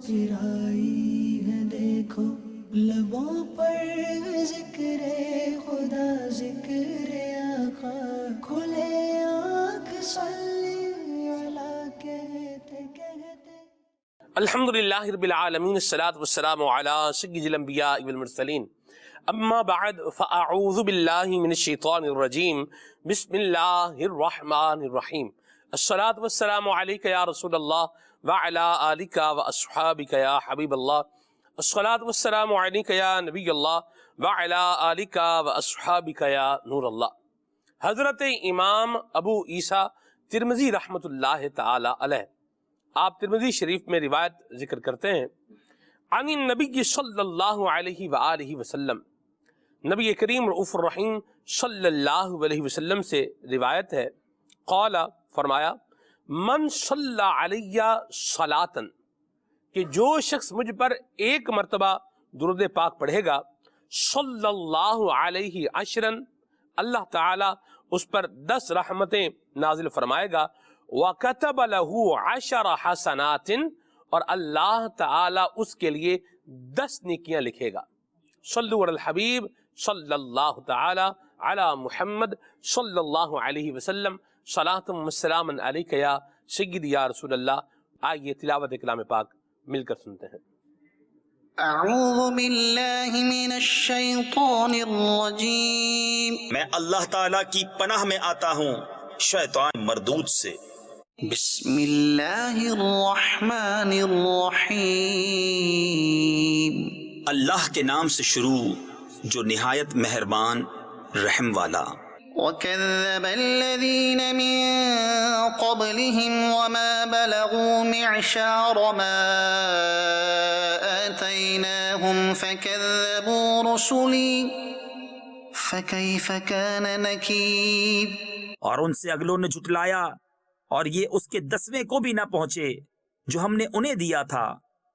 مسکرائی ہے دیکھو لبوں پر ذکر خدا ذکر آقا کھلے آنکھ صلی علی کہتے کہتے الحمدللہ رب العالمین الصلاۃ والسلام علی سید الانبیاء والمرسلین اما بعد فاعوذ باللہ من الشیطان الرجیم بسم اللہ الرحمن الرحیم الصلاۃ والسلام علیک یا رسول اللہ وعلی آلک واصحابک یا حبیب اللہ الصلاۃ والسلام علیک یا نبی اللہ وعلی آلک واصحابک یا نور اللہ۔ حضرت امام ابو عیسیٰ ترمذی رحمۃ اللہ تعالی علیہ آپ ترمذی شریف میں روایت ذکر کرتے ہیں عن النبی صلی اللہ علیہ وآلہ وسلم، نبی کریم رؤوف الرحیم صلی اللہ علیہ وسلم سے روایت ہے، قال فرمایا من صلی علی صلاۃ، کہ جو شخص مجھ پر ایک مرتبہ درود پاک پڑھے گا، صلی اللہ علیہ عشرا، اللہ تعالی اس پر 10 رحمتیں نازل فرمائے گا، وَكَتَبَ لَهُ 10 حسنات، اور اللہ تعالی اس کے لیے 10 نیکیاں لکھے گا۔ صلو علی الحبیب صلی اللہ تعالی علی محمد صلی اللہ علیہ وسلم، صلاۃ و سلام علیک یا سیدی یا رسول اللہ۔ آئیے تلاوت کلام پاک مل کر سنتے ہیں۔ اعوذ باللہ من الشیطان الرجیم، میں اللہ تعالیٰ کی پناہ میں آتا ہوں شیطان مردود سے۔ بسم اللہ الرحمن الرحیم، اللہ کے نام سے شروع جو نہایت مہربان رحم والا۔ وَكَذَّبَ الَّذِينَ مِن قَبْلِهِمْ وَمَا بَلَغُوا مِعْشَارَ مَا آتَيْنَاهُمْ فَكَذَّبُوا رُسُلِي فَكَيْفَ كَانَ نَكِيرِ۔ اور ان سے اگلوں نے جھٹلایا، اور یہ اس کے 10ویں کو بھی نہ پہنچے جو ہم نے انہیں دیا تھا،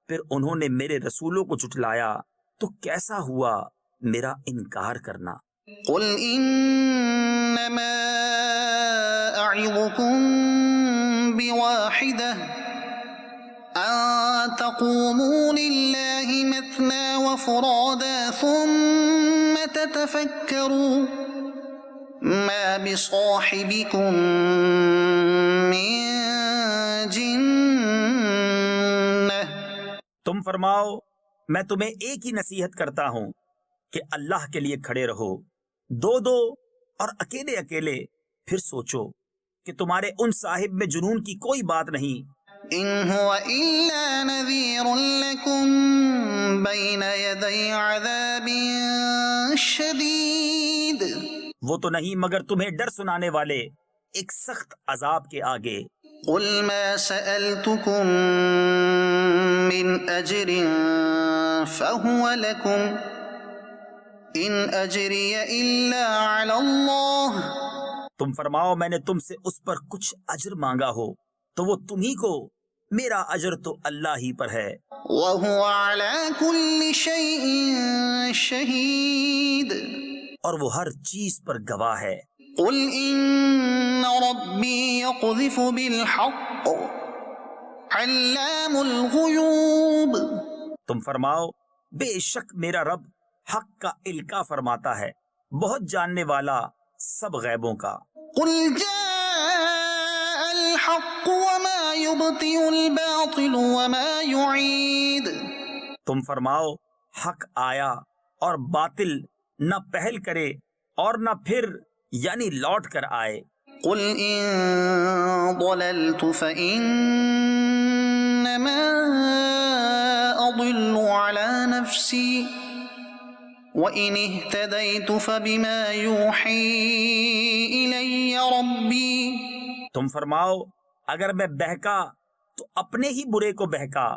پھر انہوں نے میرے رسولوں کو جھٹلایا، تو کیسا ہوا میرا انکار کرنا۔ قل انما اعظكم بواحدة ان تقوموا لله مثنى وفرادا ثم تتفكروا ما بصاحبكم من جنة۔ تم فرماؤ میں تمہیں ایک ہی نصیحت کرتا ہوں کہ اللہ کے لیے کھڑے رہو، دو دو اور اکیلے اکیلے، پھر سوچو کہ تمہارے ان صاحب میں جنون کی کوئی بات نہیں۔ ان هو الا نذير لكم بين يدي عذاب شديد، وہ تو نہیں مگر تمہیں ڈر سنانے والے ایک سخت عذاب کے آگے۔ قل ما سألتكم من اجر فهو لكم ان اجری الا علی اللہ۔ تم فرماؤ میں نے تم سے اس پر کچھ اجر مانگا ہو تو وہ تمہیں کو، میرا اجر تو اللہ ہی پر ہے۔ وهو على كل شيء شهید، اور وہ ہر چیز پر گواہ ہے۔ قل ان ربی یقذف بالحق علام الغیوب۔ تم فرماؤ بے شک میرا رب حق کا القاء فرماتا ہے، بہت جاننے والا سب غیبوں کا۔ قل جاء الحق وما يبطئ الباطل وما يعيد۔ تم فرماؤ حق آیا اور باطل نہ پہل کرے اور نہ پھر یعنی لوٹ کر آئے۔ قل ان ضللت فانما اضل على نفسي وَإِنِ اهْتَدَيْتُ فَبِمَا يُوحِي إِلَيَّ رَبِّي۔ تم فرماؤ اگر میں بہکا تو اپنے ہی برے کو بہکا،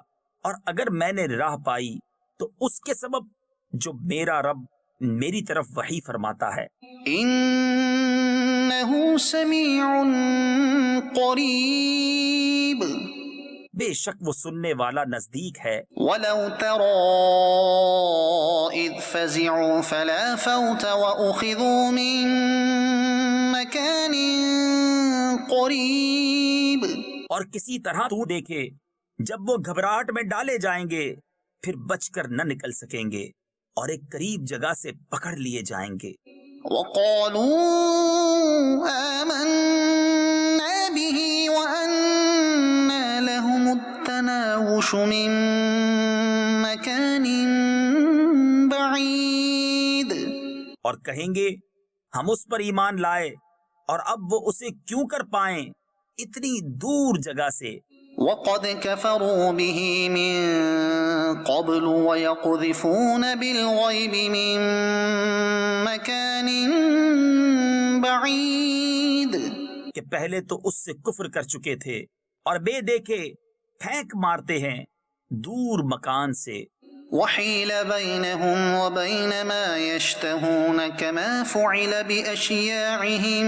اور اگر میں نے راہ پائی تو اس کے سبب جو میرا رب میری طرف وحی فرماتا ہے۔ إِنَّهُ سَمِيعٌ قَرِيبٌ، بے شک وہ سننے والا نزدیک ہے۔ وَلَوْ تَرَىٰ إِذْ فَزِعُوا فَلَا فَوْتَ وَأُخِذُوا مِن مَّكَانٍ قَرِيبٍ۔ اور کسی طرح تو دیکھے جب وہ گھبراہٹ میں ڈالے جائیں گے پھر بچ کر نہ نکل سکیں گے اور ایک قریب جگہ سے پکڑ لیے جائیں گے۔ وقالوا آمنا به وأنا لهم التناوش من مكان بعيد، اور کہیں گے ہم اس پر ایمان لائے اور اب وہ اسے کیوں کر پائیں اتنی دور جگہ سے۔ وقد كفروا به من قبل ويقذفون بالغيب من مكان بعيد، کہ پہلے تو اس سے کفر کر چکے تھے اور بے دیکھے پھینک مارتے ہیں دور مکان سے۔ وحيل بينهم وبين ما يشتهون كما فعل بأشياعهم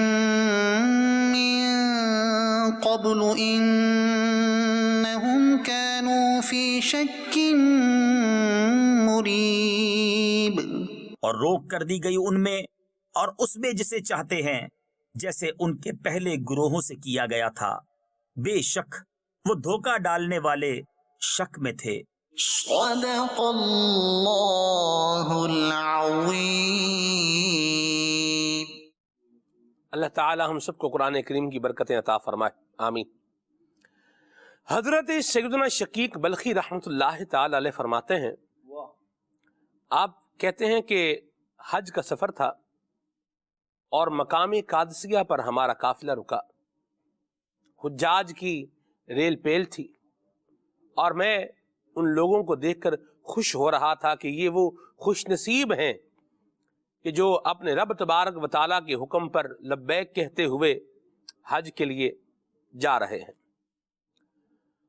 من قبل إنهم كانوا في شك مريب، اور روک کر دی گئی ان میں اور اس میں جسے چاہتے ہیں جیسے ان کے پہلے گروہوں سے کیا گیا تھا، بے شک وہ دھوکہ ڈالنے والے شک میں تھے۔ صدق اللہ العظیم۔ اللہ تعالی ہم سب کو قرآن کریم کی برکتیں عطا فرمائے، آمین۔ حضرت سیدنا شقیق بلخی رحمۃ اللہ تعالی علیہ فرماتے ہیں، آپ کہتے ہیں کہ حج کا سفر تھا اور مقام قادسیہ پر ہمارا قافلہ رکا، حجاج کی ریل پیل تھی اور میں ان لوگوں کو دیکھ کر خوش ہو رہا تھا کہ یہ وہ خوش نصیب ہیں کہ جو اپنے رب تبارک و تعالیٰ کے حکم پر لبیک کہتے ہوئے حج کے لیے جا رہے ہیں۔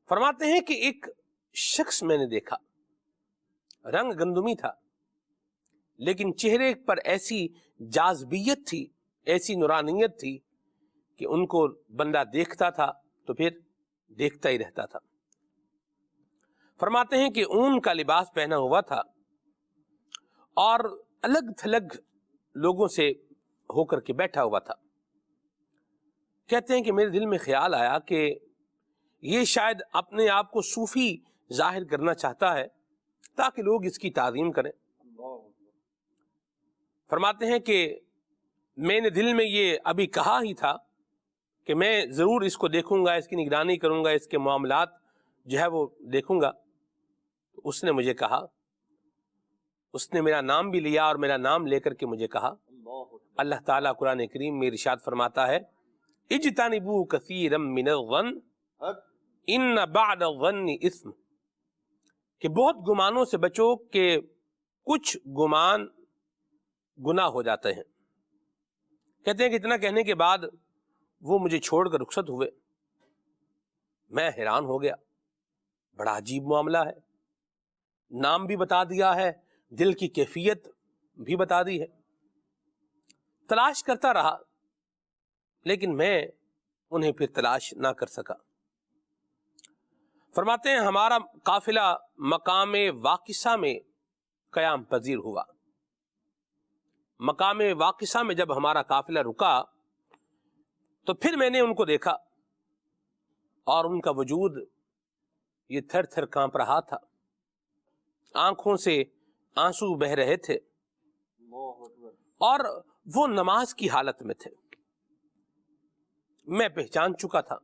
فرماتے ہیں کہ ایک شخص میں نے دیکھا، رنگ گندمی تھا لیکن چہرے پر ایسی جاذبیت تھی، ایسی نورانیت تھی کہ ان کو بندہ دیکھتا تھا تو پھر دیکھتا ہی رہتا تھا۔ فرماتے ہیں کہ اون کا لباس پہنا ہوا تھا اور الگ تھلگ لوگوں سے ہو کر کے بیٹھا ہوا تھا۔ کہتے ہیں کہ میرے دل میں خیال آیا کہ یہ شاید اپنے آپ کو صوفی ظاہر کرنا چاہتا ہے تاکہ لوگ اس کی تعظیم کریں۔ فرماتے ہیں کہ میں نے دل میں یہ ابھی کہا ہی تھا کہ میں ضرور اس کو دیکھوں گا، اس کی نگرانی کروں گا، اس کے معاملات جو ہے وہ دیکھوں گا۔ اس نے مجھے کہا، اس نے میرا نام بھی لیا اور میرا نام لے کر کے مجھے کہا، اللہ تعالیٰ قرآن کریم میں ارشاد فرماتا ہے، اجتنبوا کثیرا من الظن ان بعد الظن اثم، کہ بہت گمانوں سے بچو کہ کچھ گمان گناہ ہو جاتے ہیں۔ کہتے ہیں کہ اتنا کہنے کے بعد وہ مجھے چھوڑ کر رخصت ہوئے۔ میں حیران ہو گیا، بڑا عجیب معاملہ ہے، نام بھی بتا دیا ہے، دل کی کیفیت بھی بتا دی ہے۔ تلاش کرتا رہا لیکن میں انہیں پھر تلاش نہ کر سکا۔ فرماتے ہیں ہمارا قافلہ مقام واقصہ میں قیام پذیر ہوا۔ مقام واقصہ میں جب ہمارا قافلہ رکا تو پھر میں نے ان کو دیکھا اور ان کا وجود یہ تھر تھر کانپ رہا تھا، آنکھوں سے آنسو بہ رہے تھے اور وہ نماز کی حالت میں تھے۔ میں پہچان چکا تھا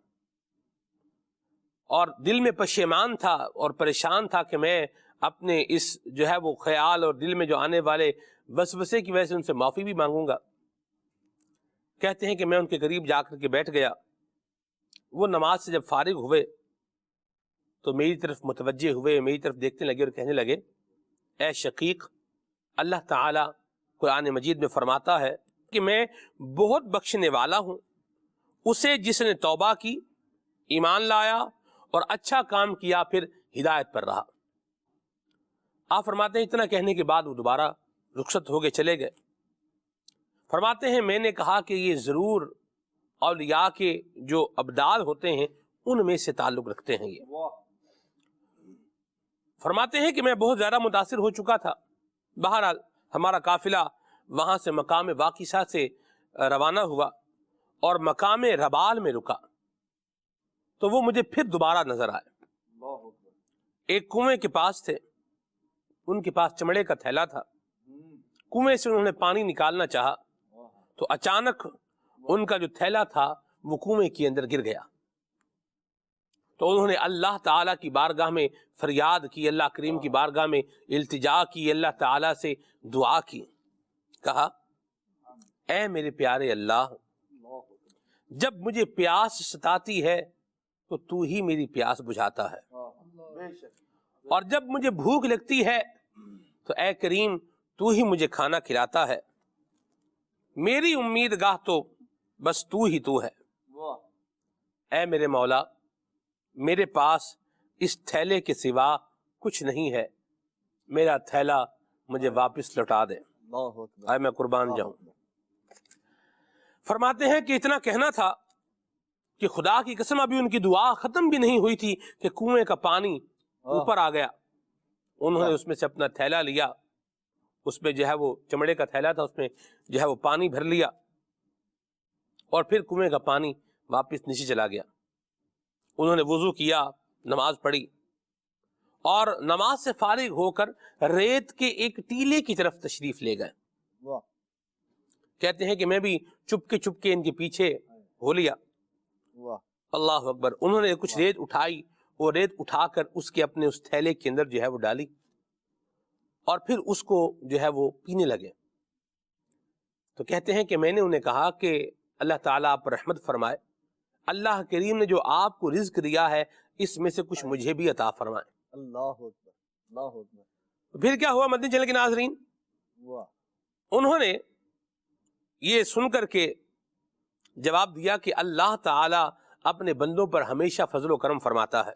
اور دل میں پشیمان تھا اور پریشان تھا کہ میں اپنے اس جو ہے وہ خیال اور دل میں جو آنے والے وسوسے کی وجہ سے ان سے معافی بھی مانگوں گا۔ کہتے ہیں کہ میں ان کے قریب جا کر کے بیٹھ گیا۔ وہ نماز سے جب فارغ ہوئے تو میری طرف متوجہ ہوئے، میری طرف دیکھنے لگے اور کہنے لگے، اے شقیق، اللہ تعالیٰ قرآن مجید میں فرماتا ہے کہ میں بہت بخشنے والا ہوں اسے جس نے توبہ کی، ایمان لایا اور اچھا کام کیا، پھر ہدایت پر رہا۔ آپ فرماتے ہیں اتنا کہنے کے بعد وہ دوبارہ رخصت ہو کے چلے گئے۔ فرماتے ہیں میں نے کہا کہ یہ ضرور اولیاء کے جو ابدال ہوتے ہیں ان میں سے تعلق رکھتے ہیں۔ یہ فرماتے ہیں کہ میں بہت زیادہ متاثر ہو چکا تھا۔ بہرحال ہمارا قافلہ وہاں سے مقام واقصہ سے روانہ ہوا اور مقام ربال میں رکا تو وہ مجھے پھر دوبارہ نظر آئے۔ ایک کنویں کے پاس تھے، ان کے پاس چمڑے کا تھیلا تھا، کنویں سے انہوں نے پانی نکالنا چاہا تو اچانک ان کا جو تھیلا تھا وہ کنویں کے اندر گر گیا۔ تو انہوں نے اللہ تعالیٰ کی بارگاہ میں فریاد کی، اللہ کریم کی بارگاہ میں التجا کی، اللہ تعالیٰ سے دعا کی، کہا اے میرے پیارے اللہ، جب مجھے پیاس ستاتی ہے تو تو ہی میری پیاس بجھاتا ہے، اور جب مجھے بھوک لگتی ہے تو اے کریم تو ہی مجھے کھانا کھلاتا ہے، میری امید گاہ تو بس تو ہی تو ہے۔ اے میرے مولا، میرے پاس اس تھیلے کے سوا کچھ نہیں ہے، میرا تھیلا مجھے واپس لوٹا دے، اے میں قربان جاؤں۔ فرماتے ہیں کہ اتنا کہنا تھا کہ خدا کی قسم ابھی ان کی دعا ختم بھی نہیں ہوئی تھی کہ کنویں کا پانی اوپر آ گیا۔ انہوں نے اس میں سے اپنا تھیلا لیا، اس میں جو ہے وہ چمڑے کا تھیلا تھا، اس میں جو ہے وہ پانی بھر لیا، اور پھر کنویں کا پانی واپس نیچے چلا گیا۔ انہوں نے وضو کیا، نماز پڑھی، اور نماز سے فارغ ہو کر ریت کے ایک ٹیلے کی طرف تشریف لے گئے۔ کہتے ہیں کہ میں بھی چپ کے ان کے پیچھے ہو لیا۔ اللہ اکبر۔ انہوں نے کچھ ریت اٹھائی، وہ ریت اٹھا کر اس کے اپنے اس تھیلے کے اندر جو ہے وہ ڈالی، اور پھر اس کو جو ہے وہ پینے لگے۔ تو کہتے ہیں کہ میں نے انہیں کہا کہ اللہ تعالیٰ آپ پر رحمت فرمائے، اللہ کریم نے جو آپ کو رزق دیا ہے اس میں سے کچھ مجھے بھی عطا فرمائے۔ اللہ اکبر، اللہ اکبر۔ تو پھر کیا ہوا مدنی چینل کے ناظرین، انہوں نے یہ سن کر کے جواب دیا کہ اللہ تعالیٰ اپنے بندوں پر ہمیشہ فضل و کرم فرماتا ہے،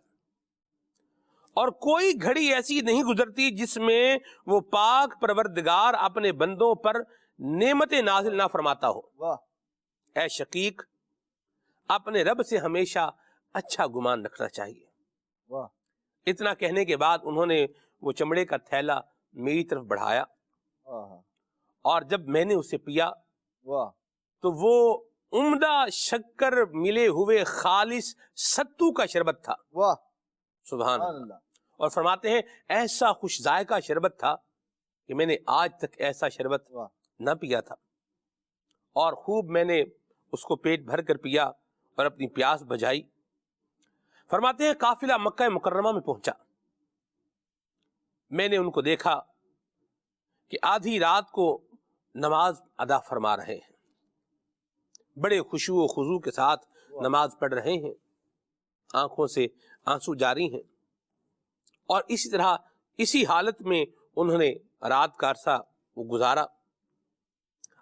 اور کوئی گھڑی ایسی نہیں گزرتی جس میں وہ پاک پروردگار اپنے بندوں پر نعمت نازل نہ فرماتا ہو۔ اے شقیق، اپنے رب سے ہمیشہ اچھا گمان رکھنا چاہیے۔ اتنا کہنے کے بعد انہوں نے وہ چمڑے کا تھیلا میری طرف بڑھایا، اور جب میں نے اسے پیا تو وہ عمدہ شکر ملے ہوئے خالص ستو کا شربت تھا۔ سبحان اللہ۔ اور فرماتے ہیں ایسا خوش ذائقہ شربت تھا کہ میں نے آج تک ایسا شربت نہ پیا تھا، اور خوب میں نے اس کو پیٹ بھر کر پیا اور اپنی پیاس بجھائی۔ فرماتے ہیں قافلہ مکہ مکرمہ میں پہنچا، میں نے ان کو دیکھا کہ آدھی رات کو نماز ادا فرما رہے ہیں، بڑے خشوع و خضوع کے ساتھ نماز پڑھ رہے ہیں، آنکھوں سے آنسو جاری ہیں، اور اسی طرح اسی حالت میں انہوں نے رات کا عرصہ وہ گزارا۔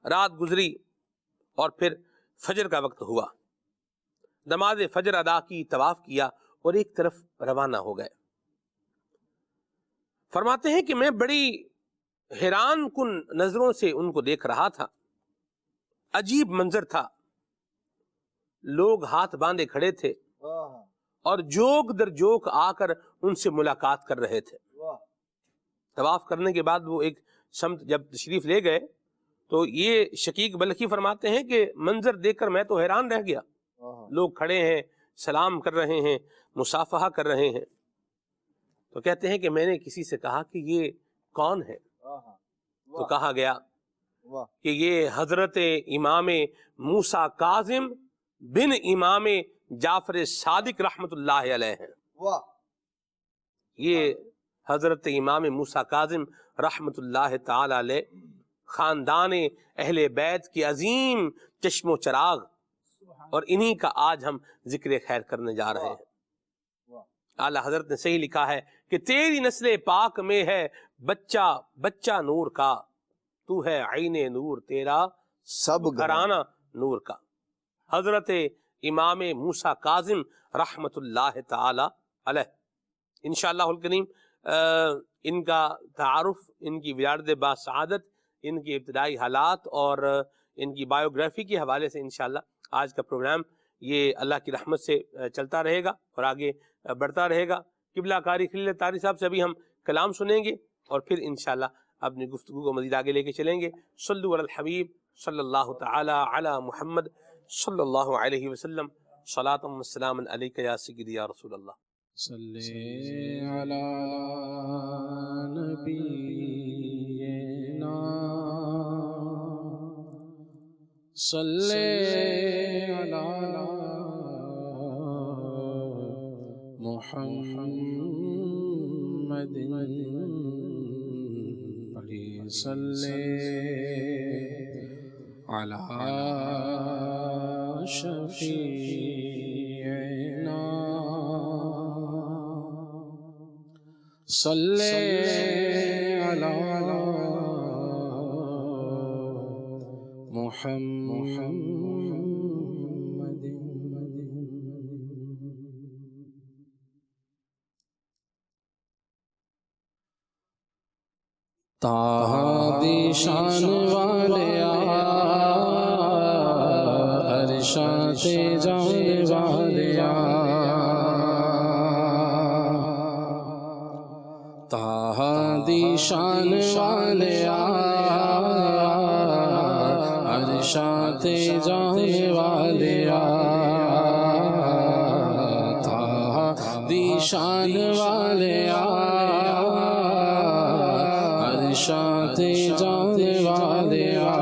رات گزری اور پھر فجر کا وقت ہوا، نماز فجر ادا کی، طواف کیا اور ایک طرف روانہ ہو گئے۔ فرماتے ہیں کہ میں بڑی حیران کن نظروں سے ان کو دیکھ رہا تھا، عجیب منظر تھا، لوگ ہاتھ باندھے کھڑے تھے اور جوک در جوک آ کر ان سے ملاقات کر رہے تھے۔ طواف کرنے کے بعد وہ ایک سمت جب تشریف لے گئے تو یہ شقیق بلخی فرماتے ہیں کہ منظر دیکھ کر میں تو حیران رہ گیا، لوگ کھڑے ہیں، سلام کر رہے ہیں، مصافحہ کر رہے ہیں۔ تو کہتے ہیں کہ میں نے کسی سے کہا کہ یہ کون ہے؟ تو کہا گیا کہ یہ حضرت امام موسیٰ کاظم بن امام جعفر صادق رحمت اللہ علیہ ہیں۔ یہ حضرت امام موسیٰ کاظم رحمت اللہ تعالی علیہ خاندان اہل بیت کے عظیم چشم و چراغ، اور انہی کا آج ہم ذکر خیر کرنے جا رہے ہیں۔ اعلیٰ حضرت نے صحیح لکھا ہے کہ تیری نسل پاک میں ہے بچہ بچہ نور کا، تو ہے عین نور تیرا سب گھرانہ نور کا۔ حضرت امام موسیٰ کاظم رحمت اللہ تعالی علیہ، انشاءاللہ الکریم ان کا تعارف، ان کی ولادت باسعادت، ان کی ابتدائی حالات اور ان کی بایوگرافی کے حوالے سے انشاءاللہ آج کا پروگرام یہ اللہ کی رحمت سے چلتا رہے گا اور آگے بڑھتا رہے گا۔ قبلہ قاری خلیل طاری صاحب سے ابھی ہم کلام سنیں گے اور پھر انشاءاللہ اپنی گفتگو کو مزید آگے لے کے چلیں گے۔ صلو علی الحبیب صلی اللہ تعالی علی محمد صلی اللہ علیہ وسلم، صلاۃ و سلام علیک یا سیدی یا رسول اللہ۔ صلی علی نبینا صلی علی محمد صلی علی شفیعنا صلی علی محمد طه دی شان والیا عرشاں تے جان والیا طه دی شان والیا عرشاں تے جان والیا طه دی شان والیا عرشاں تے جان والیا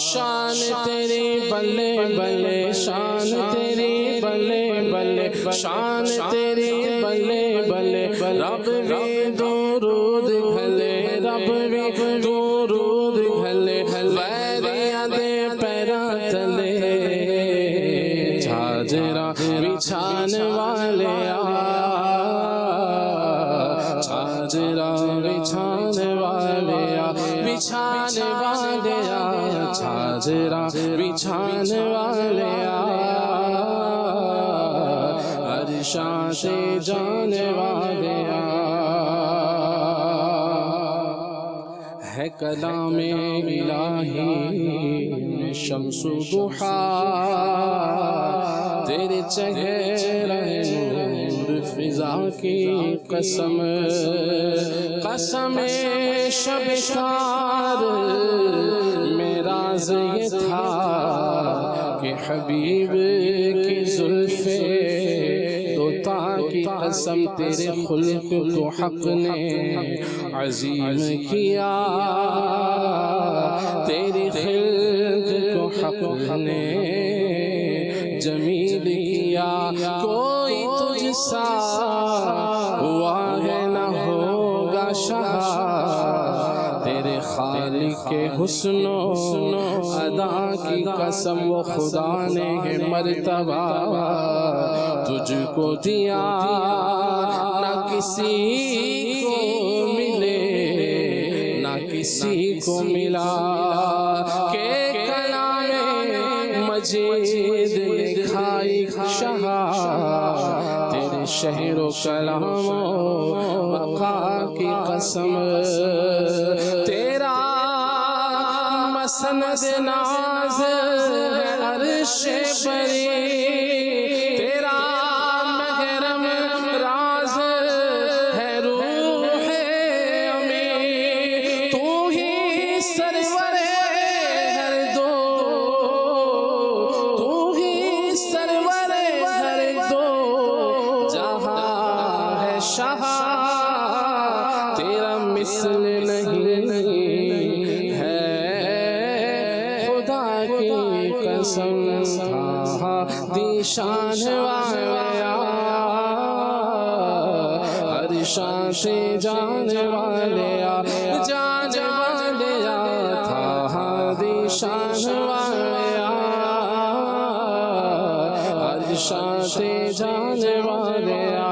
شان تیری بلے بلے شان تیری بلے بلے شان تیری بلے بلے رب بھی درود گھلے رب بھی درود گھلے ویریاں دے پیراں تلے جھاجرا بچھان والیا جھاجرا بچھان والیا بچھان والیا جھاجرا بچھان والیا عرشاں سے جان والیا ہے کلام الہی میں شمس ضحا تیرے چہرہ نور فضا کی قسم قسم شب شار میں راز یہ تھا کہ حبیب کی زلفیں دوتا کی قسم تیرے خلق کو حق نے عظیم کیا تیری خلق کو حق نے جمیل کیا کوئی تجھ سا ہوا ہے نہ ہوگا شاہ تیرے خالق کے حسن و ادا کی قسم وہ خدا نے ہے مرتبہ تجھ کو دیا نہ کسی کو ملے نہ کسی کو ملا کہ کلام مجید لکھائی شاہ تیرے شہر و کلام و بقا کی قسم تیرا مسند ناز ہے عرش بری تیرا محرم راز ہے روح امی تو ہی سرور ہر دو تو ہی سرور ہر دو جہاں ہے شاہ تیرا مثل نہیں ہے خدا کی قسم تھا دی شان والیا عرشاں سے جان والیا جان والیا تھا دی شان والیا عرشاں سے جان والیا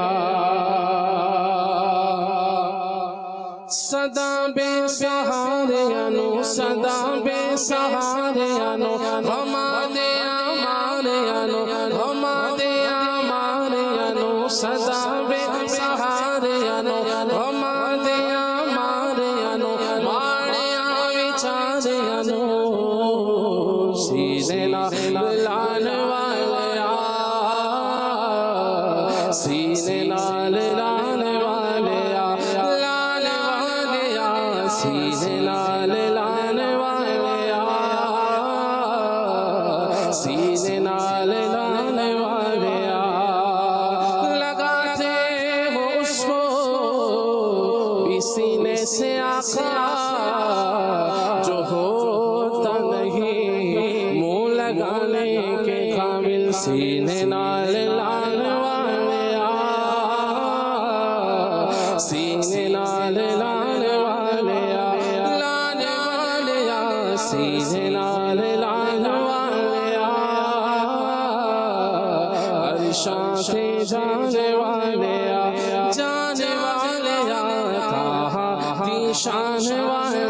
صدا بے سہاریانو صدا بے سہاریانو غما دے آماریانو غما دے آماریانو صدا بے سہاریانو غما دے آماریانو ماڑیاں وچاریانو سینے لال والیا سینے لال والیا سینے لال والیا سینے لال والیا آقا جو ہوتا نہیں منہ لگانے کے قابل، سینے نال لانے والے سینے نال لانے والے لانے والے سینے نال لانے والے عرشاں سے جانے والے جانے والے تاہا دی شان والے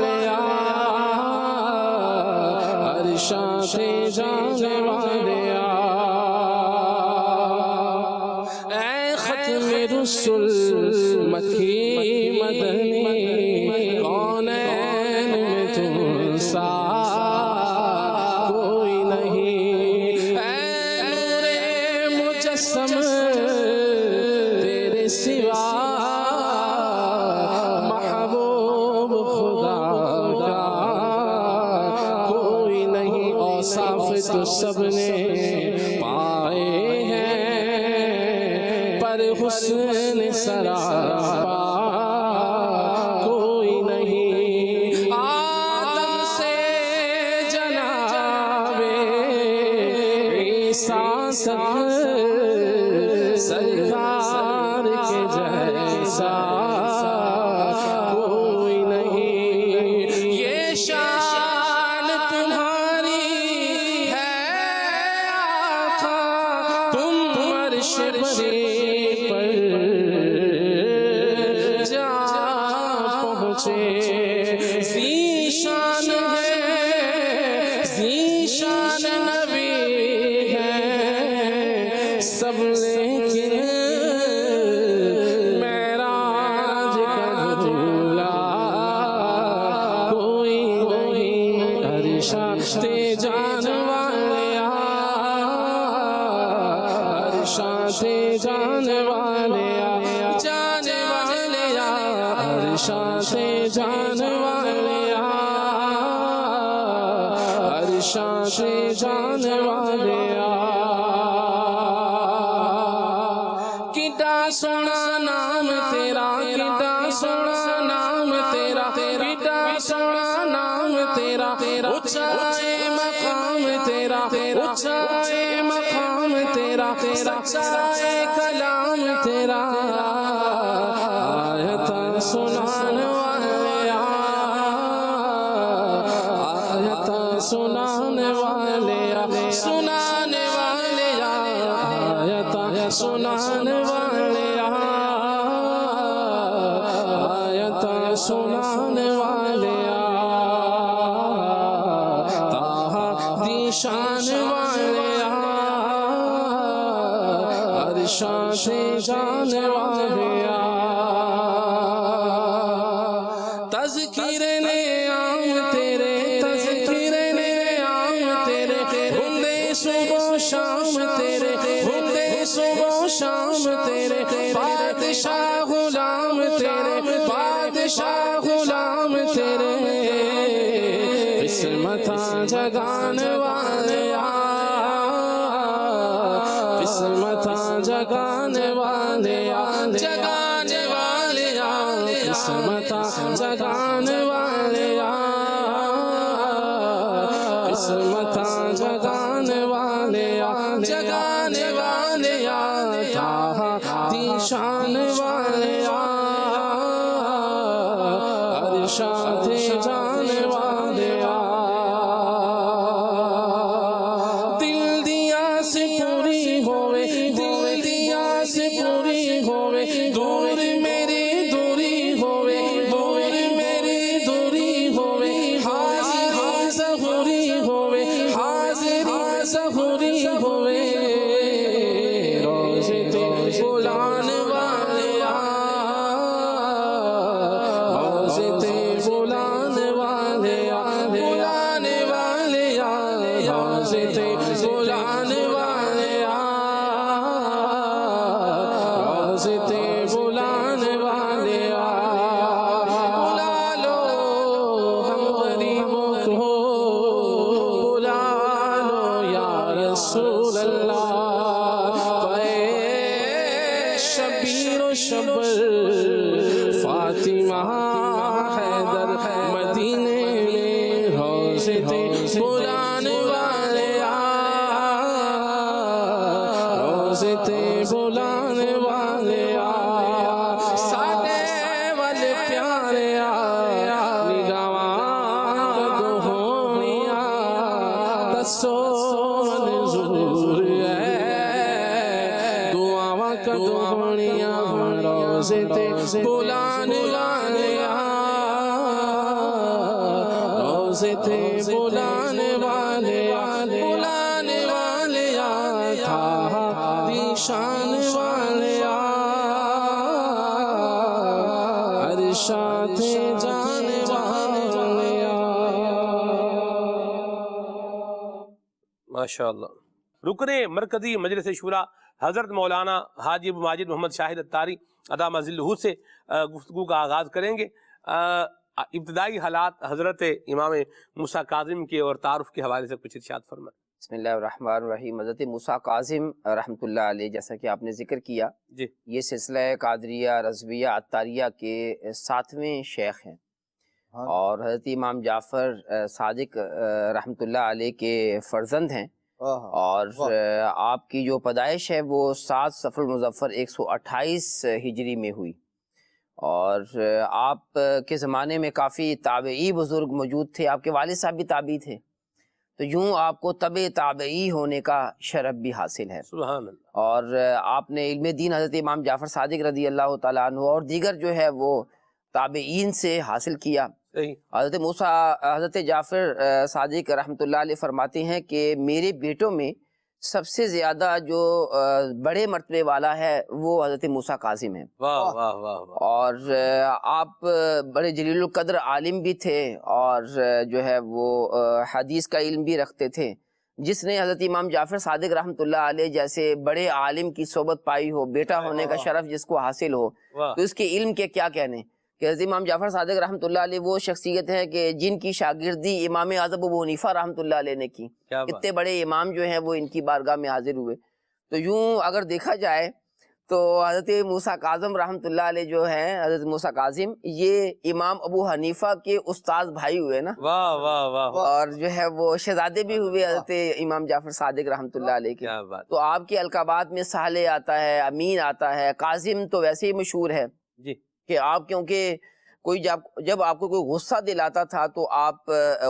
عرشاں سے جانے والے اے ختم رسل مکی مدنی کونین میں تم سا کوئی نہیں، اے نور مجسم تیرے سوا محبوب خدا کا کوئی نہیں، اوصاف تو سب نے پائے ہیں پر حسن سراپا کوئی نہیں، آدم سے جناب عیسیٰ تک سرکار کے جیسا کوئی نہیں، یہ شان تمہاری ہے آقا، تم عرش بری پر جا پہنچے، ذیشان ہے ذیشان نبی ہے سب، لیکن معراج کا دھولا کوئی نہیں، عرشاں سے جان والے عرشاں سے جانے والے جانے والے عرشاں سے جانے والے عرشاں سے جانے والے کڈا سونا نام تیرا کڈا سونا نام تیرا کڈا سونا نام تیرا اونچا ہے مقام تیرا اونچا ہے مقام تیرا سچا ہے کلام تیرا آیت سنانے والے آیت سنانے والے سنانے والے آیت سنانے والے آیت سنانے والے تاہا دی شان والے عرشاں سے جانے والے تذکیر نعام تیرے تذکیر نعام تیرے ہندے صبح و شام تیرے ہندے صبح و شام تیرے بادشاہ غلام تیرے بادشاہ غلام تیرے قسمتاں جگانے والے قسمتاں جگانے والے جگانے والے قسمتاں جگانے والے قسمتاں جگانے والے جگانے والے تاہا دی شان والے عرشاں سے جانے والے دل دیا سے پوری ہوئے دل دیا سے پوری ہوئے دور میری دوری ہوئے دور میری دوری ہوئے حاضر ظہوری ہوئے حاضر ظہوری ہوئے روزے تے بلانے والے روزے تے بلانے والے بلانے والے روزے تے بلانے والے روزے تے بلانے والے بلا لو ہم غریبوں کو بلا لو یا رسول اللہ شبیر و شبر فاطمہ حیدر بلانے والے ساڈے ول پیارے نگاواں کدوں ہونیاں دسو منظور ہے دعاواں کدوں ہونیاں روزے تے بلانے والے روزے تے بلانے والے شان والے عرشاں تے جانے والے ماشاءاللہ۔ رکن مرکزی مجلس شورا حضرت مولانا حاجی ابو ماجد محمد شاہد اتاری ادامہ ذلہ سے گفتگو کا آغاز کریں گے۔ ابتدائی حالات حضرت امام موسیٰ کاظم کے اور تعارف کے حوالے سے کچھ ارشاد فرمائیں۔ بسم اللہ الرحمن الرحیم۔ حضرت موسیٰ کاظم رحمۃ اللہ علیہ جیسا کہ آپ نے ذکر کیا جی، یہ سلسلہ قادریہ رضویہ عطاریہ کے 7ویں شیخ ہیں اور حضرت امام جعفر صادق رحمۃ اللہ علیہ کے فرزند ہیں، اور آپ کی جو پیدائش ہے وہ 7 صفر المظفر 128 ہجری میں ہوئی، اور آپ کے زمانے میں کافی تابعی بزرگ موجود تھے، آپ کے والد صاحب بھی تابعی تھے، تو یوں آپ کو تبع تابعی ہونے کا شرف بھی حاصل ہے۔ سبحان اللہ۔ اور آپ نے علم دین حضرت امام جعفر صادق رضی اللہ تعالیٰ عنہ اور دیگر جو ہے وہ تابعین سے حاصل کیا۔ صحیح۔ حضرت جعفر صادق رحمۃ اللہ علیہ فرماتے ہیں کہ میرے بیٹوں میں سب سے زیادہ جو بڑے مرتبے والا ہے وہ حضرت موسیٰ کاظم ہیں۔ واہ واہ واہ واہ۔ اور آپ بڑے جلیل القدر عالم بھی تھے، اور جو ہے وہ حدیث کا علم بھی رکھتے تھے۔ جس نے حضرت امام جعفر صادق رحمۃ اللہ علیہ جیسے بڑے عالم کی صحبت پائی ہو، بیٹا ہونے کا شرف جس کو حاصل ہو، تو اس کے علم کے کیا کہنے کہ حضرت امام جعفر صادق رحمۃ اللہ علیہ وہ شخصیت ہے کہ جن کی شاگردی امام اعظم ابو حنیفہ رحمۃ اللہ علیہ نے کی۔ اتنے بڑے امام جو ہیں وہ ان کی بارگاہ میں حاضر ہوئے۔ تو یوں اگر دیکھا جائے تو حضرت موسیٰ کاظم رحمۃ اللہ علیہ جو ہیں، حضرت موسیٰ کاظم یہ امام ابو حنیفہ کے استاذ بھائی ہوئے نا، واہ واہ واہ۔ اور جو ہے وہ شہزادے بھی ہوئے حضرت امام جعفر صادق رحمۃ اللہ علیہ کے۔ کیا بات۔ تو آپ کے القابات میں صالح آتا ہے، امین آتا ہے، کاظم تو ویسے ہی مشہور ہے جی کہ آپ کیونکہ جب آپ کو کوئی غصہ دلاتا تھا تو آپ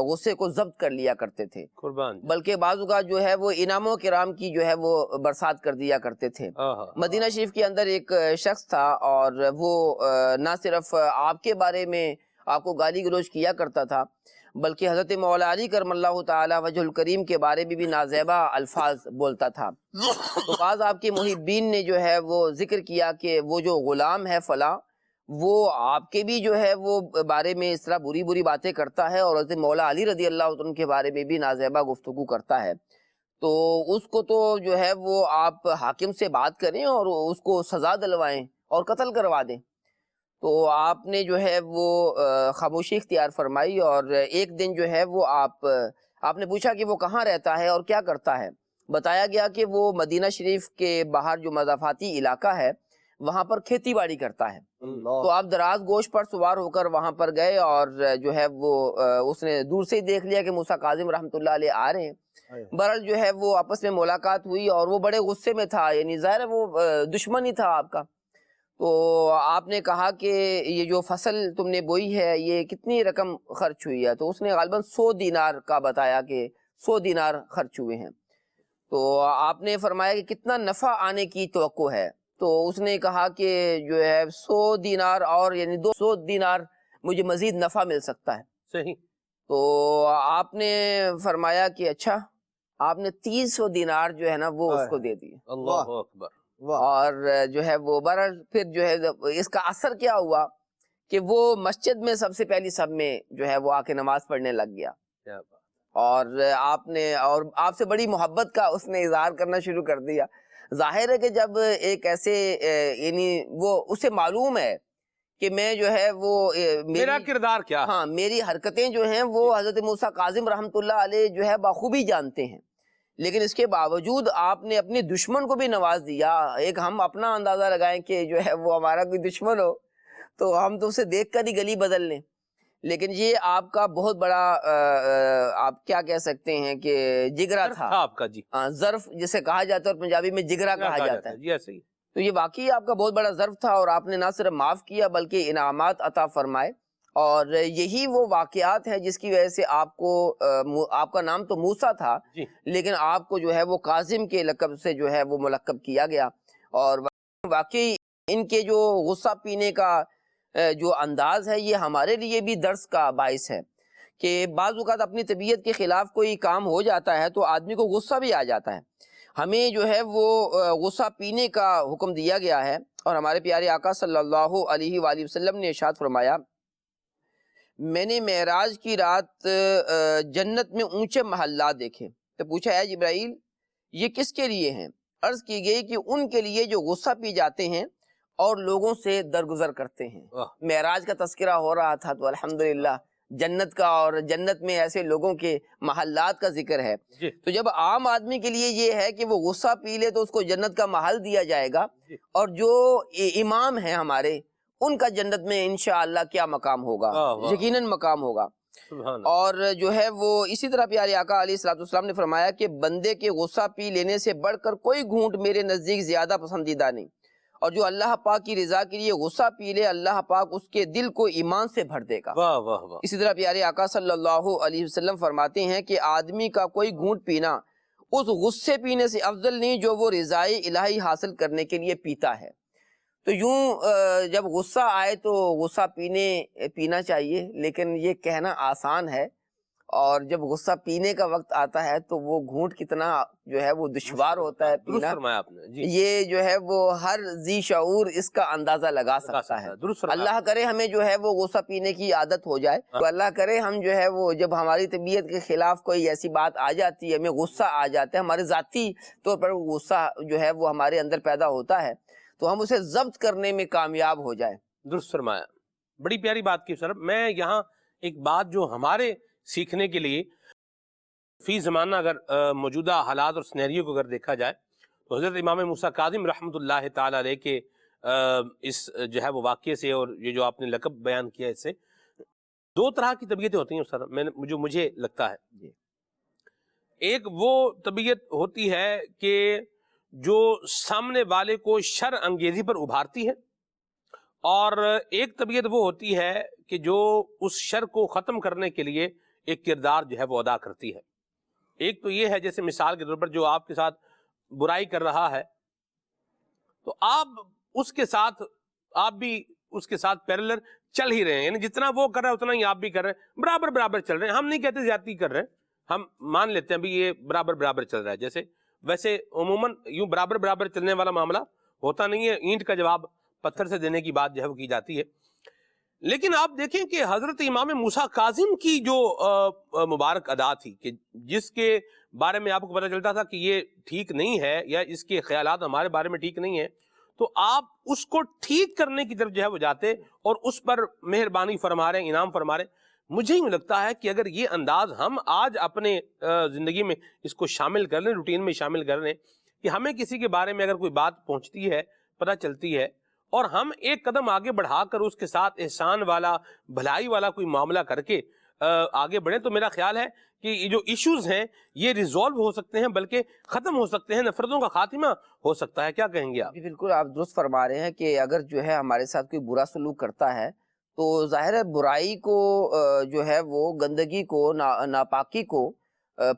غصے کو ضبط کر لیا کرتے تھے، قربان۔ بلکہ بعض اوقات جو ہے وہ انعام و کرام کی جو ہے وہ برسات کر دیا کرتے تھے۔ مدینہ شریف کے اندر ایک شخص تھا، اور وہ نہ صرف آپ کے بارے میں آپ کو گالی گلوچ کیا کرتا تھا، بلکہ حضرت مولا علی کرم اللہ تعالی وجہ الکریم کے بارے میں بھی نازیبا الفاظ بولتا تھا۔ تو بعض آپ کے محبین نے جو ہے وہ ذکر کیا کہ وہ جو غلام ہے فلاں، وہ آپ کے بھی جو ہے وہ بارے میں اس طرح بری بری باتیں کرتا ہے، اور حضرت مولا علی رضی اللہ عنہ کے بارے میں بھی نازیبا گفتگو کرتا ہے، تو اس کو تو جو ہے وہ آپ حاکم سے بات کریں اور اس کو سزا دلوائیں اور قتل کروا دیں۔ تو آپ نے جو ہے وہ خاموشی اختیار فرمائی، اور ایک دن جو ہے وہ آپ نے پوچھا کہ وہ کہاں رہتا ہے اور کیا کرتا ہے۔ بتایا گیا کہ وہ مدینہ شریف کے باہر جو مضافاتی علاقہ ہے وہاں پر کھیتی باڑی کرتا ہے۔ تو آپ دراز گوشت پر سوار ہو کر وہاں پر گئے، اور جو ہے وہ اس نے دور سے ہی دیکھ لیا کہ موسیٰ کاظم رحمۃ اللہ علیہ آ رہے ہیں۔ بہرحال جو ہے وہ آپس میں ملاقات ہوئی، اور وہ بڑے غصے میں تھا، یعنی ظاہر ہے وہ دشمن ہی تھا آپ کا۔ تو آپ نے کہا کہ یہ جو فصل تم نے بوئی ہے یہ کتنی رقم خرچ ہوئی ہے؟ تو اس نے غالباً 100 دینار کا بتایا کہ 100 دینار خرچ ہوئے ہیں۔ تو آپ نے فرمایا کہ کتنا نفع آنے کی توقع ہے؟ تو اس نے کہا کہ جو ہے 100 دینار اور یعنی 200 دینار مجھے مزید نفع مل سکتا ہے۔ صحیح۔ تو آپ نے فرمایا کہ اچھا، آپ نے 300 دینار جو ہے نا وہ اس کو دے دیے۔ اللہ اکبر۔ اور جو ہے وہ بہرحال پھر جو ہے اس کا اثر کیا ہوا کہ وہ مسجد میں سب سے پہلی سب میں جو ہے وہ آ کے نماز پڑھنے لگ گیا، اور آپ سے بڑی محبت کا اس نے اظہار کرنا شروع کر دیا۔ ظاہر ہے کہ جب ایک ایسے یعنی وہ اسے معلوم ہے کہ میں جو ہے وہ میرا کردار کیا، ہاں میری حرکتیں جو ہیں وہ حضرت موسیٰ کاظم رحمۃ اللہ علیہ جو ہے بخوبی جانتے ہیں، لیکن اس کے باوجود آپ نے اپنے دشمن کو بھی نواز دیا۔ ایک ہم اپنا اندازہ لگائیں کہ جو ہے وہ ہمارا کوئی دشمن ہو تو ہم تو اسے دیکھ کر ہی گلی بدل لیں، لیکن یہ آپ کا بہت بڑا آپ کیا کہہ سکتے ہیں کہ جگرا تھا آپ کا، جی ظرف جسے کہا جاتا ہے اور پنجابی میں جگرا کہا جاتا ہے، جی ایسے ہی. تو یہ واقعی آپ کا بہت بڑا ظرف تھا اور آپ نے نہ صرف معاف کیا بلکہ انعامات عطا فرمائے، اور یہی وہ واقعات ہیں جس کی وجہ سے آپ کو آپ کا نام تو موسیٰ تھا جی. لیکن آپ کو جو ہے وہ کاظم کے لقب سے جو ہے وہ ملقب کیا گیا. اور واقعی ان کے جو غصہ پینے کا جو انداز ہے یہ ہمارے لیے بھی درس کا باعث ہے کہ بعض اوقات اپنی طبیعت کے خلاف کوئی کام ہو جاتا ہے تو آدمی کو غصہ بھی آ جاتا ہے. ہمیں جو ہے وہ غصہ پینے کا حکم دیا گیا ہے، اور ہمارے پیارے آقا صلی اللہ علیہ وآلہ وسلم نے ارشاد فرمایا، میں نے معراج کی رات جنت میں اونچے محلات دیکھے. تو پوچھا ہے جبرائیل یہ کس کے لیے ہیں؟ عرض کی گئی کہ ان کے لیے جو غصہ پی جاتے ہیں اور لوگوں سے درگزر کرتے ہیں. معراج کا تذکرہ ہو رہا تھا تو الحمدللہ جنت کا اور جنت میں ایسے لوگوں کے محلات کا ذکر ہے. تو جب عام آدمی کے لیے یہ ہے کہ وہ غصہ پی لے تو اس کو جنت کا محل دیا جائے گا، اور جو امام ہیں ہمارے ان کا جنت میں انشاءاللہ کیا مقام ہوگا، یقیناً مقام ہوگا. اور جو ہے وہ اسی طرح پیارے آقا علیہ الصلوۃ والسلام نے فرمایا کہ بندے کے غصہ پی لینے سے بڑھ کر کوئی گھونٹ میرے نزدیک زیادہ پسندیدہ نہیں، اور جو اللہ پاک کی رضا کے لیے غصہ پی لے اللہ پاک اس کے دل کو ایمان سے بھر دے گا. واہ واہ واہ. اسی طرح پیارے آقا صلی اللہ علیہ وسلم فرماتے ہیں کہ آدمی کا کوئی گھونٹ پینا اس غصے پینے سے افضل نہیں جو وہ رضائے الہی حاصل کرنے کے لیے پیتا ہے. تو یوں جب غصہ آئے تو غصہ پینا چاہیے، لیکن یہ کہنا آسان ہے، اور جب غصہ پینے کا وقت آتا ہے تو وہ گھونٹ کتنا جو ہے وہ دشوار ہوتا ہے پینا. یہ جو ہے وہ ہر ذی شعور اس کا اندازہ لگا سکتا ہے. اللہ کرے ہمیں جو ہے وہ غصہ پینے کی عادت ہو جائے، تو اللہ کرے ہم جو ہے وہ جب ہماری طبیعت کے خلاف کوئی ایسی بات آ جاتی ہے، ہمیں غصہ آ جاتا ہے، ہمارے ذاتی طور پر غصہ جو ہے وہ ہمارے اندر پیدا ہوتا ہے، تو ہم اسے ضبط کرنے میں کامیاب ہو جائیں. درست فرمایا. بڑی پیاری بات کی سر. میں یہاں ایک بات جو ہمارے سیکھنے کے لیے فی زمانہ اگر موجودہ حالات اور سینیریو کو اگر دیکھا جائے تو حضرت امام موسیٰ کاظم رحمۃ اللہ تعالی علیہ کے اس جو ہے وہ واقعے سے اور یہ جو آپ نے لقب بیان کیا اس سے دو طرح کی طبیعتیں ہوتی ہیں سر، جو مجھے لگتا ہے. ایک وہ طبیعت ہوتی ہے کہ جو سامنے والے کو شر انگیزی پر ابھارتی ہے، اور ایک طبیعت وہ ہوتی ہے کہ جو اس شر کو ختم کرنے کے لیے ایک کردار جو ہے وہ ادا کرتی ہے. ایک تو یہ ہے جیسے مثال کے طور پر جو آپ کے ساتھ برائی کر رہا ہے تو آپ بھی اس کے ساتھ پیرلر چل ہی رہے ہیں، یعنی جتنا وہ کر رہا ہے اتنا ہی آپ بھی کر رہے ہیں، برابر چل رہے ہیں. ہم نہیں کہتے زیادتی کر رہے ہیں، ہم مان لیتے ہیں بھی یہ برابر چل رہا ہے. ویسے عموماً یوں برابر چلنے والا معاملہ ہوتا نہیں ہے، اینٹ کا جواب پتھر سے دینے کی بات جو ہے وہ کی جاتی ہے. لیکن آپ دیکھیں کہ حضرت امام موسیٰ کاظم کی جو مبارک ادا تھی کہ جس کے بارے میں آپ کو پتہ چلتا تھا کہ یہ ٹھیک نہیں ہے یا اس کے خیالات ہمارے بارے میں ٹھیک نہیں ہے، تو آپ اس کو ٹھیک کرنے کی طرف جو ہے وہ جاتے اور اس پر مہربانی فرما رہے ہیں، انعام فرما رہے ہیں. مجھے ہی لگتا ہے کہ اگر یہ انداز ہم آج اپنے زندگی میں اس کو شامل کر لیں، روٹین میں شامل کر لیں کہ ہمیں کسی کے بارے میں اگر کوئی بات پہنچتی ہے، پتہ چلتی ہے، اور ہم ایک قدم آگے بڑھا کر اس کے ساتھ احسان والا بھلائی والا کوئی معاملہ کر کے آگے بڑھیں، تو میرا خیال ہے کہ یہ جو ایشوز ہیں یہ ریزالو ہو سکتے ہیں، بلکہ ختم ہو سکتے ہیں، نفرتوں کا خاتمہ ہو سکتا ہے. کیا کہیں گے آپ؟ بالکل آپ درست فرما رہے ہیں کہ اگر جو ہے ہمارے ساتھ کوئی برا سلوک کرتا ہے تو ظاہر ہے برائی کو جو ہے وہ گندگی کو ناپاکی کو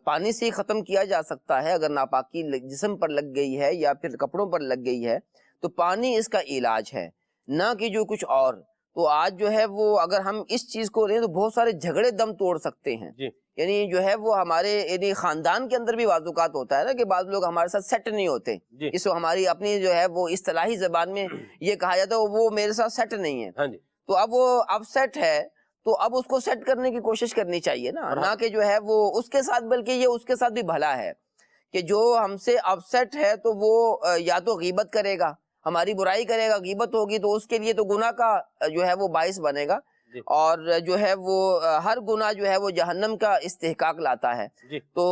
پانی سے ہی ختم کیا جا سکتا ہے. اگر ناپاکی جسم پر لگ گئی ہے یا پھر کپڑوں پر لگ گئی ہے تو پانی اس کا علاج ہے، نہ کہ جو کچھ اور. تو آج جو ہے وہ اگر ہم اس چیز کو لیں تو بہت سارے جھگڑے دم توڑ سکتے ہیں. یعنی جو ہے وہ ہمارے یعنی خاندان کے اندر بھی بعض اوقات ہوتا ہے نا کہ بعض لوگ ہمارے ساتھ سیٹ نہیں ہوتے. اس کو ہماری اپنی جو ہے وہ اصطلاحی زبان میں یہ کہا جاتا ہے وہ میرے ساتھ سیٹ نہیں ہے. تو اب وہ اب سیٹ ہے تو اب اس کو سیٹ کرنے کی کوشش کرنی چاہیے نا، نہ کہ جو ہے وہ اس کے ساتھ، بلکہ یہ اس کے ساتھ بھی بھلا ہے کہ جو ہم سے اپ سیٹ ہے تو وہ یا تو غیبت کرے گا، ہماری برائی کرے گا، غیبت ہوگی تو اس کے لیے تو گناہ کا جو ہے وہ باعث بنے گا، اور جو ہے وہ ہر گناہ جو ہے وہ جہنم کا استحقاق لاتا ہے. تو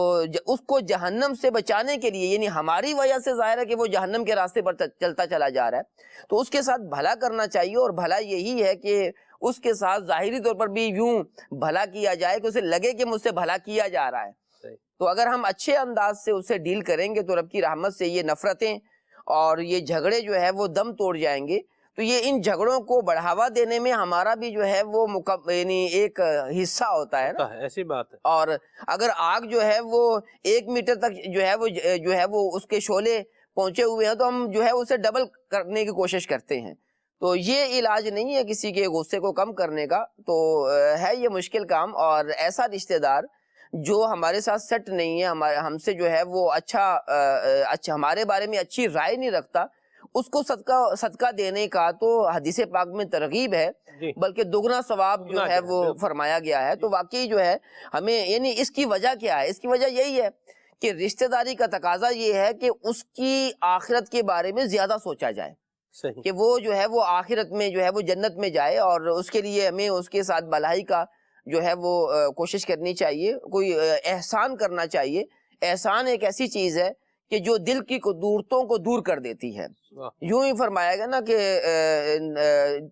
اس کو جہنم سے بچانے کے لیے، یعنی ہماری وجہ سے ظاہر ہے کہ وہ جہنم کے راستے پر چلتا چلا جا رہا ہے، تو اس کے ساتھ بھلا کرنا چاہیے. اور بھلا یہی ہے کہ اس کے ساتھ ظاہری طور پر بھی یوں بھلا کیا جائے کہ اسے لگے کہ مجھ سے بھلا کیا جا رہا ہے. تو اگر ہم اچھے انداز سے اسے ڈیل کریں گے تو رب کی رحمت سے یہ نفرتیں اور یہ جھگڑے جو ہے وہ دم توڑ جائیں گے. تو یہ ان جھگڑوں کو بڑھاوا دینے میں ہمارا بھی جو ہے وہ یعنی ایک حصہ ہوتا ہے نا. ایسی بات ہے. اور اگر آگ جو ہے وہ 1 میٹر تک جو ہے وہ اس کے شعلے پہنچے ہوئے ہیں تو ہم جو ہے اسے ڈبل کرنے کی کوشش کرتے ہیں. تو یہ علاج نہیں ہے کسی کے غصے کو کم کرنے کا. تو ہے یہ مشکل کام. اور ایسا رشتہ دار جو ہمارے ساتھ سیٹ نہیں ہے, ہم سے جو ہے وہ اچھا ہمارے بارے میں اچھی رائے نہیں رکھتا, اس کو صدقہ دینے کا تو حدیث پاک میں ترغیب ہے, بلکہ دگنا ثواب جو ہے وہ فرمایا گیا ہے. تو واقعی جو ہے ہمیں یعنی اس کی وجہ کیا ہے؟ اس کی وجہ یہی ہے کہ رشتہ داری کا تقاضا یہ ہے کہ اس کی آخرت کے بارے میں زیادہ سوچا جائے, کہ وہ جو ہے وہ آخرت میں جو ہے وہ جنت میں جائے, اور اس کے لیے ہمیں اس کے ساتھ بھلائی کا جو ہے وہ کوشش کرنی چاہیے, کوئی احسان کرنا چاہیے. احسان ایک ایسی چیز ہے کہ جو دل کی قدورتوں کو دور کر دیتی ہے. یوں ہی فرمایا گیا نا کہ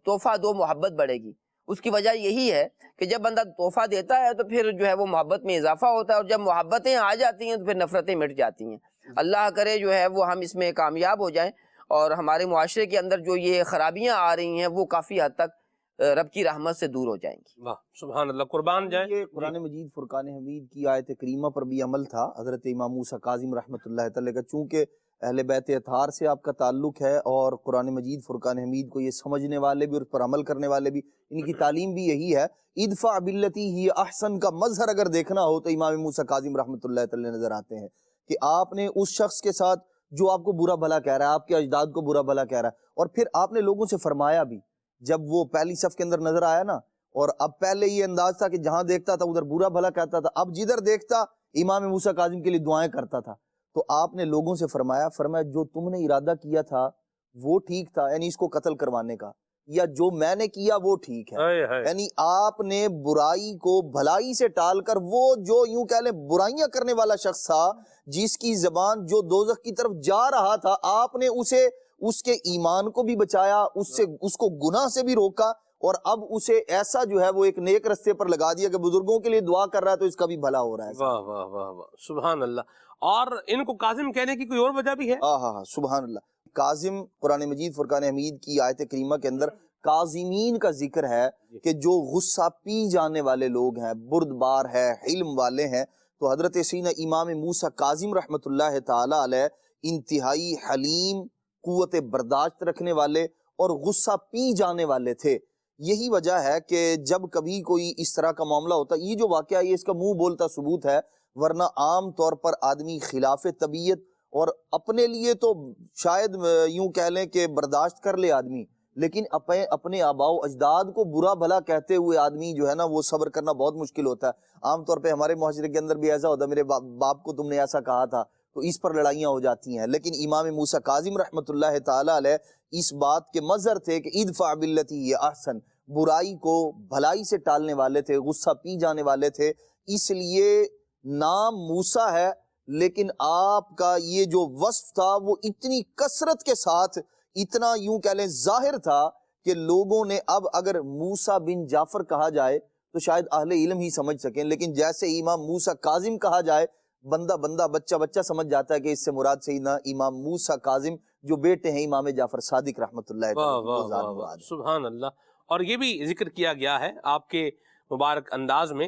تحفہ دو محبت بڑھے گی. اس کی وجہ یہی ہے کہ جب بندہ تحفہ دیتا ہے تو پھر جو ہے وہ محبت میں اضافہ ہوتا ہے, اور جب محبتیں آ جاتی ہیں تو پھر نفرتیں مٹ جاتی ہیں. اللہ کرے جو ہے وہ ہم اس میں کامیاب ہو جائیں, اور ہمارے معاشرے کے اندر جو یہ خرابیاں آ رہی ہیں وہ کافی حد تک رب کی رحمت سے دور ہو جائیں گی. واہ سبحان اللہ, قربان جائیں. یہ قرآن مجید فرقان حمید کی آیت کریمہ پر بھی عمل تھا حضرت امام موسیٰ کاظم رحمۃ اللہ تعالی کا. چونکہ اہل بیت اطہار سے آپ کا تعلق ہے اور قرآن مجید فرقان حمید کو یہ سمجھنے والے بھی اور اس پر عمل کرنے والے بھی, ان کی تعلیم بھی یہی ہے. ادفع باللتی ہی احسن کا مظہر اگر دیکھنا ہو تو امام موسیٰ کاظم رحمۃ اللہ تعالی نظر آتے ہیں کہ آپ نے اس شخص کے ساتھ جو آپ کو برا بھلا کہہ رہا ہے, آپ کے اجداد کو برا بھلا کہہ رہا ہے, اور پھر آپ نے لوگوں سے فرمایا بھی, جب وہ پہلی صف کے اندر نظر آیا نا, اور اب پہلے یہ انداز تھا کہ جہاں دیکھتا تھا ادھر برا بھلا کہتا تھا, اب جدھر دیکھتا امام موسیٰ کاظم کے لیے دعائیں کرتا تھا. تو آپ نے لوگوں سے فرمایا جو تم نے ارادہ کیا تھا وہ ٹھیک تھا, یعنی اس کو قتل کروانے کا, یا جو میں نے کیا وہ ٹھیک ہے. یعنی آپ نے برائی کو بھلائی سے ٹال کر, وہ جو یوں کہہ لیں برائیاں کرنے والا شخص تھا, جس کی زبان جو دوزخ کی طرف جا رہا تھا, آپ نے اسے اس کے ایمان کو بھی بچایا, اس کو گناہ سے بھی روکا, اور اب اسے ایسا جو ہے وہ ایک نیک رستے پر لگا دیا کہ بزرگوں کے لیے دعا کر رہا ہے تو اس کا بھی بھلا ہو رہا ہے. واہ واہ واہ واہ سبحان اللہ. اور ان کو کاظم کہنے کی کوئی اور وجہ بھی ہے؟ ہاں سبحان اللہ. کاظم قرآن مجید فرقان حمید کی آیت کریمہ کے اندر کاظمین کا ذکر ہے کہ جو غصہ پی جانے والے لوگ ہیں, بردبار ہے, حلم والے ہیں. تو حضرت سیدنا امام موسیٰ کاظم رحمۃ اللہ تعالی علیہ انتہائی حلیم, قوت برداشت رکھنے والے اور غصہ پی جانے والے تھے. یہی وجہ ہے کہ جب کبھی کوئی اس طرح کا معاملہ ہوتا, یہ جو واقعہ یہ اس کا منہ بولتا ثبوت ہے, ورنہ عام طور پر آدمی خلاف طبیعت اور اپنے لیے تو شاید یوں کہہ لیں کہ برداشت کر لے آدمی, لیکن اپنے آباء و اجداد کو برا بھلا کہتے ہوئے آدمی جو ہے نا وہ صبر کرنا بہت مشکل ہوتا ہے. عام طور پہ ہمارے معاشرے کے اندر بھی ایسا ہوتا ہے, میرے باپ کو تم نے ایسا کہا تھا, تو اس پر لڑائیاں ہو جاتی ہیں. لیکن امام موسیٰ کاظم رحمۃ اللہ تعالی علیہ اس بات کے مظہر تھے کہ ادفع باللتی ہی احسن, برائی کو بھلائی سے ٹالنے والے تھے, غصہ پی جانے والے تھے. اس لیے نام موسیٰ ہے, لیکن آپ کا یہ جو وصف تھا وہ اتنی کثرت کے ساتھ, اتنا یوں کہہ لیں ظاہر تھا کہ لوگوں نے اب اگر موسیٰ بن جعفر کہا جائے تو شاید اہل علم ہی سمجھ سکیں, لیکن جیسے امام موسیٰ کاظم کہا جائے بندہ بچہ سمجھ جاتا ہے کہ اس سے مراد سیدنا امام موسیٰ کاظم جو بیٹے ہیں امام جعفر صادق رحمۃ اللہ علیہ. سبحان اللہ. اور یہ بھی ذکر کیا گیا ہے آپ کے مبارک انداز میں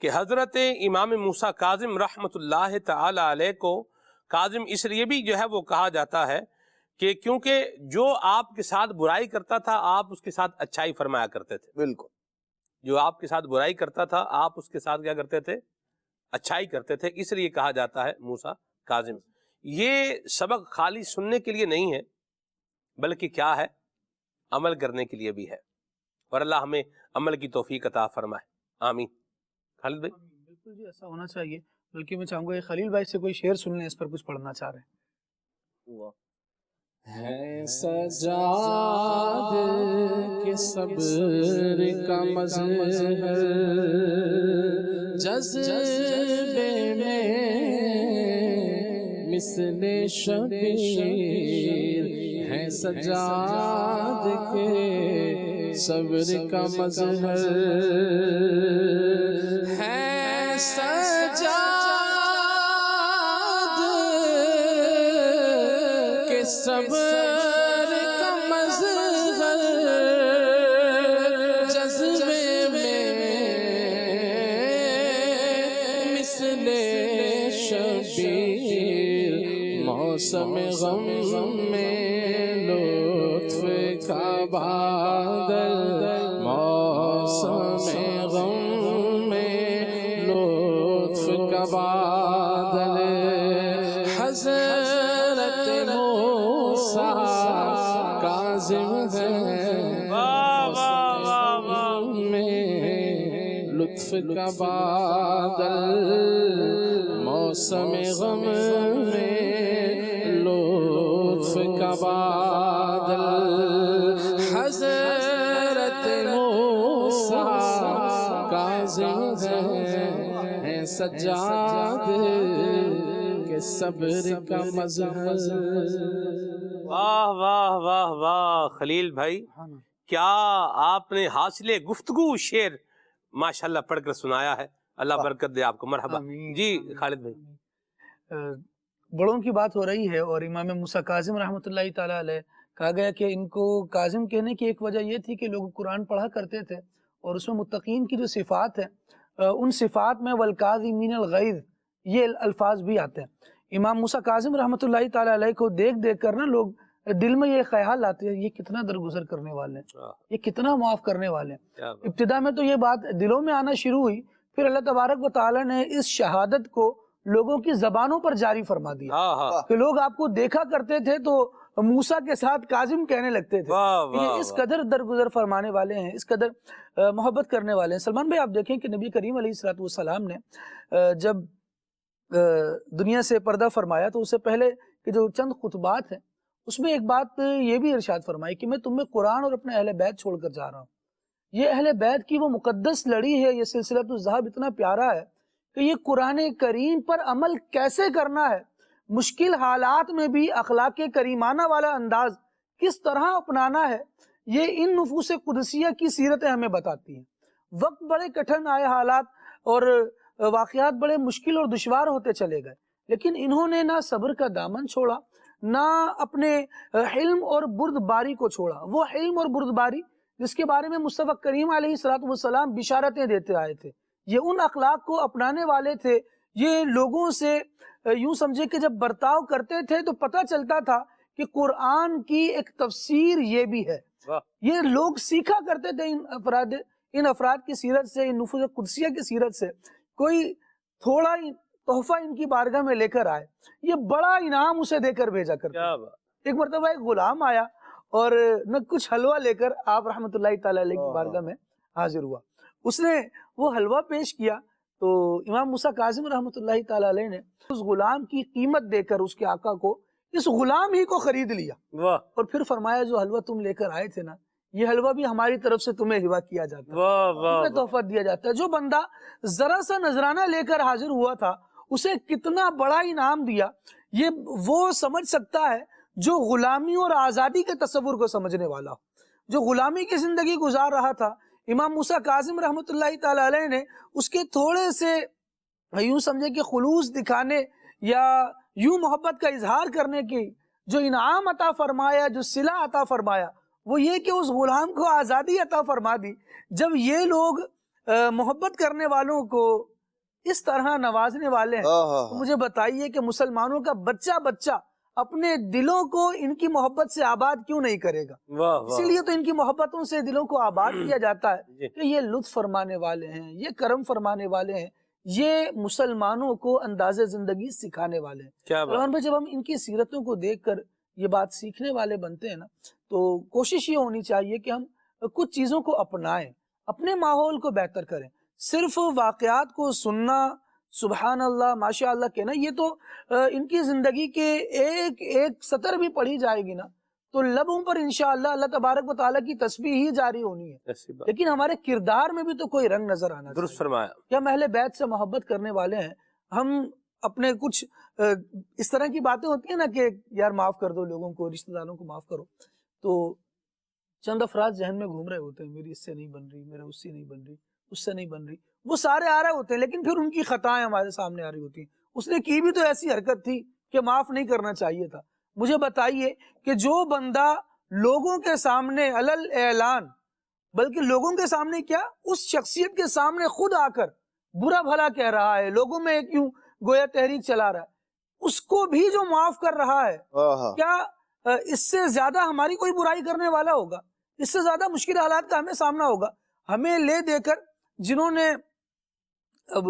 کہ حضرت امام موسیٰ کاظم رحمۃ اللہ تعالی علیہ کو کاظم اس لیے بھی جو ہے وہ کہا جاتا ہے کہ کیونکہ جو آپ کے ساتھ برائی کرتا تھا آپ اس کے ساتھ اچھائی فرمایا کرتے تھے. بالکل, جو آپ کے ساتھ برائی کرتا تھا آپ اس کے ساتھ کیا کرتے تھے؟ اچھائی کرتے تھے. اس لیے کہا جاتا ہے موسیٰ کاظم. یہ سبق خالی سننے کے لیے نہیں ہے بلکہ کیا ہے, عمل کرنے کے لیے بھی ہے, اور اللہ ہمیں عمل کی توفیق عطا فرمائے. آمین. خالد بھائی. بالکل جی, ایسا ہونا چاہیے. بلکہ میں چاہوں گا کہ خلیل بھائی سے کوئی شعر سن لیں, اس پر کچھ پڑھنا چاہ رہے ہیں. ہے سجاد کے صبر کا مظہر جذبے میں مثل شبیر, ہے سجاد کے صبر کا مظہر ہے سجاد کہ صبر کا مظہر جذبے میں مثل شبیر موسم غم میں لطف کا بادل موسم غم میں لطف کا بادل حضرت موسیٰ کاظم ہے موسم میں لطف کا بادل موسم غم میں لطف کا بادل حضرت موسیٰ کاظم ہے سجاد کے صبر کا مظہر. واہ واہ واہ واہ خلیل بھائی، کیا آپ نے حاصل گفتگو شعر ماشاءاللہ پڑھ کر سنایا ہے. اللہ برکت دے آپ کو. مرحبا. جی خالد بھائی. بڑوں کی بات ہو رہی ہے اور امام موسیٰ کاظم رحمۃ اللہ تعالیٰ علیہ کہا گیا کہ ان کو کاظم کہنے کی ایک وجہ یہ تھی کہ لوگ قرآن پڑھا کرتے تھے اور اس میں متقین کی جو صفات ہیں ان صفات میں والکاظمین الغیظ یہ الفاظ بھی آتے ہیں. امام موسیٰ کاظم رحمۃ اللہ تعالیٰ علیہ کو دیکھ دیکھ کر نا لوگ دل میں یہ خیال آتے ہیں یہ کتنا درگزر کرنے والے ہیں، یہ کتنا معاف کرنے والے ہیں. ابتدا میں تو یہ بات دلوں میں آنا شروع ہوئی، پھر اللہ تبارک و تعالیٰ نے اس شہادت کو لوگوں کی زبانوں پر جاری فرما دیا کہ لوگ آپ کو دیکھا کرتے تھے تو موسیٰ کے ساتھ کاظم کہنے لگتے تھے. یہ اس قدر درگزر فرمانے والے ہیں، اس قدر محبت کرنے والے ہیں. سلمان بھائی آپ دیکھیں کہ نبی کریم علیہ السلام نے جب دنیا سے پردہ فرمایا تو اس سے پہلے کہ جو چند خطبات ہیں اس میں ایک بات یہ بھی ارشاد فرمائی کہ میں تمہیں قرآن اور اپنے اہل بیت چھوڑ کر جا رہا ہوں. یہ اہل بیت کی وہ مقدس لڑی ہے، یہ سلسلۃ الذہب اتنا پیارا ہے کہ یہ قرآن کریم پر عمل کیسے کرنا ہے، مشکل حالات میں بھی اخلاق کریمانہ والا انداز کس طرح اپنانا ہے، یہ ان نفوس قدسیہ کی سیرتیں ہمیں بتاتی ہیں. وقت بڑے کٹھن آئے، حالات اور واقعات بڑے مشکل اور دشوار ہوتے چلے گئے، لیکن انہوں نے نہ صبر کا دامن چھوڑا نہ اپنے حلم اور بردباری کو چھوڑا. وہ حلم اور بردباری جس کے بارے میں مصطفیٰ کریم علیہ السلام بشارتیں دیتے آئے تھے، یہ ان اخلاق کو اپنانے والے تھے. یہ لوگوں سے یوں سمجھے کہ جب برتاؤ کرتے تھے تو پتہ چلتا تھا کہ قرآن کی ایک تفسیر یہ بھی ہے. یہ لوگ سیکھا کرتے تھے ان افراد کی سیرت سے، ان نفوس قدسیہ کی سیرت سے. کوئی تھوڑا تحفہ ان کی بارگاہ میں لے کر آئے، یہ بڑا انعام اسے دے کر بھیجا کرتے. ایک مرتبہ ایک غلام آیا اور نہ کچھ حلوہ لے کر آپ رحمۃ اللہ تعالی علیہ کی بارگاہ میں حاضر ہوا. اس نے وہ حلوہ پیش کیا تو امام موسیٰ کاظم رحمۃ اللہ تعالی علیہ نے اس غلام کی قیمت دے کر اس کے آقا کو اس غلام ہی کو خرید لیا اور پھر فرمایا جو حلوہ تم لے کر آئے تھے نا یہ حلوہ بھی ہماری طرف سے تمہیں ہبہ کیا جاتا ہے، تمہیں تحفہ دیا جاتا ہے. جو بندہ ذرا سا نذرانہ لے کر حاضر ہوا تھا اسے کتنا بڑا انعام دیا یہ وہ سمجھ سکتا ہے جو غلامی اور آزادی کے تصور کو سمجھنے والا ہو، جو غلامی کی زندگی گزار رہا تھا. امام موسیٰ کاظم رحمۃ اللہ تعالی علیہ نے اس کے تھوڑے سے یوں سمجھے کہ خلوص دکھانے یا یوں محبت کا اظہار کرنے کی جو انعام عطا فرمایا، جو صلہ عطا فرمایا، وہ یہ کہ اس غلام کو آزادی عطا فرما دی. جب یہ لوگ محبت کرنے والوں کو اس طرح نوازنے والے ہیں تو مجھے بتائیے کہ مسلمانوں کا بچہ بچہ اپنے دلوں کو ان کی محبت سے آباد کیوں نہیں کرے گا. اسی لیے تو ان کی محبتوں سے دلوں کو آباد کیا جاتا ہے کہ یہ لطف فرمانے والے ہیں، یہ کرم فرمانے والے ہیں، یہ مسلمانوں کو انداز زندگی سکھانے والے ہیں. جب ہم ان کی سیرتوں کو دیکھ کر یہ بات سیکھنے والے بنتے ہیں نا تو کوشش یہ ہونی چاہیے کہ ہم کچھ چیزوں کو اپنائیں، اپنے ماحول کو بہتر کریں. صرف واقعات کو سننا، سبحان اللہ ماشاء اللہ کہنا، یہ تو ان کی زندگی کے ایک ایک سطر بھی پڑھی جائے گی نا تو لبوں پر انشاءاللہ اللہ تبارک و تعالیٰ کی تسبیح ہی جاری ہونی ہے، لیکن ہمارے کردار میں بھی تو کوئی رنگ نظر آنا چاہیے. درست فرمایا. کہ ہم اہل بیت سے محبت کرنے والے ہیں، ہم اپنے کچھ اس طرح کی باتیں ہوتی ہیں نا کہ یار معاف کر دو لوگوں کو، رشتہ داروں کو معاف کرو، تو چند افراد ذہن میں گھوم رہے ہوتے ہیں، میری اس سے نہیں بن رہی، میرا اس سے نہیں بن رہی، اس سے نہیں بن رہی، وہ سارے آ رہے ہوتے ہیں، لیکن پھر ان کی خطائیں ہمارے سامنے آ رہی ہوتی ہیں. اس نے کی بھی تو ایسی حرکت تھی کہ معاف نہیں کرنا چاہیے تھا. مجھے بتائیے کہ جو بندہ لوگوں کے سامنے علل اعلان، بلکہ لوگوں کے سامنے کیا، اس شخصیت کے سامنے خود آ کر برا بھلا کہہ رہا ہے، لوگوں میں کیوں گویا تحریک چلا رہا ہے، اس کو بھی جو معاف کر رہا ہے، کیا اس سے زیادہ ہماری کوئی برائی کرنے والا ہوگا؟ اس سے زیادہ مشکل حالات کا ہمیں سامنا ہوگا. ہمیں لے دے کر جنہوں نے، اب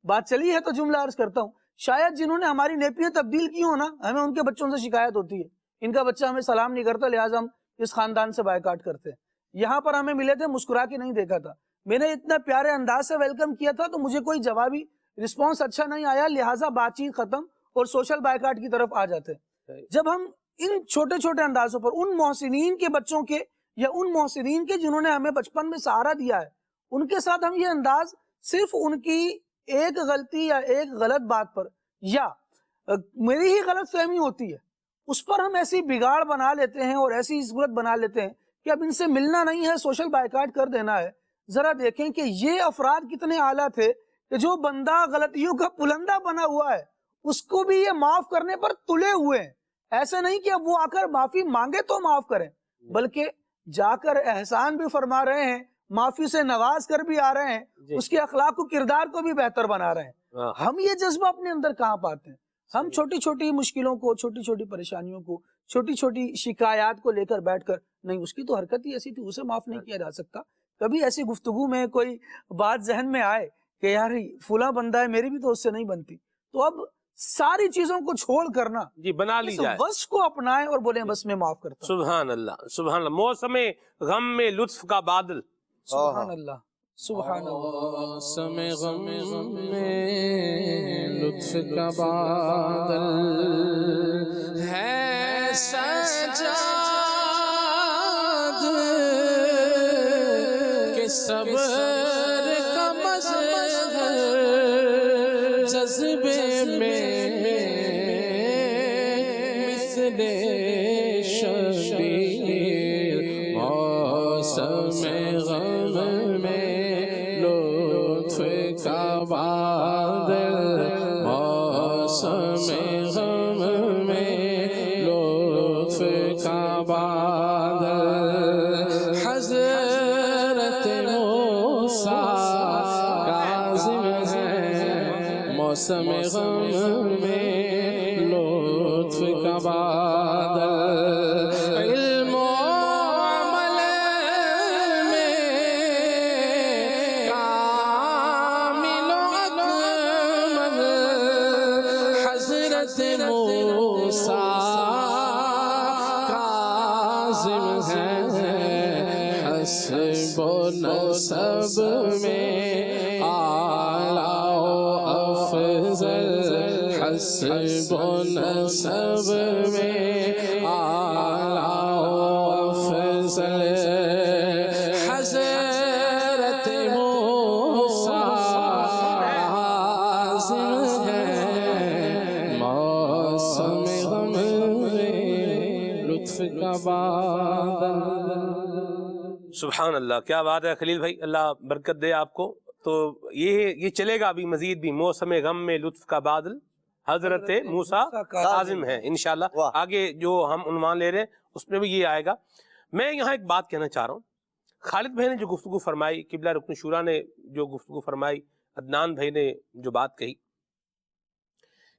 بات چلی ہے تو جملہ عرض کرتا ہوں، شاید جنہوں نے ہماری نیپیاں تبدیل کی ہوں نا، ہمیں ان کے بچوں سے شکایت ہوتی ہے، ان کا بچہ ہمیں سلام نہیں کرتا لہٰذا ہم اس خاندان سے بائیکاٹ کرتے ہیں. یہاں پر ہمیں ملے تھے، مسکرا کے نہیں دیکھا تھا، میں نے اتنا پیارے انداز سے ویلکم کیا تھا تو مجھے کوئی جوابی رسپانس اچھا نہیں آیا، لہٰذا بات چیت ختم اور سوشل بائیکاٹ کی طرف آ جاتے. جب ہم ان چھوٹے چھوٹے اندازوں پر ان محسنین کے بچوں کے یا ان محسنین کے جنہوں نے ہمیں بچپن میں سہارا دیا ہے، ان کے ساتھ ہم یہ انداز صرف ان کی ایک غلطی یا ایک غلط بات پر یا میری ہی غلط فہمی ہوتی ہے اس پر ہم ایسی بگاڑ بنا لیتے ہیں اور ایسی صورت بنا لیتے ہیں کہ اب ان سے ملنا نہیں ہے، سوشل بائیکاٹ کر دینا ہے. ذرا دیکھیں کہ یہ افراد کتنے اعلیٰ تھے کہ جو بندہ غلطیوں کا پلندہ بنا ہوا ہے اس کو بھی یہ معاف کرنے پر تلے ہوئے ہیں. ایسا نہیں کہ اب وہ آ کر معافی مانگے تو معاف کریں، بلکہ جا کر احسان بھی فرما رہے ہیں، معافی سے نواز کر بھی آ رہے ہیں، اس کے اخلاق و کردار کو بھی بہتر بنا رہے ہیں. ہم یہ جذبہ اپنے اندر کہاں پاتے ہیں؟ ہم چھوٹی چھوٹی مشکلوں کو، چھوٹی چھوٹی پریشانیوں کو، چھوٹی چھوٹی شکایات کو لے کر بیٹھ کر، نہیں اس کی تو حرکت ہی ایسی تھی، اسے معاف نہیں کیا جا سکتا. کبھی ایسی گفتگو میں کوئی بات ذہن میں آئے کہ یار فلاں بندہ ہے، میری بھی تو اس سے نہیں بنتی، تو اب ساری چیزوں کو چھوڑ کرنا، جی بنا لی جائے، وصف کو اپنائیں اور بولیں بس میں معاف کرتا ہوں. سبحان اللہ سبحان اللہ. موسم غم میں لطف کا بادل، سبحان اللہ سبحان اللہ. موسم غم میں لطف کا بادل ہے سجاد کہ صبر کا مظہر جذبے میں مثل شبیر. موسم غم میں لطف کا بادل، موسم غم میں لطف کا بادل. حضرت موسیٰ کاظم ہے موسم غم میں لطف کا بادل. علم و عمل میں کامل و اکمل حضرت موسیٰ کاظم ہے. حسب و نسب میں اعلیٰ و افضل، حسب و نسب میں اعلیٰ و افضل حضرت موسیٰ کاظم ہے. موسم غم میں لطف کا بادل. سبحان اللہ. کیا بات ہے خلیل بھائی، اللہ برکت دے آپ کو. تو یہ چلے گا ابھی مزید بھی، موسم غم میں لطف کا بادل حضرت موسیٰ کاظم ہے. انشاءاللہ آگے جو ہم عنوان لے رہے ہیں اس میں بھی یہ آئے گا. میں یہاں ایک بات کہنا چاہ رہا ہوں. خالد بھائی نے جو گفتگو فرمائی، قبلہ رکن شورا نے جو گفتگو فرمائی، عدنان بھائی نے جو بات کہی،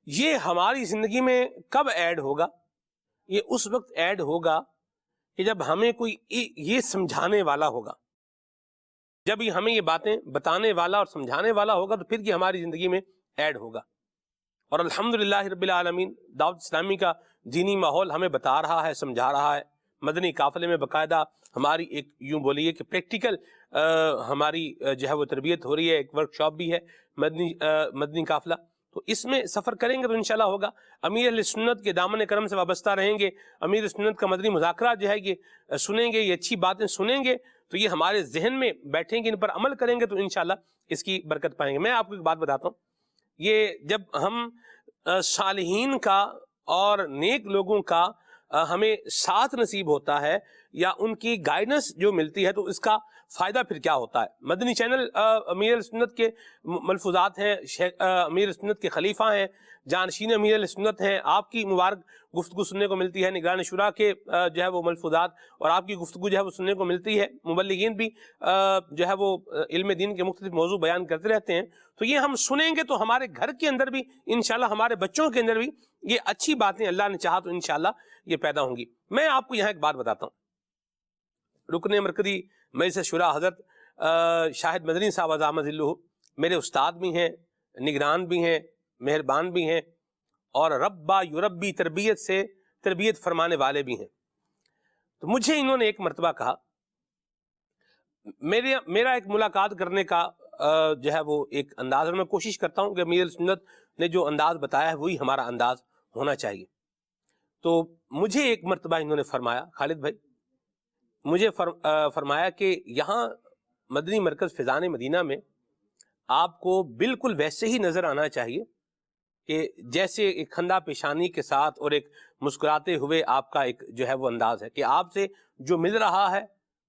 یہ ہماری زندگی میں کب ایڈ ہوگا؟ یہ اس وقت ایڈ ہوگا کہ جب ہمیں کوئی یہ سمجھانے والا ہوگا. جب یہ ہمیں یہ باتیں بتانے والا اور سمجھانے والا ہوگا تو پھر یہ ہماری زندگی میں ایڈ ہوگا. اور الحمدللہ رب العالمین دعوت اسلامی کا دینی ماحول ہمیں بتا رہا ہے، سمجھا رہا ہے. مدنی قافلے میں باقاعدہ ہماری ایک یوں بولیے کہ پریکٹیکل ہماری جو ہے وہ تربیت ہو رہی ہے. ایک ورکشاپ بھی ہے مدنی قافلہ، تو اس میں سفر کریں گے تو انشاءاللہ ہوگا. امیر اہل سنت کے دامن کرم سے وابستہ رہیں گے، امیر سنت کا مدنی مذاکرات جو ہے یہ سنیں گے، یہ اچھی باتیں سنیں گے تو یہ ہمارے ذہن میں بیٹھیں گے، ان پر عمل کریں گے تو انشاءاللہ اس کی برکت پائیں گے. میں آپ کو ایک بات بتاتا ہوں، یہ جب ہم صالحین کا اور نیک لوگوں کا ہمیں ساتھ نصیب ہوتا ہے یا ان کی گائیڈنس جو ملتی ہے تو اس کا فائدہ پھر کیا ہوتا ہے. مدنی چینل امیر سنت کے ملفوظات ہیں، امیر سنت کے خلیفہ ہیں، جانشین امیر سنت ہیں، آپ کی مبارک گفتگو سننے کو ملتی ہے، نگران شورا کے جو ہے وہ ملفوظات اور آپ کی گفتگو جو ہے وہ سننے کو ملتی ہے، مبلغین بھی جو ہے وہ علم دین کے مختلف موضوع بیان کرتے رہتے ہیں. تو یہ ہم سنیں گے تو ہمارے گھر کے اندر بھی انشاءاللہ، ہمارے بچوں کے اندر بھی یہ اچھی باتیں اللہ نے چاہا تو انشاءاللہ یہ پیدا ہوں گی. میں آپ کو یہاں ایک بات بتاتا ہوں. رکن مرکزی مجلس شورا حضرت شاہد مدنی صاحب عظام ذلہ میرے استاد بھی ہیں، نگران بھی ہیں، مہربان بھی ہیں، اور ربا یوربی تربیت سے تربیت فرمانے والے بھی ہیں. تو مجھے انہوں نے ایک مرتبہ کہا، میرا ایک ملاقات کرنے کا جو ہے وہ ایک انداز، اور میں کوشش کرتا ہوں کہ امیر سنت نے جو انداز بتایا ہے وہی ہمارا انداز ہونا چاہیے. تو مجھے ایک مرتبہ انہوں نے فرمایا، خالد بھائی مجھے فرمایا کہ یہاں مدنی مرکز فیضان مدینہ میں آپ کو بالکل ویسے ہی نظر آنا چاہیے کہ جیسے ایک خندہ پیشانی کے ساتھ اور ایک مسکراتے ہوئے آپ کا ایک جو ہے وہ انداز ہے کہ آپ سے جو مل رہا ہے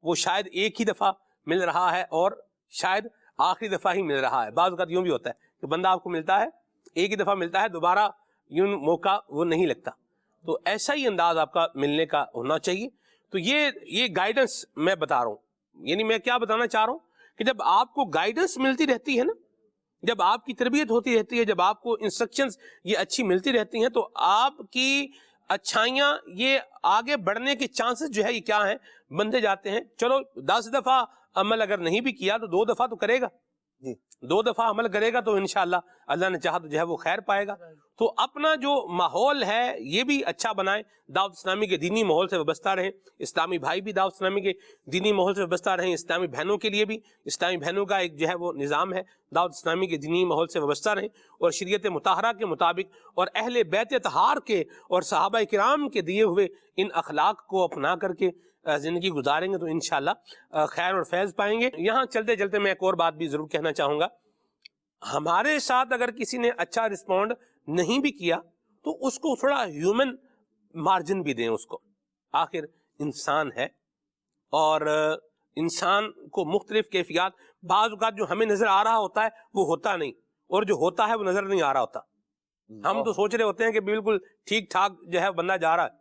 وہ شاید ایک ہی دفعہ مل رہا ہے اور شاید آخری دفعہ ہی مل رہا ہے. بعض اوقات یوں بھی ہوتا ہے کہ بندہ آپ کو ملتا ہے، ایک ہی دفعہ ملتا ہے، دوبارہ یوں موقع وہ نہیں لگتا. تو ایسا ہی انداز آپ کا ملنے کا ہونا چاہیے. تو یہ گائیڈنس میں بتا رہا ہوں، یعنی میں کیا بتانا چاہ رہا ہوں کہ جب آپ کو گائیڈنس ملتی رہتی ہے نا، جب آپ کی تربیت ہوتی رہتی ہے، جب آپ کو انسٹرکشنز یہ اچھی ملتی رہتی ہیں، تو آپ کی اچھائیاں یہ آگے بڑھنے کے چانسز جو ہے یہ کیا ہیں، بندے جاتے ہیں. چلو 10 دفعہ عمل اگر نہیں بھی کیا تو 2 دفعہ تو کرے گا، 2 دفعہ عمل کرے گا تو انشاءاللہ اللہ نے چاہا تو جو ہے وہ خیر پائے گا. تو اپنا جو ماحول ہے یہ بھی اچھا بنائیں، دعوت اسلامی کے دینی ماحول سے وابستہ رہیں، اسلامی بھائی بھی دعوت اسلامی کے دینی ماحول سے وابستہ رہیں، اسلامی بہنوں کے لیے بھی، اسلامی بہنوں کا ایک جو ہے وہ نظام ہے، دعوت اسلامی کے دینی ماحول سے وابستہ رہیں اور شریعت مطہرہ کے مطابق اور اہل بیت اطہار کے اور صحابہ کرام کے دیے ہوئے ان اخلاق کو اپنا کر کے زندگی گزاریں گے تو انشاءاللہ خیر اور فیض پائیں گے. یہاں چلتے چلتے میں ایک اور بات بھی ضرور کہنا چاہوں گا. ہمارے ساتھ اگر کسی نے اچھا رسپونڈ نہیں بھی کیا تو اس کو تھوڑا ہیومن مارجن بھی دیں. اس کو آخر انسان ہے اور انسان کو مختلف کیفیات، بعض اوقات جو ہمیں نظر آ رہا ہوتا ہے وہ ہوتا نہیں، اور جو ہوتا ہے وہ نظر نہیں آ رہا ہوتا. ہم تو سوچ رہے ہوتے ہیں کہ بالکل ٹھیک ٹھاک جو ہے بندہ جا رہا ہے،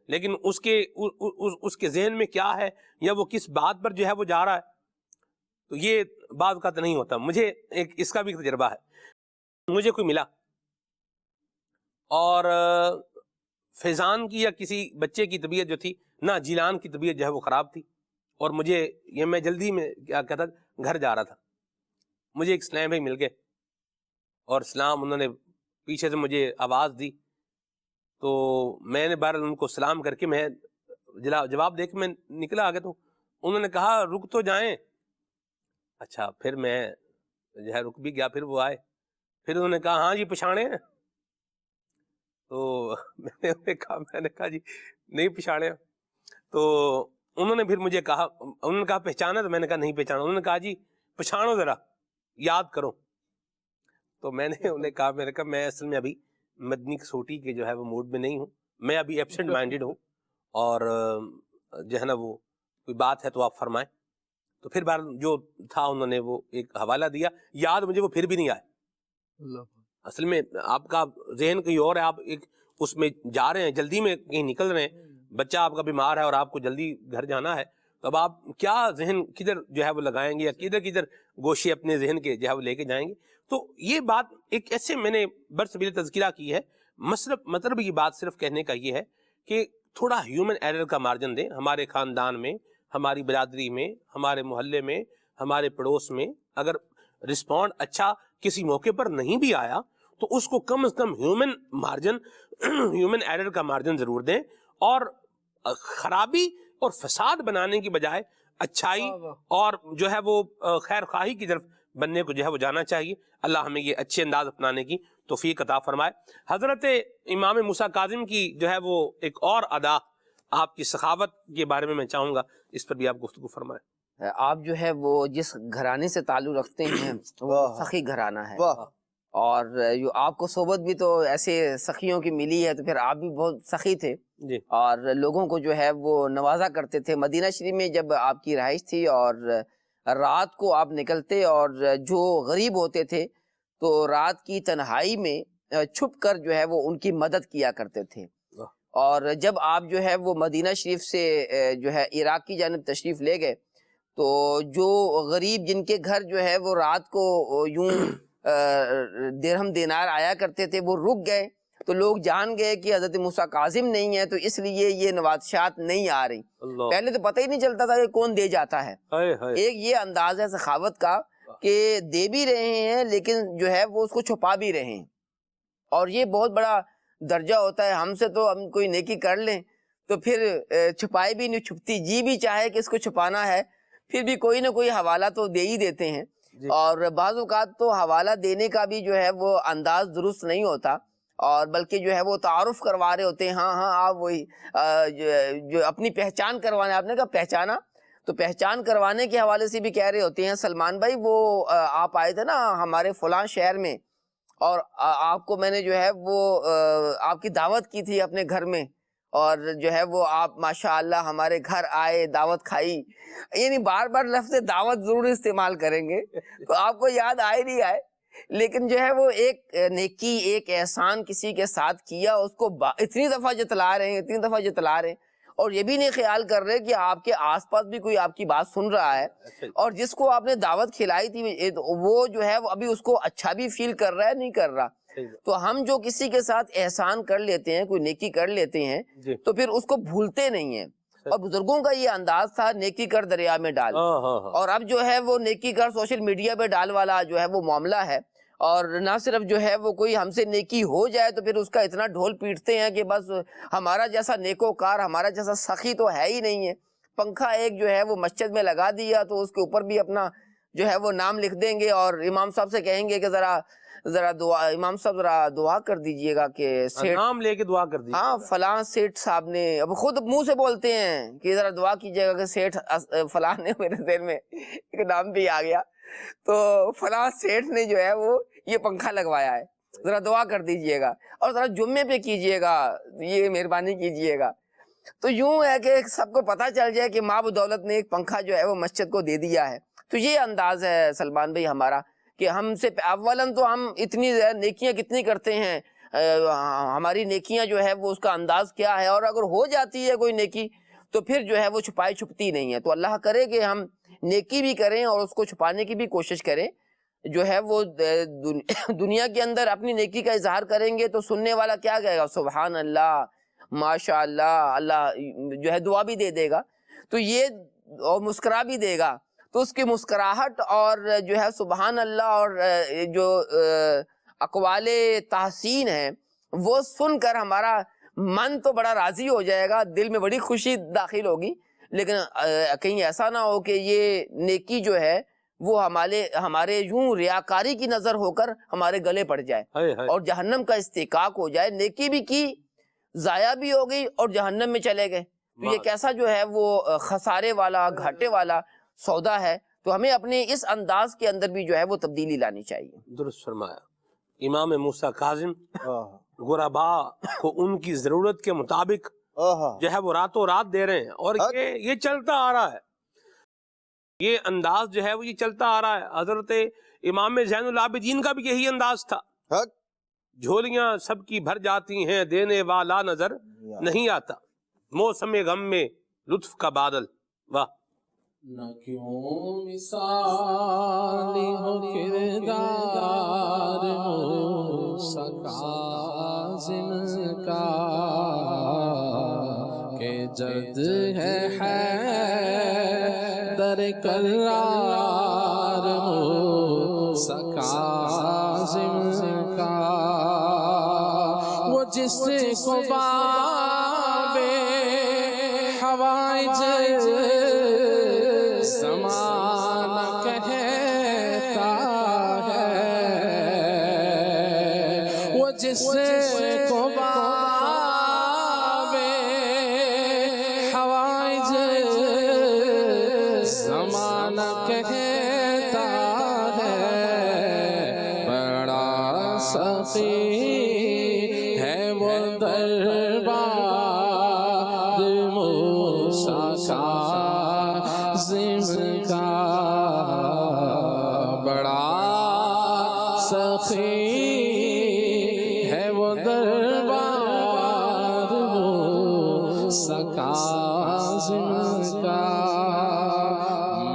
لیکن اس کے ذہن میں کیا ہے یا وہ کس بات پر جو ہے وہ جا رہا ہے تو یہ بعض اوقات نہیں ہوتا. مجھے ایک اس کا بھی تجربہ ہے. مجھے کوئی ملا اور فیضان کی یا کسی بچے کی طبیعت جو تھی نہ، جیلان کی طبیعت جو ہے وہ خراب تھی، اور مجھے یہ میں جلدی میں کیا کہتا گھر جا رہا تھا. مجھے ایک اسلام بھائی مل گئے اور اسلام انہوں نے پیچھے سے مجھے آواز دی تو میں نے بہرحال ان کو سلام کر کے میں جواب دے کے میں نکلا آگے. تو انہوں نے کہا رک تو جائیں. اچھا پھر میں جو ہے رک بھی گیا. پھر وہ آئے، پھر انہوں نے کہا ہاں جی پچھاڑے ہیں. تو میں نے کہا جی نہیں پچھاڑے. تو انہوں نے پھر مجھے کہا، انہوں نے کہا پہچانا؟ تو میں نے کہا نہیں پہچانا. انہوں نے کہا جی پچھاڑو ذرا، یاد کرو. تو میں نے انہیں کہا، میں نے کہا میں اصل میں ابھی مدنی کسوٹی کے جو ہے وہ موڈ میں نہیں ہوں، میں ابھی ایبسنٹ مائنڈیڈ ہوں، اور جو ہے نا وہ کوئی بات ہے تو آپ فرمائیں. تو پھر بار جو تھا انہوں نے وہ ایک حوالہ دیا، یاد مجھے وہ پھر بھی نہیں آئے. اصل میں آپ کا ذہن کہیں اور ہے، آپ ایک اس میں جا رہے ہیں، جلدی میں کہیں نکل رہے ہیں، بچہ آپ کا بیمار ہے اور آپ کو جلدی گھر جانا ہے، تو اب آپ کیا ذہن کدھر جو ہے وہ لگائیں گے یا کدھر گوشے اپنے ذہن کے جو ہے وہ لے کے جائیں گے. تو یہ بات ایک ایسے میں نے برسبیل تذکرہ کی ہے. مطلب یہ بات صرف کہنے کا یہ ہے کہ تھوڑا ہیومن ایرر کا مارجن دیں. ہمارے خاندان میں، ہماری برادری میں، ہمارے محلے میں، ہمارے پڑوس میں اگر رسپونڈ اچھا کسی موقع پر نہیں بھی آیا تو اس کو کم از کم ہیومن مارجن، ہیومن ایرر کا مارجن ضرور دیں، اور خرابی اور فساد بنانے کی بجائے اچھائی اور جو ہے وہ خیر خواہی کی طرف بننے کو جو ہے وہ جانا چاہیے. اللہ ہمیں یہ اچھے انداز اپنانے کی توفیق عطا فرمائے. حضرت امام موسیٰ کاظم کی جو ہے وہ ایک اور ادا، آپ کی سخاوت کے بارے میں چاہوں گا اس پر بھی آپ گفتگو فرمائیں. آپ جو ہے وہ جس گھرانے سے تعلق رکھتے ہیں وہ سخی گھرانہ ہے، اور جو آپ کو صحبت بھی تو ایسے سخیوں کی ملی ہے، تو پھر آپ بھی بہت سخی تھے جی، اور لوگوں کو جو ہے وہ نوازا کرتے تھے۔ مدینہ شریف میں جب آپ کی رہائش تھی اور رات کو آپ نکلتے اور جو غریب ہوتے تھے تو رات کی تنہائی میں چھپ کر جو ہے وہ ان کی مدد کیا کرتے تھے، اور جب آپ جو ہے وہ مدینہ شریف سے جو ہے عراق کی جانب تشریف لے گئے تو جو غریب جن کے گھر جو ہے وہ رات کو یوں درہم دینار آیا کرتے تھے وہ رک گئے، تو لوگ جان گئے کہ حضرت موسیٰ کاظم نہیں ہے، تو اس لیے یہ نوازشات نہیں آ رہی۔ پہلے تو پتہ ہی نہیں چلتا تھا کہ کون دے جاتا ہے۔ ایک یہ انداز ہے سخاوت کا کہ دے بھی رہے ہیں لیکن جو ہے وہ اس کو چھپا بھی رہے ہیں، اور یہ بہت بڑا درجہ ہوتا ہے۔ ہم سے تو ہم کوئی نیکی کر لیں تو پھر چھپائے بھی نہیں چھپتی، جی بھی چاہے کہ اس کو چھپانا ہے پھر بھی کوئی نہ کوئی حوالہ تو دے ہی دیتے ہیں، اور بعض اوقات تو حوالہ دینے کا بھی جو ہے وہ انداز درست نہیں ہوتا، اور بلکہ جو ہے وہ تعارف کروا رہے ہوتے ہیں، ہاں ہاں آپ وہی جو اپنی پہچان کروانے، آپ نے کہا پہچانا، تو پہچان کروانے کے حوالے سے بھی کہہ رہے ہوتے ہیں سلمان بھائی وہ آپ آئے تھے نا ہمارے فلاں شہر میں، اور آپ کو میں نے جو ہے وہ آپ کی دعوت کی تھی اپنے گھر میں، اور جو ہے وہ آپ ماشاءاللہ ہمارے گھر آئے، دعوت کھائی، یعنی بار بار لفظ دعوت ضرور استعمال کریں گے تو آپ کو یاد آئے نہیں آئے، لیکن جو ہے وہ ایک نیکی ایک احسان کسی کے ساتھ کیا، اس کو اتنی دفعہ جتلا رہے ہیں، اتنی دفعہ جتلا رہے ہیں، اور یہ بھی نہیں خیال کر رہے کہ آپ کے آس پاس بھی کوئی آپ کی بات سن رہا ہے، اور جس کو آپ نے دعوت کھلائی تھی وہ جو ہے وہ ابھی اس کو اچھا بھی فیل کر رہا ہے نہیں کر رہا۔ تو ہم جو کسی کے ساتھ احسان کر لیتے ہیں، کوئی نیکی کر لیتے ہیں تو پھر اس کو بھولتے نہیں ہیں، اور بزرگوں کا یہ انداز تھا نیکی کر دریا میں ڈال، اور اب جو ہے وہ نیکی کر سوشل میڈیا پہ ڈال والا جو ہے وہ معاملہ ہے، اور نہ صرف جو ہے وہ کوئی ہم سے نیکی ہو جائے تو پھر اس کا اتنا ڈھول پیٹتے ہیں کہ بس ہمارا جیسا نیکوکار، ہمارا جیسا سخی تو ہے ہی نہیں ہے۔ پنکھا ایک جو ہے وہ مسجد میں لگا دیا تو اس کے اوپر بھی اپنا جو ہے وہ نام لکھ دیں گے، اور امام صاحب سے کہیں گے کہ ذرا دعا، امام صاحب ذرا دعا کر دیجئے گا کہ نام لے کے دعا کر دیجئے، ہاں فلاں سیٹھ صاحب نے، اب خود منہ سے بولتے ہیں کہ ذرا دعا کیجئے گا کہ سیٹھ فلاں نے، میرے ذہن میں ایک نام بھی آ گیا، تو فلاں سیٹھ نے جو ہے وہ یہ پنکھا لگوایا ہے، ذرا دعا کر دیجئے گا، اور ذرا جمعے پہ کیجئے گا، یہ مہربانی کیجئے گا۔ تو یوں ہے کہ سب کو پتہ چل جائے کہ ماں بدولت نے ایک پنکھا جو ہے وہ مسجد کو دے دیا ہے۔ تو یہ انداز ہے سلمان بھائی ہمارا کہ ہم سے اولاً تو ہم اتنی نیکیاں کتنی کرتے ہیں، ہماری نیکیاں جو ہے وہ اس کا انداز کیا ہے، اور اگر ہو جاتی ہے کوئی نیکی تو پھر جو ہے وہ چھپائی چھپتی نہیں ہے۔ تو اللہ کرے کہ ہم نیکی بھی کریں اور اس کو چھپانے کی بھی کوشش کریں، جو ہے وہ دنیا کے اندر اپنی نیکی کا اظہار کریں گے تو سننے والا کیا کہے گا، سبحان اللہ، ماشاء اللہ، اللہ جو ہے دعا بھی دے دے گا، تو یہ اور مسکرا بھی دے گا، تو اس کی مسکراہٹ اور جو ہے سبحان اللہ اور جو اقوال تحسین ہیں وہ سن کر ہمارا من تو بڑا راضی ہو جائے گا، دل میں بڑی خوشی داخل ہوگی، لیکن کہیں ایسا نہ ہو کہ یہ نیکی جو ہے وہ ہمارے یوں ریاکاری کی نظر ہو کر ہمارے گلے پڑ جائے اور جہنم کا استحقاق ہو جائے، نیکی بھی کی ضائع بھی ہو گئی اور جہنم میں چلے گئے، تو یہ کیسا جو ہے وہ خسارے والا گھاٹے والا سودا ہے۔ تو ہمیں اپنے اس انداز کے اندر بھی جو ہے وہ تبدیلی لانی چاہیے۔ درست فرمایا۔ امام موسیٰ کاظم غربا کو ان کی ضرورت کے مطابق جو ہے وہ راتوں رات دے رہے ہیں، اور یہ چلتا آ رہا ہے، یہ انداز جو ہے وہ یہ چلتا آ رہا ہے۔ حضرت امام زین العابدین کا بھی یہی انداز تھا، جھولیاں سب کی بھر جاتی ہیں، دینے والا نظر نہیں آتا، موسم غم میں لطف کا بادل۔ واہ! نہ کیوں مثالی ہو کردار موسیٰ کاظم کا، کہ جد ہے حیدر کرار موسیٰ کاظم کا، وہ جس کو باب حوائج زمانہ کہتا ہے، وہ جس کو باب حوائج زمانہ کہتا ہے، بڑا سخی ہے وہ دربار موسیٰ کاظم کا، بڑا سخی ہے وہ دربار موسیٰ کاظم کا،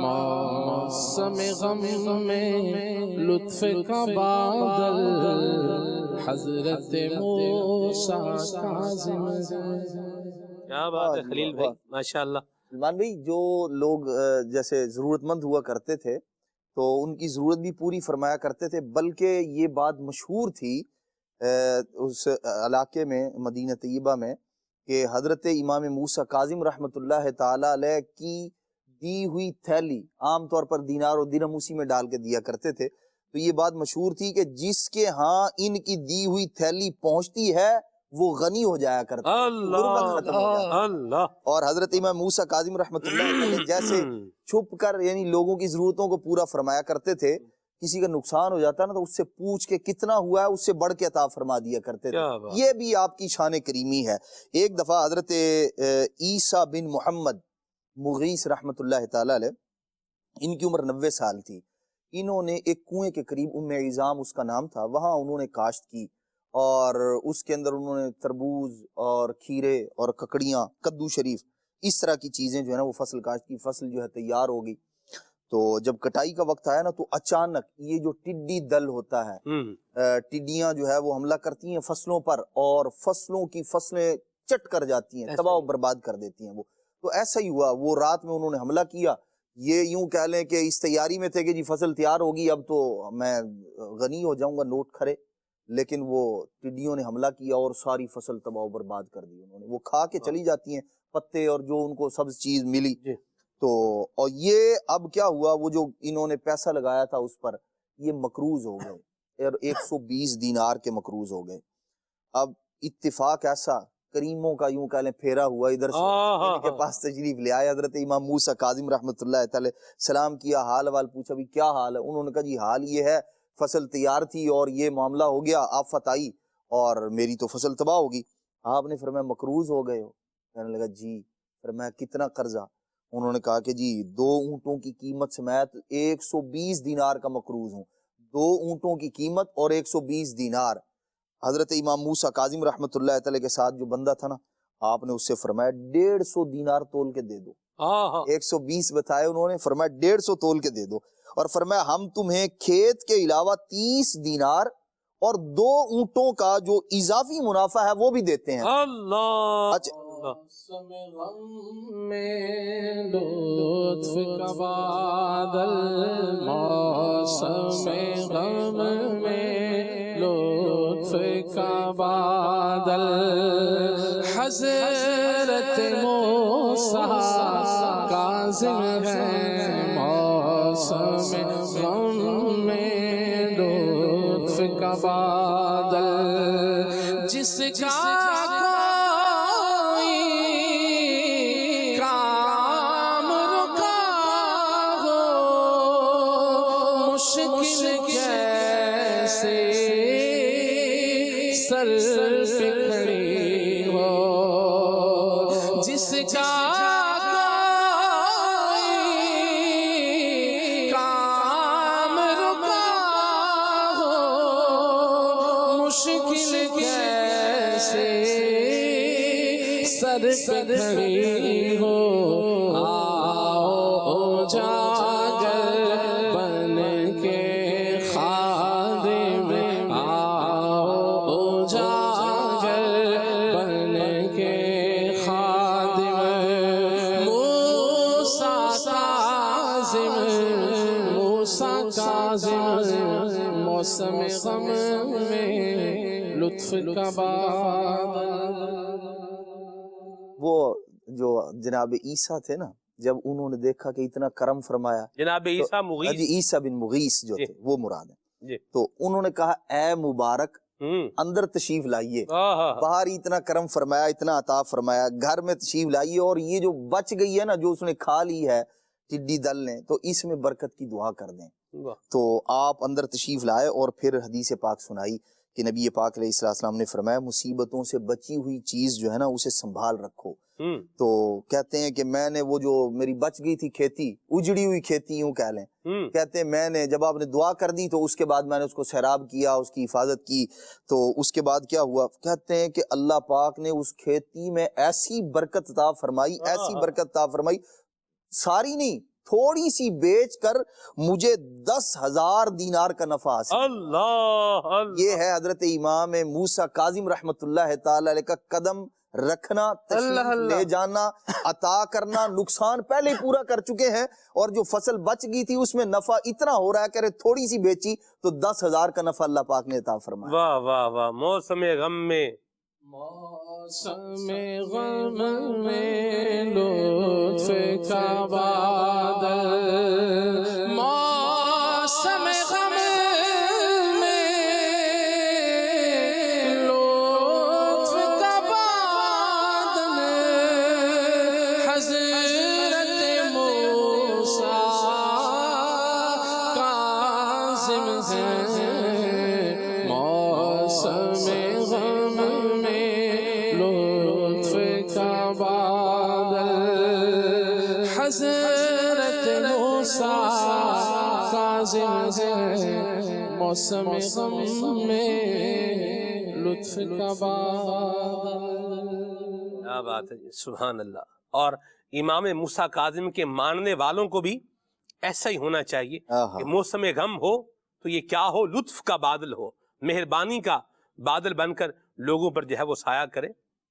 موسم غم میں لطف کا بادل حضرت موسیٰ کاظم۔ کیا بات ہے خلیل بھائی، ماشاءاللہ۔ سلمان بھائی، جو لوگ جیسے ضرورت مند ہوا کرتے تھے تو ان کی ضرورت بھی پوری فرمایا کرتے تھے، بلکہ یہ بات مشہور تھی اس علاقے میں مدینہ طیبہ میں کہ حضرت امام موسیٰ کاظم رحمۃ اللہ تعالی علیہ کی دی ہوئی تھیلی، عام طور پر دینار و درہم اسی میں ڈال کے دیا کرتے تھے، تو یہ بات مشہور تھی کہ جس کے ہاں ان کی دی ہوئی تھیلی پہنچتی ہے وہ غنی ہو جایا کرتا ہے، غربت ختم ہو جاتی ہے۔ اللہ۔ اور حضرت امام موسیٰ کاظم رحمۃ اللہ علیہ جیسے چھپ کر یعنی لوگوں کی ضرورتوں کو پورا فرمایا کرتے تھے، کسی کا نقصان ہو جاتا نا تو اس سے پوچھ کے کتنا ہوا ہے اس سے بڑھ کے عطا فرما دیا کرتے تھے، یہ بھی آپ کی شان کریمی ہے۔ ایک دفعہ حضرت عیسیٰ بن محمد مغیث رحمۃ اللہ تعالی علیہ، ان کی عمر 90 سال تھی، انہوں نے ایک کنویں کے قریب عظام اس کا نام تھا، وہاں انہوں نے کاشت کی اور اس کے اندر انہوں نے تربوز اور کھیرے اور ککڑیاں، کدو شریف، اس طرح کی چیزیں جو ہے نا وہ فصل کاشت کی، فصل جو ہے تیار ہو گئی۔ تو جب کٹائی کا وقت آیا نا تو اچانک یہ جو ٹڈی دل ہوتا ہے، ٹڈیاں جو ہے وہ حملہ کرتی ہیں فصلوں پر اور فصلوں کی فصلیں چٹ کر جاتی ہیں، تباہ و برباد کر دیتی ہیں وہ۔ تو ایسا ہی ہوا، وہ رات میں انہوں نے حملہ کیا، یہ یوں کہہ لیں کہ اس تیاری میں تھے کہ جی فصل تیار ہوگی اب تو میں غنی ہو جاؤں گا، نوٹ کھڑے، لیکن وہ ٹڈیوں نے حملہ کیا اور ساری فصل تباہ و برباد کر دی انہوں نے، وہ کھا کے چلی جاتی ہیں پتے اور جو ان کو سبز چیز ملی۔ تو اور یہ اب کیا ہوا، وہ جو انہوں نے پیسہ لگایا تھا اس پر یہ مقروض ہو گئے اور 120 دینار کے مقروض ہو گئے۔ اب اتفاق ایسا کریموں کا یوں کہہ لیں پھیرا ہوا، ادھر سے ان کے پاس تشریف لے آئے حضرت امام موسیٰ کاظم رحمۃ اللہ تعالی، سلام کیا، حال وال پوچھا، بھی کیا حال ہے؟ انہوں نے کہا جی حال یہ ہے، فصل تیار تھی اور یہ معاملہ ہو گیا، آفت آئی اور میری تو فصل تباہ ہوگی۔ آپ نے فرمایا مقروض ہو گئے ہو؟ کہنے لگا جی۔ فرمایا کتنا قرضہ؟ انہوں نے کہا کہ جی 2 اونٹوں کی قیمت سمیت 120 دینار کا مقروض ہوں، 2 اونٹوں کی قیمت اور 120 دینار۔ حضرت امام موسیٰ کاظم رحمۃ اللہ تعالی کے ساتھ جو بندہ تھا نا، آپ نے اس سے فرمایا 150 دینار تول کے دے دو۔ 120 بتائے انہوں نے، فرمایا 150 تول کے دے دو، اور فرمایا ہم تمہیں کھیت کے علاوہ 30 دینار اور 2 اونٹوں کا جو اضافی منافع ہے وہ بھی دیتے ہیں۔ اللہ۔ موسم غم میں لطف کا بادل، موسم غم میں لطف کا بادل حضرت موسیٰ کاظم ہے، موسم غم میں لطف کا بادل جس کا سر پہ کھڑی ہو، جس کا کام رکا ہو، مشکل کیسے سر پہ کھڑی ہو، آؤ جاگر بن کے خادم، موسم غم میں لطف کا بادل۔ وہ جو جناب عیسیٰ تھے نا، جب انہوں نے دیکھا کہ اتنا کرم فرمایا، جناب عیسیٰ مغیث، عیسیٰ بن مغیث جو تھے وہ مراد ہیں، تو انہوں نے کہا اے مبارک اندر تشریف لائیے، باہر اتنا کرم فرمایا، اتنا عطا فرمایا، گھر میں تشریف لائیے، اور یہ جو بچ گئی ہے نا، جو اس نے کھا لی ہے ٹڈی دل نے، تو اس میں برکت کی دعا کر دیں۔ تو آپ اندر تشریف لائے اور پھر حدیث پاک سنائی کہ نبی پاک علیہ السلام نے فرمایا مصیبتوں سے بچی ہوئی چیز جو ہے نا اسے سنبھال رکھو. تو کہتے ہیں کہ میں نے وہ جو میری بچ گئی تھی کھیتی، اجڑی ہوئی کھیتی یوں کہہ لیں، کہتے ہیں میں نے جب آپ نے دعا کر دی تو اس کے بعد میں نے اس کو سیراب کیا، اس کی حفاظت کی، تو اس کے بعد کیا ہوا؟ کہتے ہیں کہ اللہ پاک نے اس کھیتی میں ایسی برکت عطا فرمائی، ایسی برکت عطا فرمائی، ساری نہیں تھوڑی سی بیچ کر مجھے 10,000 دینار کا نفع حاصل. اللہ یہ ہے حضرت امام موسیٰ کاظم رحمت اللہ تعالی علیہ کا قدم رکھنا، تشریف لے جانا، عطا کرنا. نقصان پہلے ہی پورا کر چکے ہیں، اور جو فصل بچ گئی تھی اس میں نفع اتنا ہو رہا ہے کہ تھوڑی سی بیچی تو 10,000 کا نفع اللہ پاک نے عطا فرمایا. واہ واہ واہ. موسم غم میں، موسم غم میں لطف کا بادل، موسم غم میں لطف کا بادل، حضرت موسیٰ کاظم ہیں. موسم غم حضرت موسیٰ کاظم ہیں. موسم غم میں لطف کا بادل. کیا بات ہے، سبحان اللہ. اور امام موسیٰ کاظم کے ماننے والوں کو بھی ایسا ہی ہونا چاہیے کہ موسم غم ہو تو یہ کیا ہو؟ لطف کا بادل ہو، مہربانی کا بادل بن کر لوگوں پر جو ہے وہ سایہ کرے.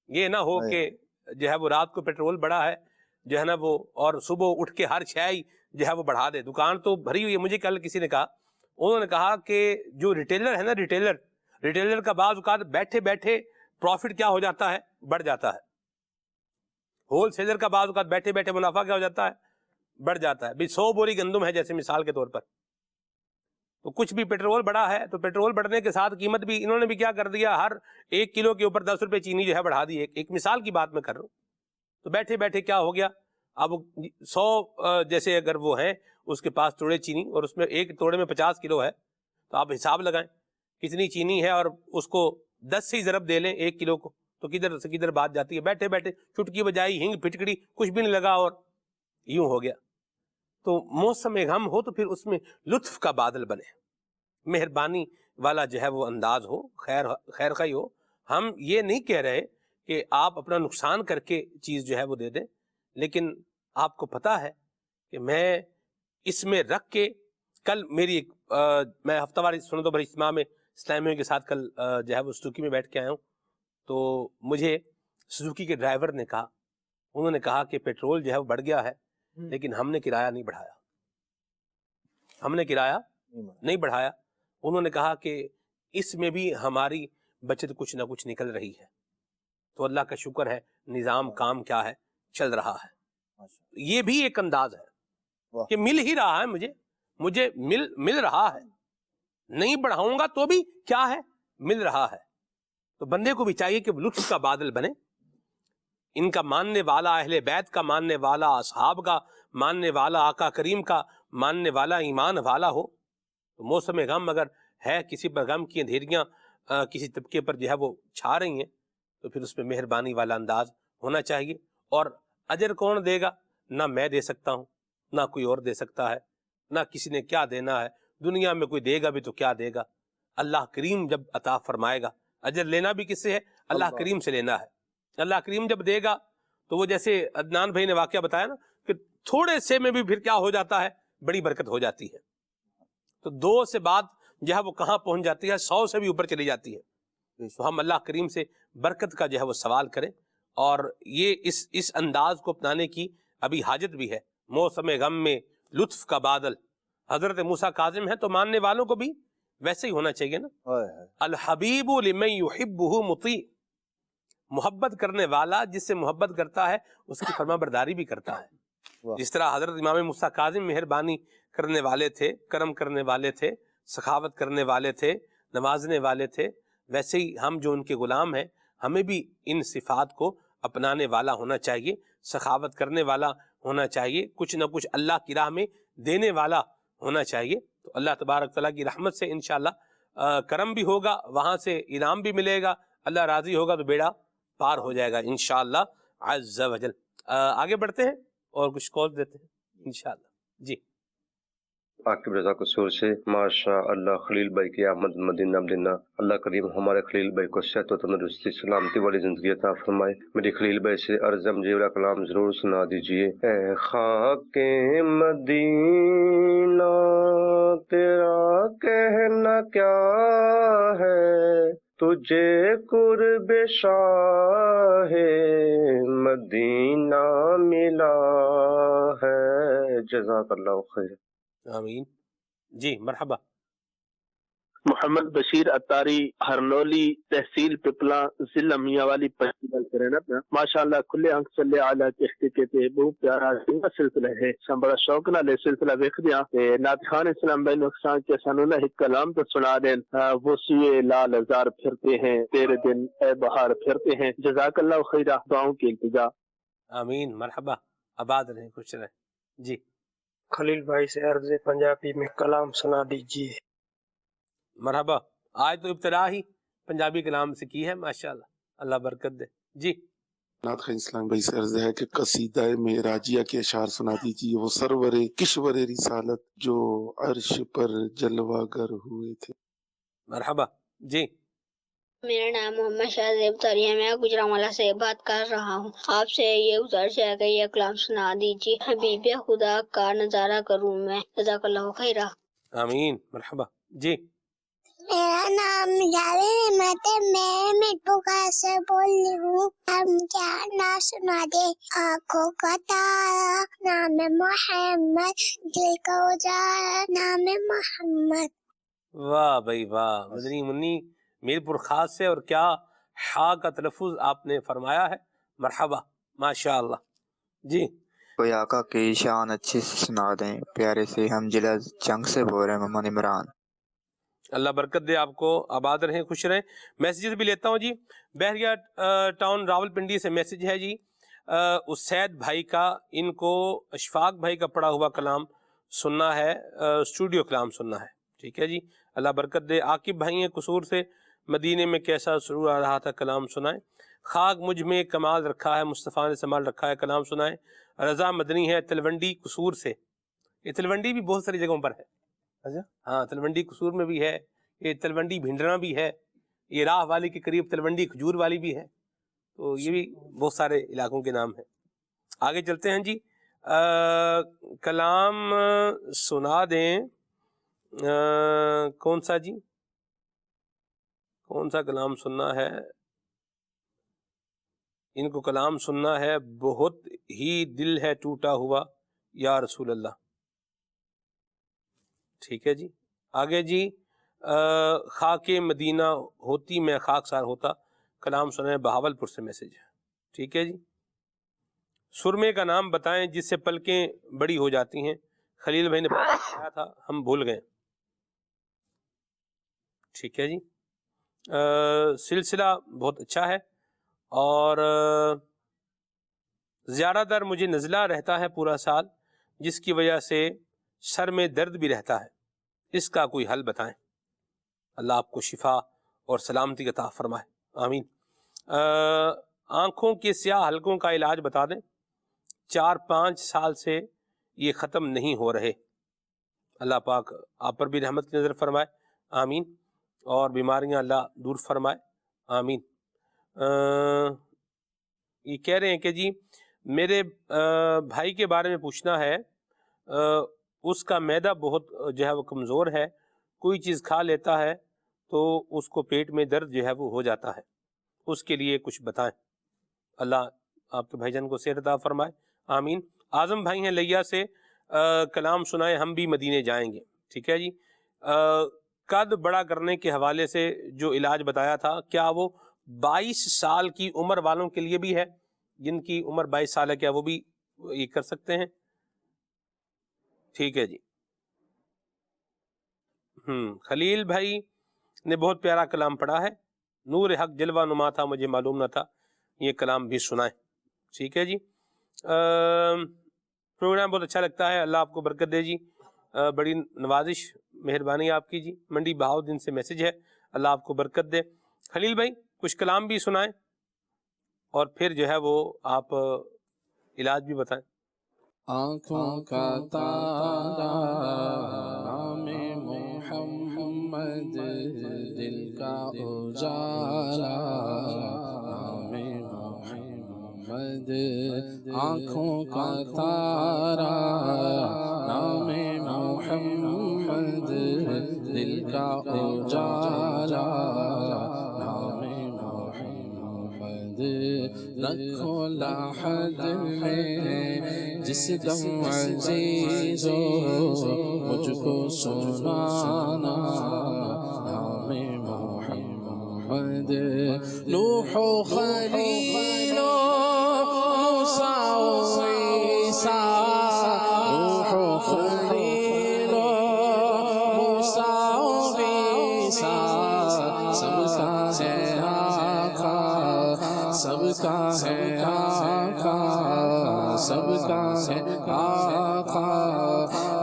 یہ نہ ہو کہ جو ہے وہ رات کو پیٹرول بڑھا ہے جو ہے نا وہ، اور صبح اٹھ کے ہر شے جو ہے وہ بڑھا دے. دکان تو بھری ہوئی ہے. مجھے کل کسی نے کہا، انہوں نے کہا کہ جو ریٹیلر ہے نا، ریٹیلر کا بعض اوقات بیٹھے بیٹھے پروفٹ کیا ہو جاتا ہے؟ بڑھ جاتا ہے. ہول سیلر کا بعض اوقات بیٹھے بیٹھے منافع کیا ہو جاتا ہے؟ بڑھ جاتا ہے. 100 بوری گندم ہے جیسے مثال کے طور پر، تو کچھ بھی پیٹرول بڑھا ہے تو پیٹرول بڑھنے کے ساتھ قیمت بھی انہوں نے بھی کیا کر دیا؟ ہر 1 کلو کے اوپر 10 روپے چینی جو ہے بڑھا دی. ایک مثال کی بات میں کر رہا ہوں. تو بیٹھے بیٹھے کیا ہو گیا؟ اب 100 جیسے اگر وہ ہیں اس کے پاس توڑے چینی، اور اس میں ایک توڑے میں 50 کلو ہے، تو آپ حساب لگائیں کتنی چینی ہے، اور اس کو 10 سے ہی ضرب دے لیں 1 کلو کو، تو کدھر سے کدھر بات جاتی ہے. بیٹھے بیٹھے چٹکی بجائی، ہنگ پھٹکڑی، کچھ بھی نہیں لگا اور یوں ہو گیا. تو موسم غم ہو تو پھر اس میں لطف کا بادل بنے، مہربانی والا جو ہے وہ انداز ہو، خیر خواہی ہو. ہم یہ نہیں کہہ رہے کہ آپ اپنا نقصان کر کے چیز جو ہے وہ دے دیں، لیکن آپ کو پتا ہے کہ میں اس میں رکھ کے کل میری میں ہفتہ وار سنت و بر اجتماع میں اسلامیوں کے ساتھ کل جو ہے وہ سوزوکی میں بیٹھ کے آیا ہوں. تو مجھے سوزوکی کے ڈرائیور نے کہا، انہوں نے کہا کہ پیٹرول جو ہے وہ بڑھ گیا ہے، لیکن ہم نے کرایہ نہیں بڑھایا. ہم نے کرایہ نہیں بڑھایا. انہوں نے کہا کہ اس میں بھی ہماری بچت کچھ نہ کچھ نکل رہی ہے. تو اللہ کا شکر ہے، نظام کام کیا ہے، چل رہا ہے. یہ بھی ایک انداز ہے کہ مل ہی رہا ہے، مجھے مل رہا ہے. نہیں بڑھاؤں گا تو بھی کیا ہے، مل رہا ہے. تو بندے کو بھی چاہیے کہ لطف کا بادل بنے. ان کا ماننے والا، اہل بیت کا ماننے والا، اصحاب کا ماننے والا، آقا کریم کا ماننے والا، ایمان والا ہو. تو موسم غم اگر ہے، کسی پر غم کی اندھیریاں کسی طبقے پر جو ہے وہ چھا رہی ہیں، تو پھر اس میں مہربانی والا انداز ہونا چاہیے. اور اجر کون دے گا؟ نہ میں دے سکتا ہوں، نہ کوئی اور دے سکتا ہے، نہ کسی نے کیا دینا ہے. دنیا میں کوئی دے گا بھی تو کیا دے گا؟ اللہ کریم جب عطا فرمائے گا. اجر لینا بھی کس سے ہے؟ اللہ کریم سے لینا ہے. اللہ کریم جب دے گا تو وہ جیسے عدنان بھائی نے واقعہ بتایا نا کہ تھوڑے سے میں بھی پھر کیا ہو جاتا ہے، بڑی برکت ہو جاتی ہے. تو 2 سے بعد جو ہے وہ کہاں پہنچ جاتی ہے، 100 سے بھی اوپر چلی جاتی ہے. تو ہم اللہ کریم سے برکت کا جو ہے وہ سوال کریں، اور یہ اس انداز کو اپنانے کی ابھی حاجت بھی ہے. موسم غم میں لطف کا بادل. حضرت موسیٰ کاظم ہے تو ماننے والوں کو بھی ویسے ہی ہونا چاہیے نا. الحبیب لمن یحبہ مطیع. محبت کرنے والا جس سے محبت کرتا ہے اس کی فرما برداری بھی کرتا ہے. جس طرح حضرت امام موسیٰ کاظم مہربانی کرنے والے تھے، کرم کرنے والے تھے، سخاوت کرنے والے تھے، نوازنے والے تھے، ویسے ہی ہم جو ان کے غلام ہیں ہمیں بھی ان صفات کو اپنانے والا ہونا چاہیے، سخاوت کرنے والا ہونا چاہیے، کچھ نہ کچھ اللہ کی راہ میں دینے والا ہونا چاہیے. تو اللہ تبارک تعالیٰ کی رحمت سے انشاءاللہ کرم بھی ہوگا, وہاں سے انعام بھی ملے گا, اللہ راضی ہوگا تو بیڑا پار ہو جائے گا انشاءاللہ عز و جل. آگے بڑھتے ہیں اور کچھ کال دیتے ہیں انشاءاللہ. جی عاقب رضا قصور سے. ماشاء اللہ خلیل بھائی کی آمد مدینہ مدینہ. اللہ کریم ہمارے خلیل بھائی کو صحت و تندرستی سلامتی والی زندگی عطا فرمائے. میری خلیل بھائی سے عرض ہے مجھے کلام ضرور سنا دیجئے. اے خاک مدینہ تیرا کہنا کیا ہے, تجھے قرب شاہ مدینہ ملا ہے. جزاک اللہ خیر. آمین. جی مرحبا. محمد بشیر اتاری ہرنولی تحصیل پپلا ضلع میاں والی ماشاءاللہ کھلے آنکھ چلے آلہ کہتے کہتے بہت پیارا سلسلہ ہے. بڑا شوق نہ لے سلسلہ ویخ دیا نعت خان اسلام بھائی نقصان کے سنونا ایک کلام تو سنا دیں. وہ سوئے لال ہزار پھرتے ہیں تیرے دن اے بہار پھرتے ہیں. جزاک اللہ خیرہ. دعاؤں کی التجا. آمین. مرحبا. آباد رہیں, خوش رہیں. جی خلیل بھائی سے عرض پنجابی میں کلام سنا دیجیے. مرحبا. آج تو ابتدا ہی پنجابی کلام سے کی ہے, ماشاءاللہ, اللہ برکت دے. جی نعت خان اسلام بھائی سے عرض ہے کہ قصیدہ معراجیہ کے اشعار سنا دیجیے. وہ سرور کشور رسالت جو عرش پر جلوہ گر ہوئے تھے. مرحبا. جی میرا نام محمد شاہزیب تاری ہے. میں گجرانوالہ سے بات کر رہا ہوں. آپ سے یہ گزارش ہے کہ یہ کلام سنا دیجیے. حبیب خدا کا نظارہ کروں میں. جزاک اللہ خیرہ. آمین. مرحبا. جی میرا نام جاوید احمد ہے. میں مٹو کا سے بول رہی ہوں. ہم کیا نہ سنا دے. آنکھوں کا تارا نام محمد, دل کا اجالا نام محمد. واہ بھائی واہ. مدنی منی میر پور خاص سے, اور کیا ہا کا تلفظ آپ نے فرمایا ہے. مرحبا ماشاءاللہ. جی کوئی آقا کی شان اچھی سے سنا دیں. پیارے سے ہم ضلع جنگ سے بول رہے ہیں محمد عمران. اللہ برکت دے آپ کو, آباد رہیں, خوش رہیں. میسیجز بھی لیتا ہوں جی. بحریہ ٹاؤن راول پنڈی سے میسیج ہے جی. اسید بھائی کا, ان کو اشفاق بھائی کا پڑھا ہوا کلام سننا ہے, اسٹوڈیو کلام سننا ہے. ٹھیک ہے جی, اللہ برکت دے. عاقب بھائی ہیں قصور سے, مدینے میں کیسا سرور آ رہا تھا, کلام سنائیں. خاک مجھ میں کمال رکھا ہے, مصطفیٰ نے سنبھال رکھا ہے, کلام سنائیں. رضا مدنی ہے تلونڈی قصور سے. یہ تلونڈی بھی بہت ساری جگہوں پر ہے. ہاں تلونڈی قصور میں بھی ہے, یہ تلونڈی بھنڈرا بھی ہے, یہ راہ والی کے قریب تلونڈی کھجور والی بھی ہے. تو یہ بھی بہت سارے علاقوں کے نام ہیں. آگے چلتے ہیں جی. کلام سنا دیں. کون سا جی, کون سا کلام سننا ہے؟ ان کو کلام سننا ہے. بہت ہی دل ہے ٹوٹا ہوا یا رسول اللہ. ٹھیک ہے جی. آگے جی. خاک مدینہ ہوتی میں خاکسار ہوتا, کلام سنیں. بہاول پور سے میسج ہے. ٹھیک ہے جی. سرمے کا نام بتائیں جس سے پلکیں بڑی ہو جاتی ہیں. خلیل بھائی نے بتایا تھا, ہم بھول گئے. ٹھیک ہے جی. سلسلہ بہت اچھا ہے, اور زیادہ تر مجھے نزلہ رہتا ہے پورا سال, جس کی وجہ سے سر میں درد بھی رہتا ہے. اس کا کوئی حل بتائیں. اللہ آپ کو شفا اور سلامتی عطا فرمائے. آمین. آنکھوں کے سیاہ حلقوں کا علاج بتا دیں. 4-5 سال سے یہ ختم نہیں ہو رہے. اللہ پاک آپ پر بھی رحمت کی نظر فرمائے. آمین. اور بیماریاں اللہ دور فرمائے. آمین. یہ کہہ رہے ہیں کہ جی میرے بھائی کے بارے میں پوچھنا ہے. اس کا معدہ بہت جو ہے وہ کمزور ہے, کوئی چیز کھا لیتا ہے تو اس کو پیٹ میں درد جو ہے وہ ہو جاتا ہے. اس کے لیے کچھ بتائیں. اللہ آپ کے بھائی جان کو صحت عطا فرمائے. آمین. اعظم بھائی ہیں لیا سے, کلام سنائیں, ہم بھی مدینے جائیں گے. ٹھیک ہے جی. قد بڑا کرنے کے حوالے سے جو علاج بتایا تھا, کیا وہ 22 سال کی عمر والوں کے لیے بھی ہے؟ جن کی عمر 22 سال ہے, کیا وہ بھی یہ کر سکتے ہیں؟ ٹھیک ہے جی. خلیل بھائی نے بہت پیارا کلام پڑھا ہے. نور حق جلوہ نما تھا, مجھے معلوم نہ تھا. یہ کلام بھی سنائیں. ٹھیک ہے جی. پروگرام بہت اچھا لگتا ہے, اللہ آپ کو برکت دے جی. بڑی نوازش مہربانی آپ کی جی. منڈی بہاؤدین سے میسج ہے, اللہ آپ کو برکت دے. خلیل بھائی کچھ کلام بھی سنائیں اور پھر جو ہے وہ آپ علاج بھی بتائیں. آنکھوں کا تارا نام محمد, دل کا اجالا نام محمد. آنکھوں کا تارا نام محمد, دل کا اجالا نام محمد. رکھو لاحد میں جس دم عزیز مجھ کو سنانا نام محمد. نوح و خلیل و موسیٰ و عیسیٰ, نوح و خلیل و موسیٰ و عیسیٰ, سب کا ہے آقا, سب کا ہے آقا, سب کا ہے آقا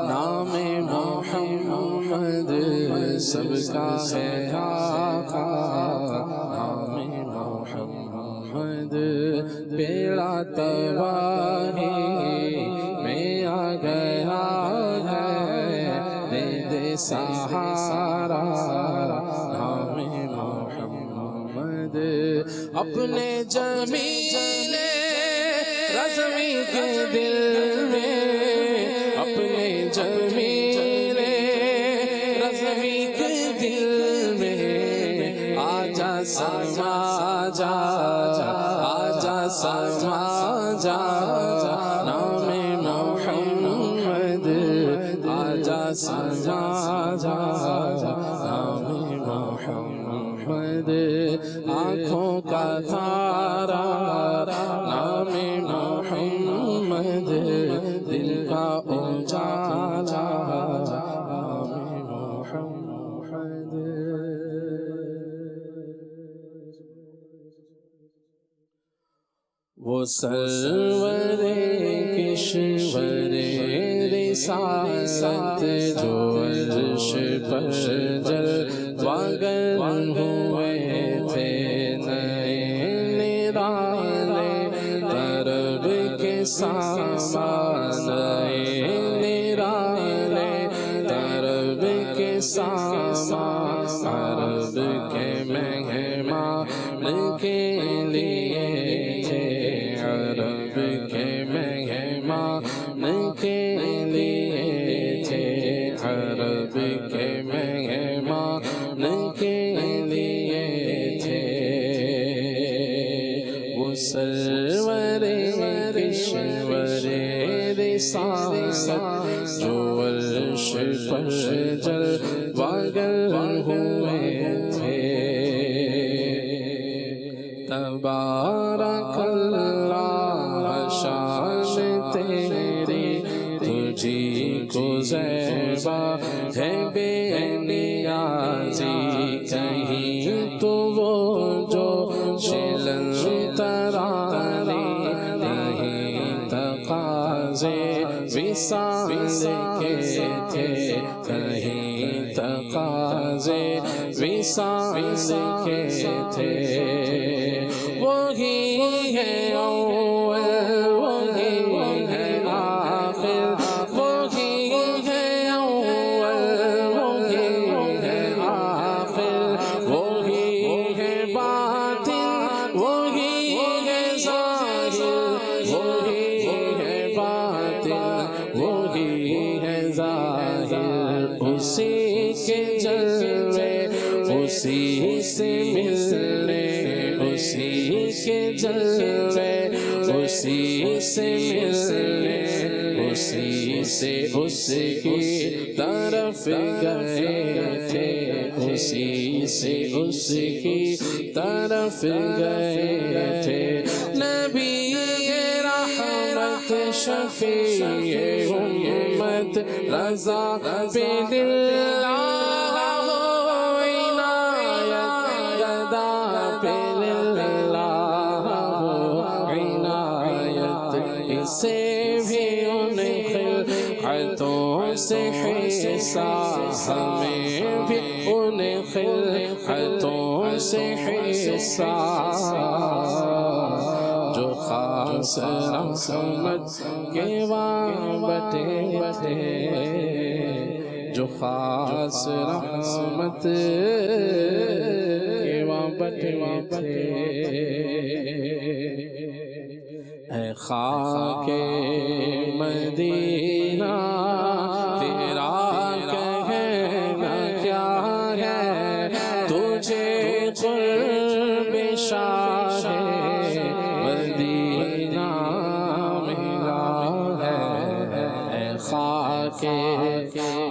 نام محمد, سب کا ہے آقا نام محمد. بیڑا تباہی میں آ گیا ہے, دے دے سہارا نام محمد. اپنے جمیل رضوی کے دل میں, اپنے جمیل رضوی کے دل میں آجا سما جا, آجا سما جا نام محمد, آجا سما جا نام محمد. آنکھوں کا تارا نام محمد, دل کا اجالا نام محمد. وہ سرور کشور رسالت جو عرش پر جلوگر ہوئے تھے, نئے نرالے طرب کے سامان, نئے نرالے طرب کے سامان, عرب کے مہمان کے لیے تھے, عرب کے مہمان کے لیے تھے, عرب کے مہمان کے لیے تھے. وہ سرور کشور رسالت جو عرش پر جلوگر ہوئے تھے. تبارک اللہ شان تیری, تجھی کو زیبا ہے بے نیازی, کہیں تو وہ جو شلن ترانی, نہیں تقاضے وصال کے تھے, کہیں تقاضے وصال کے تھے. وہی ہے اول, وہی ہے آخر, وہی ہے اول, وہی ہے آخر, وہی ہے باطن, وہی ہے ظاہر, وہی ہے باطن, وہی ہے ظاہر. اسی کے جلوے اسی سے ملنے, اسی کے جلوے اسی سے ملنے, اسی سے اس کی طرف گئے تھے, اسی سے اس کی طرف گئے تھے. نبی رحمت شفیع امت رضا باللہ, سے بھی ان خلعتوں خلقتوں سے حصہ ہمیں بھی ان خلقتوں سے حصہ جو خاص رحمت کے وابطے تھے، جو خاص رحمت کے وابطے تھے۔ اے خاک مدینہ تیرا کہنا کیا ہے، تجھے قرب شاہ مدینہ ملا ہے۔ اے خاک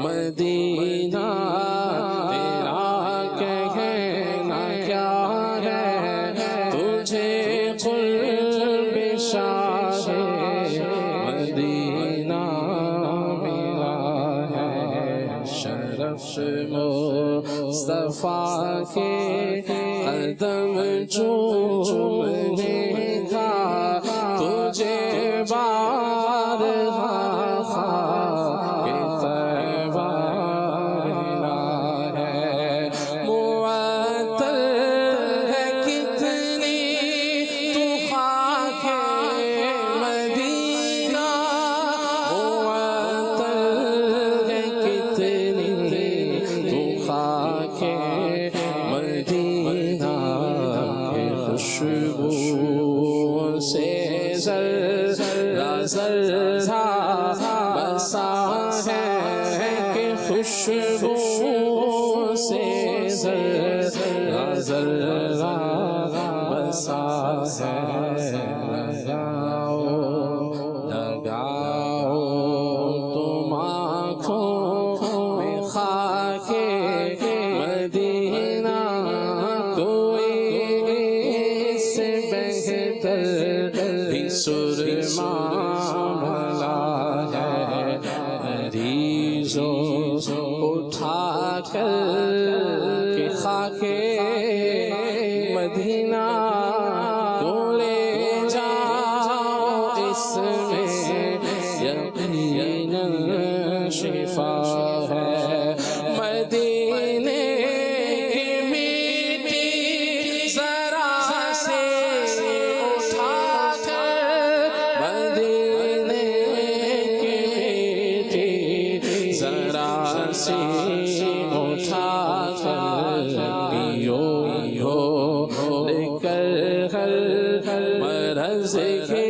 مدینہ تیرا کہنا کیا ہے، تجھے قرب شاہ مدینہ ملا ہے۔ شرف مصطفیٰ کے قدم چومنے کا تجھے بارہا خاک طیبہ ملا ہے۔ معطل ہے کتنی تو خاک مدینہ، معطل ہے کتنی تو خاک مدینہ، کہ خوشبو سے ذرہ ذرہ بسا ہے، کہ خوشبو سے ذرہ ذرہ بسا ہے۔ لگاؤ تم آنکھوں میں خاک مدینہ، کوئی اس سے بہتر بھی سرما بھلا ہے۔ مریضوں اٹھا کر کہ خاک مدینہ کو لے جاؤ، اس میں یقیناً شفا ہے۔ مدینے کی میٹھی ذرا سے اٹھا کر، مدینے کی میٹھی ذرا سے اٹھا کر، پیو لے کر ہر مرض کی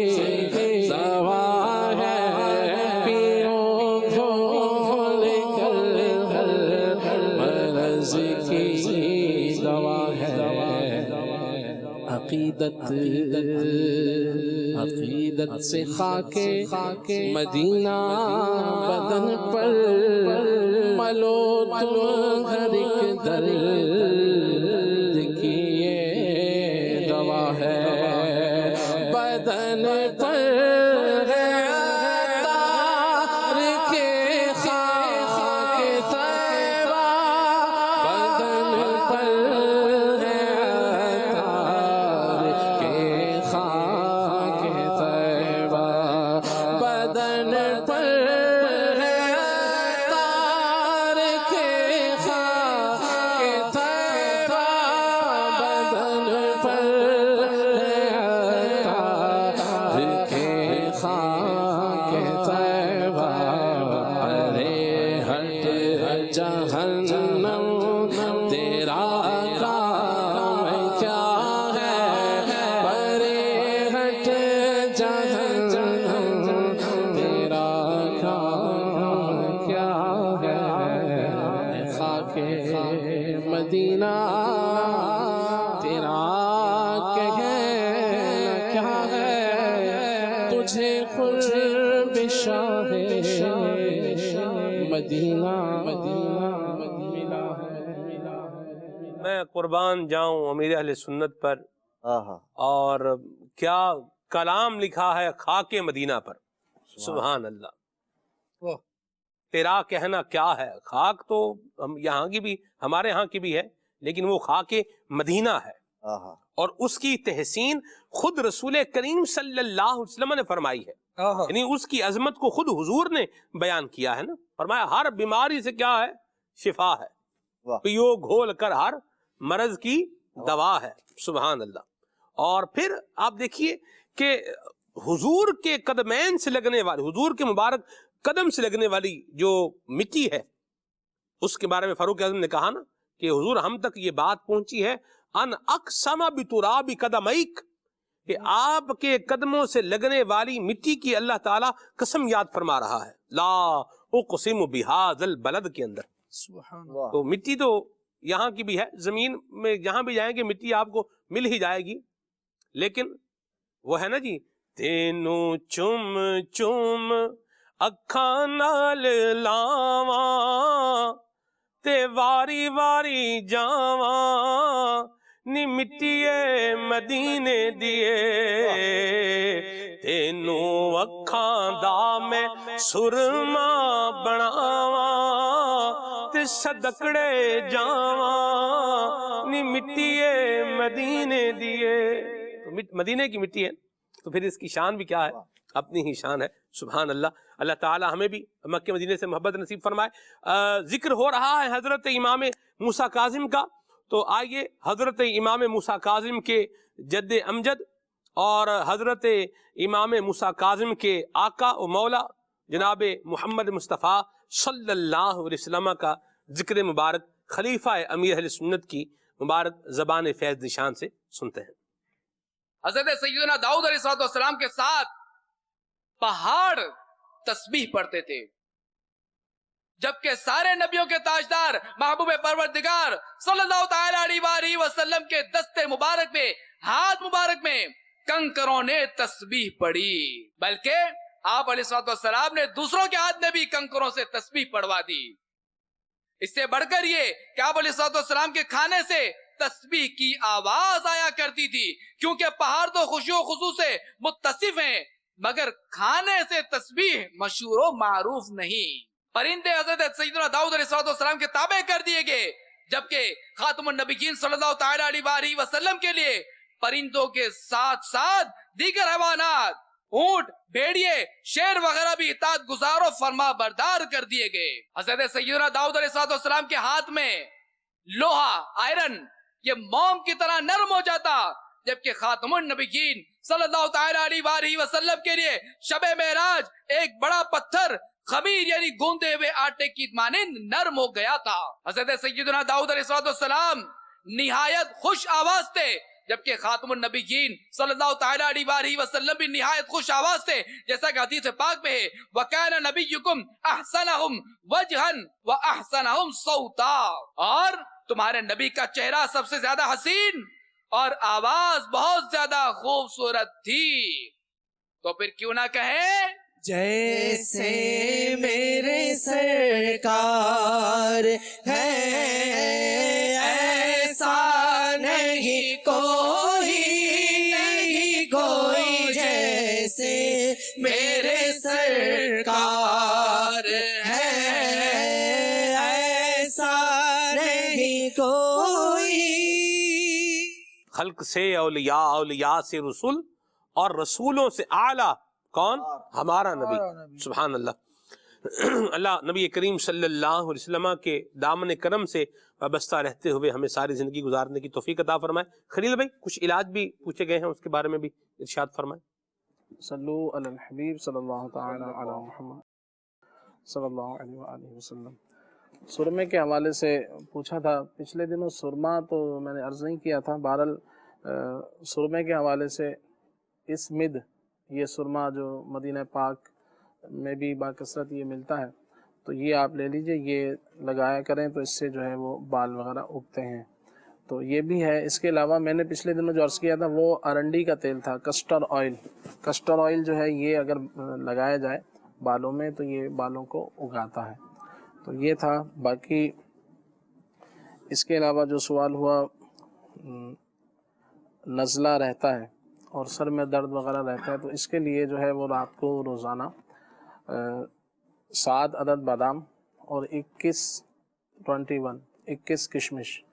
دوا ہے، پیو لے کر ہر مرض کی دوا ہے۔ عقیدت سے خاک مدینہ بدن پر ملو تم ہر ایک درد کی یہ دوا ہے۔ بدن پر ہے عطار کے خاک طیبہ، بدن پر ہے عطار کے خاک طیبہ، بدن پر ہے عطار کے خاک طیبہ، بدن پر ہے عطار کے خاک طیبہ۔ ارے ہٹ جہنم تیرا کام کیا ہے، ارے ہٹ جہنم تیرا کام کیا ہے۔ خاک مدینہ تیرا کہنا کیا ہے، تجھے قرب شاہ مدینہ ملا ہے۔ میں قربان جاؤں امیر اہل سنت پر، اور کیا کلام لکھا ہے خاک مدینہ پر، سبحان اللہ۔ تیرا کہنا کیا ہے، خاک تو ہم یہاں کی بھی، ہمارے ہاں کی بھی ہے، لیکن وہ خاک مدینہ ہے۔ اور اس کی تحسین خود رسول کریم صلی اللہ علیہ وسلم نے فرمائی ہے، یعنی اس کی عظمت کو خود حضور نے بیان کیا ہے نا، فرمایا ہر بیماری سے کیا ہے؟ شفا ہے، پیو گھول کر ہر مرض کی دوا ہے، سبحان اللہ۔ اور پھر آپ دیکھیے کہ حضور کے قدمین سے لگنے والی، حضور کے مبارک قدم سے لگنے والی جو مٹی ہے، اس کے بارے میں فاروق اعظم نے کہا نا کہ حضور ہم تک یہ بات پہنچی ہے ان اقسم بتراب قدمیک، کہ آپ کے قدموں سے لگنے والی مٹی کی اللہ تعالیٰ قسم یاد فرما رہا ہے، لا اقسم بہذا البلد کے اندر۔ تو مٹی تو یہاں کی بھی ہے، زمین میں جہاں بھی جائیں گے مٹی آپ کو مل ہی جائے گی، لیکن وہ ہے نا جی، تینوں چم چم اکھاں نال لاواں تے واری واری جاواں نی مٹیے مدینے دیے، تینوں اکھاں دا میں سرما بناواں تے صدقڑے جاواں نی مٹیے مدینے دیے۔ تو مدینے کی مٹی ہے تو پھر اس کی شان بھی کیا ہے؟ اپنی ہی شان ہے، سبحان اللہ۔ اللہ تعالی ہمیں بھی مکہ مدینے سے محبت نصیب فرمائے۔ ذکر ہو رہا ہے حضرت امام موسیٰ کاظم کا، تو آئیے حضرت امام موسیٰ کاظم کے جد امجد اور حضرت امام موسیٰ کاظم کے آقا و مولا جناب محمد مصطفیٰ صلی اللہ علیہ وسلم کا ذکر مبارک خلیفہ امیر اہل سنت کی مبارک زبان فیض نشان سے سنتے ہیں۔ حضرت سیدنا داؤد علیہ السلام کے ساتھ پہاڑ تسبیح پڑھتے تھے، جبکہ سارے نبیوں کے تاجدار محبوب پروردگار صلی اللہ تعالی علیہ وآلہ وسلم کے دستے مبارک میں، ہاتھ مبارک میں کنکروں نے تسبیح پڑھی، بلکہ آپ علیہ السلام نے دوسروں کے ہاتھ میں بھی کنکروں سے تسبیح پڑھوا دی۔ اس سے بڑھ کر یہ کہ آپ علیہ السلام کے کھانے سے تسبیح کی آواز آیا کرتی تھی، کیونکہ پہاڑ تو خشوع و خضوع سے متصف ہیں مگر کھانے سے تسبیح مشہور و معروف نہیں۔ پرندے حضرت سیدنا داؤد علیہ السلام کے تابع کر دیے گئے، جبکہ خاتم النبیین صلی اللہ تعالی علیہ وآلہ وسلم کے لیے پرندوں کے ساتھ ساتھ دیگر حیوانات، اونٹ، بھیڑیے، شیر وغیرہ بھی اطاعت گزار و فرما بردار کر دیے گئے۔ حضرت سیدنا داؤد علیہ السلام کے ہاتھ میں لوہا، آئرن، یہ موم کی طرح نرم ہو جاتا، جبکہ خاتم النبیین صلی اللہ تعالی علیہ وآلہ وسلم کے لیے شب معراج ایک بڑا پتھر خمیر یعنی گوندے ہوئے آٹے کی مانند نرم ہو گیا تھا۔ حضرت سیدنا داؤد علیہ السلام نہایت خوش آواز تھے، جبکہ خاتم النبیین صلی اللہ تعالی علیہ وآلہ وسلم بھی نہایت خوش آواز تھے، جیسا کہ حدیث پاک میں ہے وَكَانَ نَبِيُّكُمْ أَحْسَنَهُمْ وَجْهًا وَأَحْسَنَهُمْ صَوْتًا، اور تمہارے نبی کا چہرہ سب سے زیادہ حسین اور آواز بہت زیادہ خوبصورت تھی۔ تو پھر کیوں نہ کہیں جیسے میرے سرکار ہے ایسا نہیں کوئی، نہیں کوئی جیسے میرے سرکار ہے ایسا نہیں کوئی۔ خلق سے اولیاء، اولیاء سے رسول، اور رسولوں سے اعلیٰ کون؟ ہمارا نبی، سبحان اللہ۔ اللہ نبی کریم صلی اللہ علیہ وسلم کے دامن کرم سے وابستہ رہتے ہوئے ہمیں ساری زندگی گزارنے کی توفیق عطا فرمائے۔ خلیل بھائی کچھ علاج بھی پوچھے گئے ہیں، اس کے بارے میں بھی ارشاد فرمائے۔ صلو علی الحبیب صلی اللہ تعالی علی محمد صلی اللہ علیہ وآلہ وسلم۔ سرمے کے حوالے سے پوچھا تھا پچھلے دنوں، سرما تو میں نے عرض نہیں کیا تھا، بہرحال سرمے کے حوالے سے اسمد، یہ سرما جو مدینہ پاک میں بھی باکثرت یہ ملتا ہے، تو یہ آپ لے لیجئے، یہ لگایا کریں تو اس سے جو ہے وہ بال وغیرہ اگتے ہیں، تو یہ بھی ہے۔ اس کے علاوہ میں نے پچھلے دنوں جو عرض کیا تھا وہ ارنڈی کا تیل تھا، کسٹر آئل، کسٹر آئل جو ہے یہ اگر لگایا جائے بالوں میں تو یہ بالوں کو اگاتا ہے، تو یہ تھا۔ باقی اس کے علاوہ جو سوال ہوا، نزلہ رہتا ہے اور سر میں درد وغیرہ رہتا ہے، تو اس کے لیے جو ہے وہ رات کو روزانہ 7 عدد بادام اور 21 کشمش،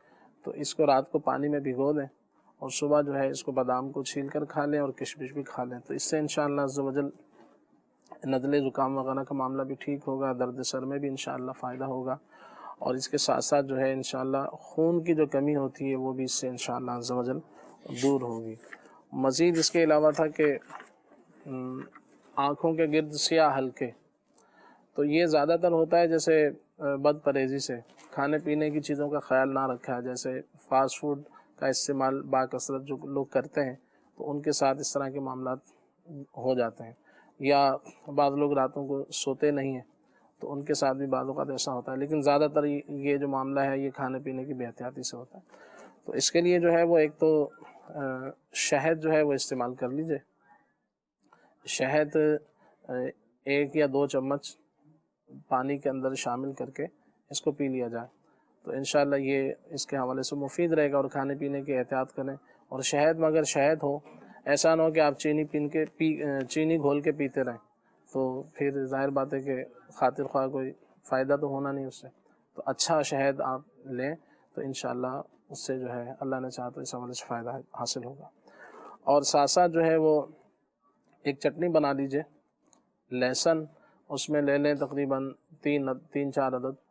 تو اس کو رات کو پانی میں بھگو دیں اور صبح جو ہے اس کو بادام کو چھیل کر کھا لیں اور کشمش بھی کھا لیں، تو اس سے انشاءاللہ عز و جل نزلے زکام وغیرہ کا معاملہ بھی ٹھیک ہوگا، درد سر میں بھی انشاءاللہ فائدہ ہوگا، اور اس کے ساتھ ساتھ جو ہے انشاءاللہ خون کی جو کمی ہوتی ہے وہ بھی اس سے انشاءاللہ عز و جل دور ہوگی۔ مزید اس کے علاوہ تھا کہ آنکھوں کے گرد سیاہ حلقے، تو یہ زیادہ تر ہوتا ہے جیسے بد پرہیزی سے، کھانے پینے کی چیزوں کا خیال نہ رکھا ہے، جیسے فاسٹ فوڈ کا استعمال باکثرت جو لوگ کرتے ہیں تو ان کے ساتھ اس طرح کے معاملات ہو جاتے ہیں، یا بعض لوگ راتوں کو سوتے نہیں ہیں تو ان کے ساتھ بھی بعض اوقات ایسا ہوتا ہے، لیکن زیادہ تر یہ جو معاملہ ہے یہ کھانے پینے کی بے احتیاطی سے ہوتا ہے۔ تو اس کے لیے جو ہے وہ ایک تو شہد جو ہے وہ استعمال کر لیجئے، شہد 1 یا 2 چمچ پانی کے اندر شامل کر کے اس کو پی لیا جائے تو انشاءاللہ یہ اس کے حوالے سے مفید رہے گا، اور کھانے پینے کی احتیاط کریں، اور شہد میں اگر شہد ہو ایسا نہ ہو کہ آپ چینی گھول کے پیتے رہیں، تو پھر ظاہر بات ہے کہ خاطر خواہ کوئی فائدہ تو ہونا نہیں اس سے، تو اچھا شہد آپ لیں تو انشاءاللہ اس سے جو ہے اللہ نے چاہا تو اس حوالے سے فائدہ حاصل ہوگا۔ اور ساتھ ساتھ جو ہے وہ ایک چٹنی بنا لیجئے، لہسن اس میں لے لیں تقریباً 3-4 عدد،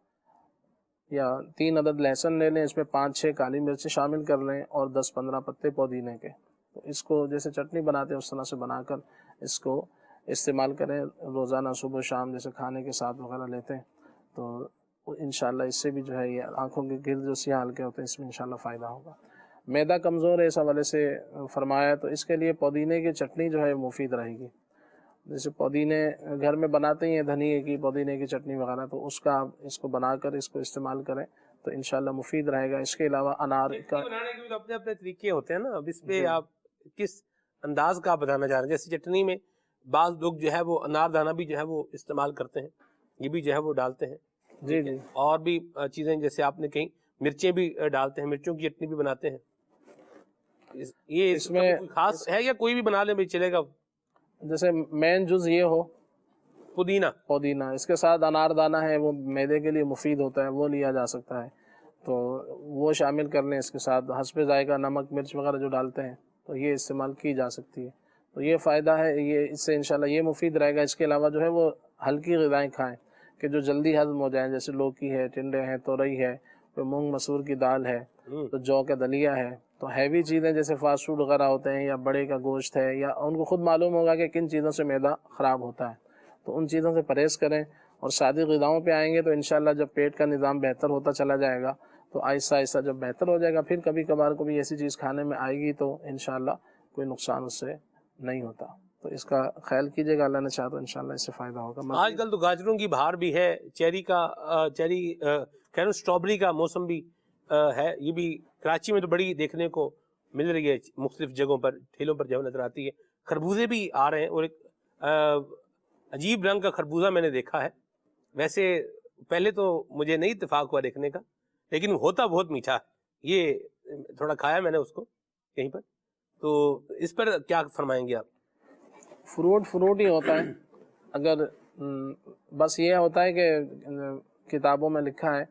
یا 3 عدد لہسن لے لیں، اس میں 5-6 کالی مرچیں شامل کر لیں اور 10-15 پتے پودینے کے، تو اس کو جیسے چٹنی بناتے ہیں اس طرح سے بنا کر اس کو استعمال کریں روزانہ صبح و شام، جیسے کھانے کے ساتھ وغیرہ لیتے ہیں، تو انشاءاللہ اس سے بھی جو ہے یہ آنکھوں کے گرد جو سیاہ حلقے ہوتے ہیں اس میں انشاءاللہ فائدہ ہوگا۔ معدہ کمزور ہے اس حوالے سے فرمایا، تو اس کے لیے پودینے کی چٹنی جو ہے مفید رہے گی، جیسے پودینے گھر میں بناتے ہیں دھنیے کی پودینے کی چٹنی وغیرہ، تو اس کا اس کو بنا کر اس کو استعمال کریں تو انشاءاللہ مفید رہے گا۔ اس کے علاوہ انار کا بنانے کے بھی اپنے اپنے طریقے ہوتے ہیں نا، اب اس پہ آپ کس انداز کا بتانا چاہ رہے ہیں؟ جیسے چٹنی میں بعض لوگ جو ہے وہ انار دانہ بھی جو ہے وہ استعمال کرتے ہیں، یہ بھی جو ہے وہ ڈالتے ہیں، جی جی، اور بھی چیزیں جیسے آپ نے کہیں مرچیں بھی ڈالتے ہیں، مرچوں کی چٹنی بھی بناتے ہیں، یہ اس میں خاص ہے یا کوئی بھی بنا لیں بھی چلے گا؟ جیسے مین جز یہ ہو پودینہ، اس کے ساتھ انار دانہ ہے وہ معدے کے لیے مفید ہوتا ہے، وہ لیا جا سکتا ہے، تو وہ شامل کر لیں، اس کے ساتھ حسب ذائقہ نمک مرچ وغیرہ جو ڈالتے ہیں تو یہ استعمال کی جا سکتی ہے، تو یہ فائدہ ہے، یہ اس سے انشاءاللہ یہ مفید رہے گا۔ اس کے علاوہ جو ہے وہ ہلکی غذائیں کھائیں کہ جو جلدی ہضم ہو جائیں، جیسے لوکی ہے، ٹنڈے ہیں، تورئی ہے، کوئی مونگ مسور کی دال ہے، تو جو کا دلیا ہے، تو ہیوی چیزیں جیسے فاسٹ فوڈ وغیرہ ہوتے ہیں یا بڑے کا گوشت ہے، یا ان کو خود معلوم ہوگا کہ کن چیزوں سے معدہ خراب ہوتا ہے، تو ان چیزوں سے پرہیز کریں، اور سادی غذاؤں پہ آئیں گے تو انشاءاللہ جب پیٹ کا نظام بہتر ہوتا چلا جائے گا تو آہستہ آہستہ جب بہتر ہو جائے گا پھر کبھی کبھار کوئی ایسی چیز کھانے میں آئے گی تو انشاءاللہ کوئی نقصان اس سے نہیں ہوتا، تو اس کا خیال کیجیے گا، اللہ نے چاہا تو انشاءاللہ اس سے فائدہ ہوگا۔ آج کل تو گاجروں کی بہار بھی ہے، چیری اسٹرابری کا موسم بھی ہے، یہ بھی کراچی میں تو بڑی دیکھنے کو مل رہی ہے، مختلف جگہوں پر ٹھیلوں پر جو نظر آتی ہے، خربوزے بھی آ رہے ہیں، اور ایک عجیب رنگ کا خربوزہ میں نے دیکھا ہے، ویسے پہلے تو مجھے نہیں اتفاق ہوا دیکھنے کا، لیکن ہوتا بہت میٹھا، یہ تھوڑا کھایا میں نے اس کو کہیں پر، تو اس پر کیا فرمائیں گے آپ؟ فروٹ ہی ہوتا ہے، اگر بس یہ ہوتا ہے کہ کتابوں میں لکھا ہے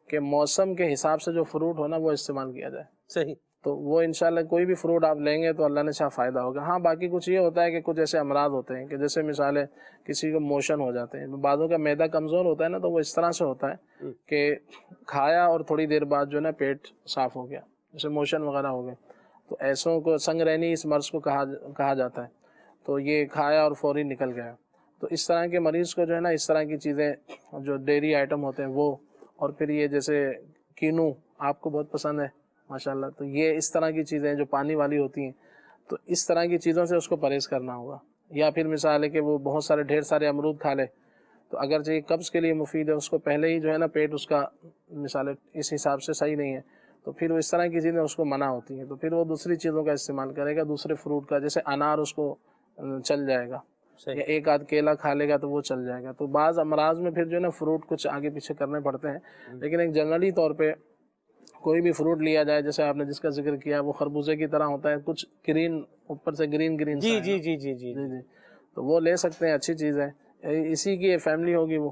کہ موسم کے حساب سے جو فروٹ ہونا وہ استعمال کیا جائے، صحیح، تو وہ انشاءاللہ کوئی بھی فروٹ آپ لیں گے تو اللہ نے چاہا فائدہ ہوگا۔ ہاں باقی کچھ یہ ہوتا ہے کہ کچھ ایسے امراض ہوتے ہیں کہ جیسے مثال ہے کسی کو موشن ہو جاتے ہیں، بعضوں کا معدہ کمزور ہوتا ہے نا، تو وہ اس طرح سے ہوتا ہے کہ کھایا اور تھوڑی دیر بعد جو ہے نا پیٹ صاف ہو گیا، جیسے موشن وغیرہ ہو گئے، تو ایسوں کو سنگ رینی اس مرض کو کہا جاتا ہے، تو یہ کھایا اور فوری نکل گیا، تو اس طرح کے مریض کو جو ہے نا اس طرح کی چیزیں جو ڈیری آئٹم ہوتے ہیں وہ، اور پھر یہ جیسے کینو آپ کو بہت پسند ہے ماشاءاللہ، تو یہ اس طرح کی چیزیں جو پانی والی ہوتی ہیں، تو اس طرح کی چیزوں سے اس کو پرہیز کرنا ہوگا۔ یا پھر مثال ہے کہ وہ بہت ڈھیر سارے امرود کھا لے، تو اگرچہ یہ قبض کے لیے مفید ہے، اس کو پہلے ہی جو ہے نا پیٹ اس کا مثال اس حساب سے صحیح نہیں ہے، تو پھر وہ اس طرح کی چیزیں اس کو منع ہوتی ہیں، تو پھر وہ دوسری چیزوں کا استعمال کرے گا، دوسرے فروٹ کا، جیسے انار اس کو چل جائے گا، یا ایک آدھ کیلا کھا لے گا تو وہ چل جائے گا، تو بعض امراض میں پھر جو ہے نا فروٹ کچھ آگے پیچھے کرنے پڑتے ہیں، لیکن ایک جنرلی طور پہ کوئی بھی فروٹ لیا جائے، جیسے آپ نے جس کا ذکر کیا وہ خربوزے کی طرح ہوتا ہے، کچھ گرین اوپر سے گرین جی، تو وہ لے سکتے ہیں، اچھی چیز ہے، اسی کی فیملی ہوگی وہ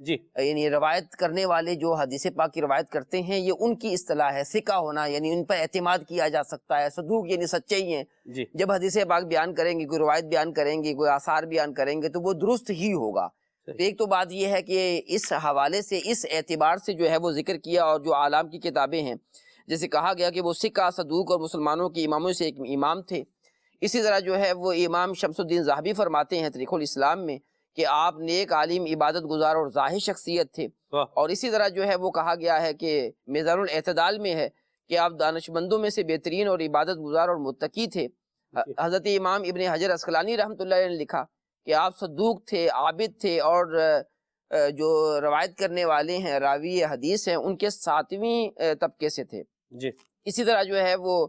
جی یعنی روایت کرنے والے جو حدیث پاک کی روایت کرتے ہیں یہ ان کی اصطلاح ہے، ثقہ ہونا یعنی ان پر اعتماد کیا جا سکتا ہے، صدوق یعنی سچے ہی ہیں. جی جب حدیث پاک بیان کریں گے، کوئی روایت بیان کریں گے، کوئی آثار بیان کریں گے تو وہ درست ہی ہوگا. تو ایک تو بات یہ ہے کہ اس حوالے سے اس اعتبار سے جو ہے وہ ذکر کیا، اور جو اعلام کی کتابیں ہیں جیسے کہا گیا کہ وہ ثقہ صدوق اور مسلمانوں کے اماموں سے ایک امام تھے. اسی طرح جو ہے وہ امام شمس الدین ذہبی فرماتے ہیں تاریخ الاسلام میں کہ آپ نیک عالم، عبادت گزار اور زاہد شخصیت تھے. اور اسی طرح جو ہے وہ کہا گیا ہے کہ میزان الاعتدال میں ہے کہ آپ دانشمندوں میں سے بہترین اور عبادت گزار اور متقی تھے. حضرت امام ابن حجر عسقلانی رحمۃ اللہ علیہ نے لکھا کہ آپ صدوق تھے، عابد تھے، اور جو روایت کرنے والے ہیں راوی حدیث ہیں ان کے 7ویں طبقے سے تھے. جی اسی طرح جو ہے وہ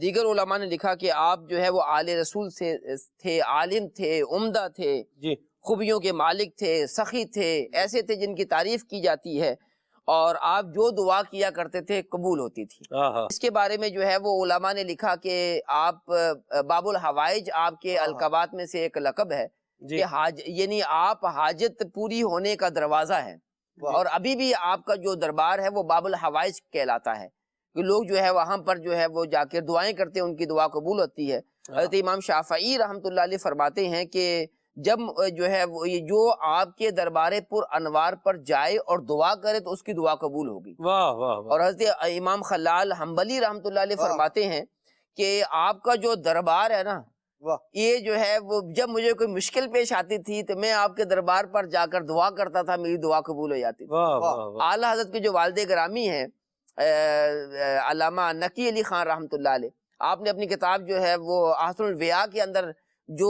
دیگر علماء نے لکھا کہ آپ جو ہے وہ آل رسول سے تھے، عالم تھے، عمدہ تھے، جی خوبیوں کے مالک تھے، سخی تھے، ایسے تھے جن کی تعریف کی جاتی ہے، اور آپ جو دعا کیا کرتے تھے قبول ہوتی تھی. اس کے بارے میں جو ہے وہ علماء نے لکھا کہ آپ باب الحوائج آپ کے القابات میں سے ایک لقب ہے کہ یعنی آپ حاجت پوری ہونے کا دروازہ ہے. اور ابھی بھی آپ کا جو دربار ہے وہ باب الحوائج کہلاتا ہے کہ لوگ جو ہے وہاں پر جو ہے وہ جا کے دعائیں کرتے ہیں، ان کی دعا قبول ہوتی ہے. حضرت امام شافعی رحمۃ اللہ علیہ فرماتے ہیں کہ جب جو ہے وہ یہ جو آپ کے دربار پر انوار پر جائے اور دعا کرے تو اس کی دعا قبول ہوگی. واہ واہ. اور حضرت امام خلال حنبلی رحمۃ اللہ علیہ فرماتے ہیں کہ آپ کا جو دربار ہے نا یہ جو ہے وہ جب مجھے کوئی مشکل پیش آتی تھی تو میں آپ کے دربار پر جا کر دعا کرتا تھا، میری دعا قبول ہو جاتی تھی. اعلیٰ حضرت کے جو والد گرامی ہیں علامہ نقی علی خان رحمۃ اللہ علیہ، آپ نے اپنی کتاب جو ہے وہ احسن الویاء کے اندر جو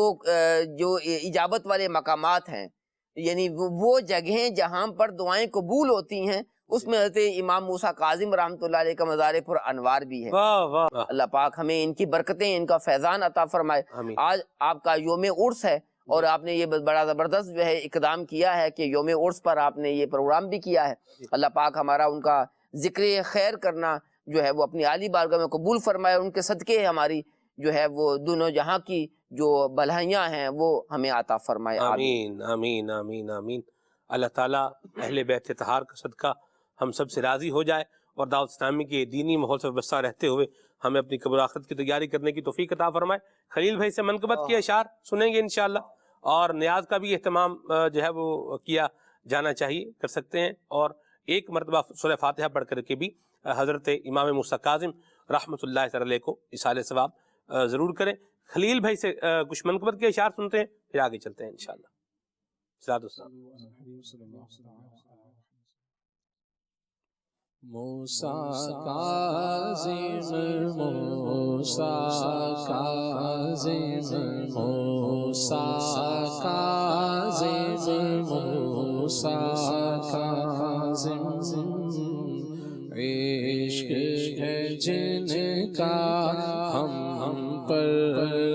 اجابت والے مقامات ہیں یعنی وہ جگہیں جہاں پر دعائیں قبول ہوتی ہیں اس میں حضرت امام موسیٰ کاظم رحمۃ اللہ علیہ کا مزار پر انوار بھی ہے. اللہ پاک ہمیں ان کی برکتیں، ان کا فیضان عطا فرمائے. آج آپ کا یوم عرس ہے اور آپ نے یہ بڑا زبردست جو ہے اقدام کیا ہے کہ یوم عرس پر آپ نے یہ پروگرام بھی کیا ہے. اللہ پاک ہمارا ان کا ذکر خیر کرنا جو ہے وہ اپنی عالی بارگاہ میں قبول فرمائے، ان کے صدقے ہماری جو ہے وہ دونوں جہاں کی جو بھلائیاں ہیں وہ ہمیں عطا فرمائے. آمین آمین آمین آمین. اللہ تعالیٰ اہل بیت طہار کا صدقہ ہم سب سے راضی ہو جائے اور دعوت اسلامی کے دینی ماحول سے وابستہ رہتے ہوئے ہمیں اپنی قبر آخرت کی تیاری کرنے کی توفیق عطا فرمائے. خلیل بھائی سے منقبت کے اشعار سنیں گے انشاءاللہ، اور نیاز کا بھی اہتمام جو ہے وہ کیا جانا چاہیے، کر سکتے ہیں. اور ایک مرتبہ سورہ فاتحہ پڑھ کر کے بھی حضرت امام موسیٰ کاظم رحمۃ اللہ علیہ کو اصال ثواب ضرور کریں. خلیل بھائی سے کچھ منقبت کے اشعار سنتے ہیں پھر آگے چلتے ہیں انشاءاللہ. موسیٰ کاظم موسیٰ کاظم موسیٰ کاظم موسیٰ کاظم عشق ہے جن کا ہم پر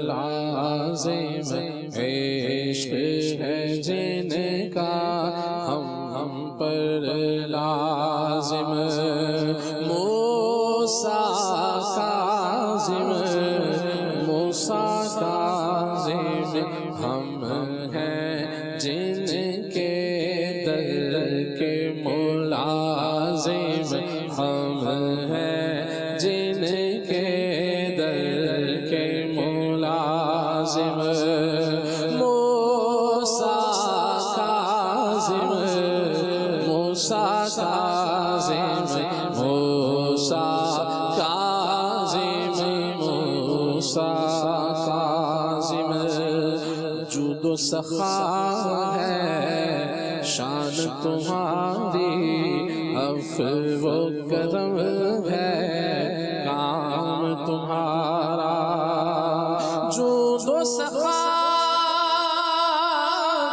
لازم، عشق ہے جن کا ہم پر لازم. موسیٰ کاظم موسیٰ کاظم ہم ہیں جن کے در کے ملازم، ہم ہیں جن کے در کے ملازم. موسیٰ کاظم موسیٰ کاظم موسیٰ کاظم موسیٰ کاظم. جود و سخا ہے شان تمہاری، عفو و کرم ہے کام تمہارا. جود و سخا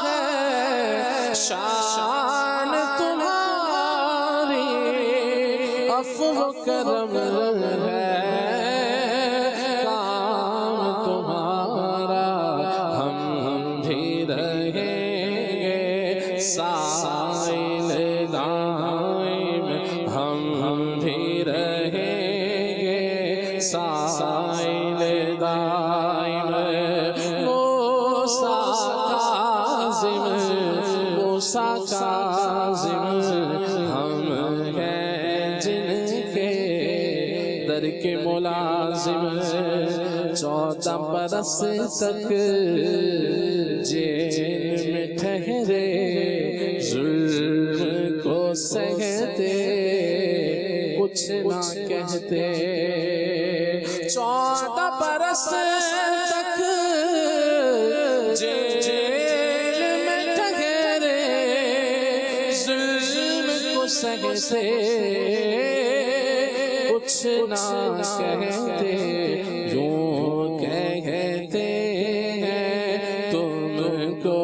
ہے شان تمہاری، عفو و کرم ہے کام تمہارا. ہم بھی رہیں گے سائل دائم، ہم بھی رہیں گے سائل دائم. موسیٰ کاظم موسیٰ کاظم در کے ملازم 14 برس تک جیل میں ٹھہرے ظلم کو سہتے کچھ نہ کہتے 14 برس تک جیل میں ٹھہرے ظلم کو سہتے کچھ نہ کہتے یوں کہتے ہیں تم کو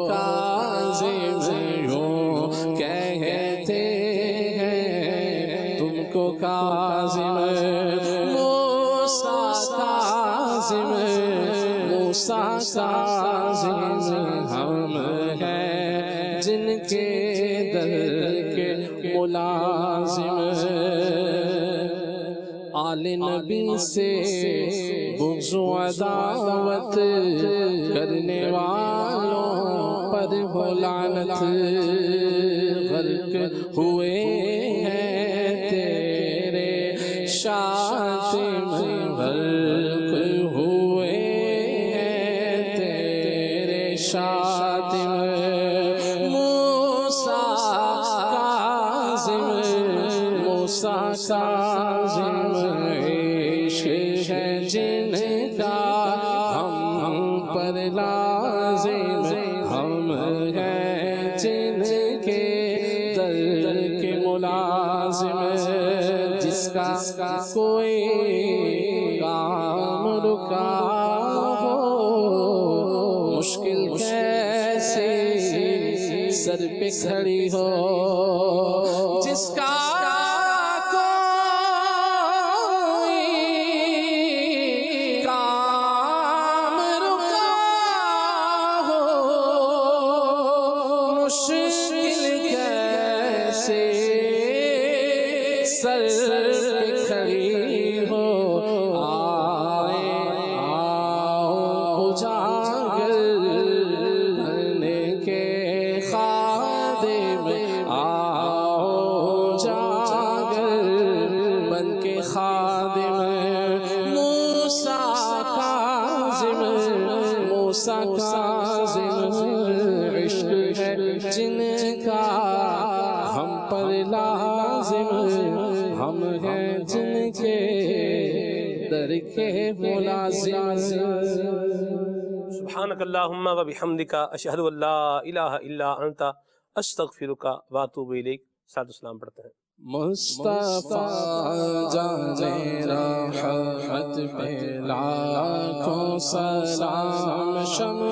کاظم یوں کہتے ہیں تم کو کاظم موسیٰ کاظم موسیٰ کاظم ہم ہیں جن کے در کے ملازم آل نبی سے بغض و عداوت کرنے والوں پر ہو لعنت غرق ہوئے ہیں تیرے شاتم غرق ہوئے ہیں تیرے شاتم موسیٰ کاظم موسیٰ کاظم عشق ہے جن کا ہم پر لازم ہم ہیں جن کے در کے ملازم جس کا کوئی کام رکا ہو مشکل کیسے سر پہ کھڑی ہو جس کا عشق ہے جن کا ہم پر لازم ہم ہیں جن کے در کے ملازم سبحانک اللہم و بحمدک اشہد ان لا الہ الا انت استغفرک و اتوب الیک صلاۃ والسلام پڑھتے ہیں مصطفیٰ جانے راحت پہ لاکھوں سلام شمع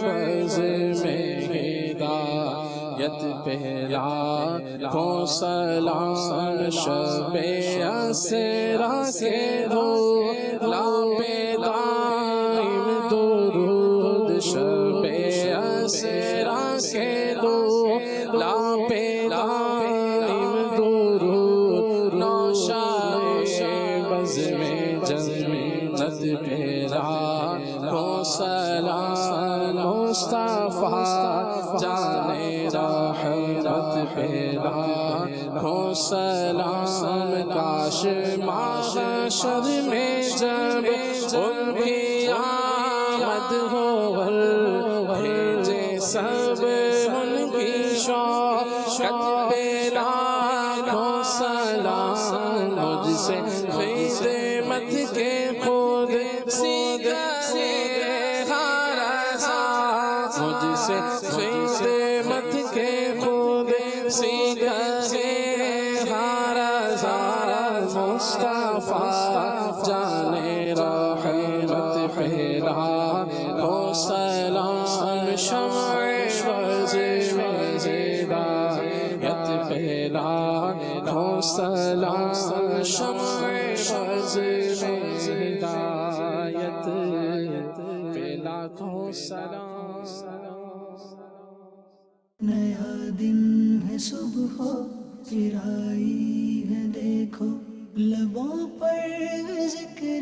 بز میں ہدایت پہ لاکھوں سلام شب اسرا کے دھولا پہ دائم درود شب اسرا کے دھولا پہ سلام مصطفیٰ جانے راحت پہ لاکھوں سلام کاش محشر میں جب ان کی آمد ہو بھیجے سب ان کی شوقت پہ لاکھوں سلام مجھ سے خدمت کے خود سیدھا مجھ سے خدمت کے خود سیدھا مصطفیٰ جانے راحت پہ لاکھوں سلام شمع بز میں ہدایت پہ لاکھوں سلام شمع بز میں ہدایت پہ لاکھوں سلام نیا دن ہے صبح چرائی ہے دیکھو لبوں پر ذکر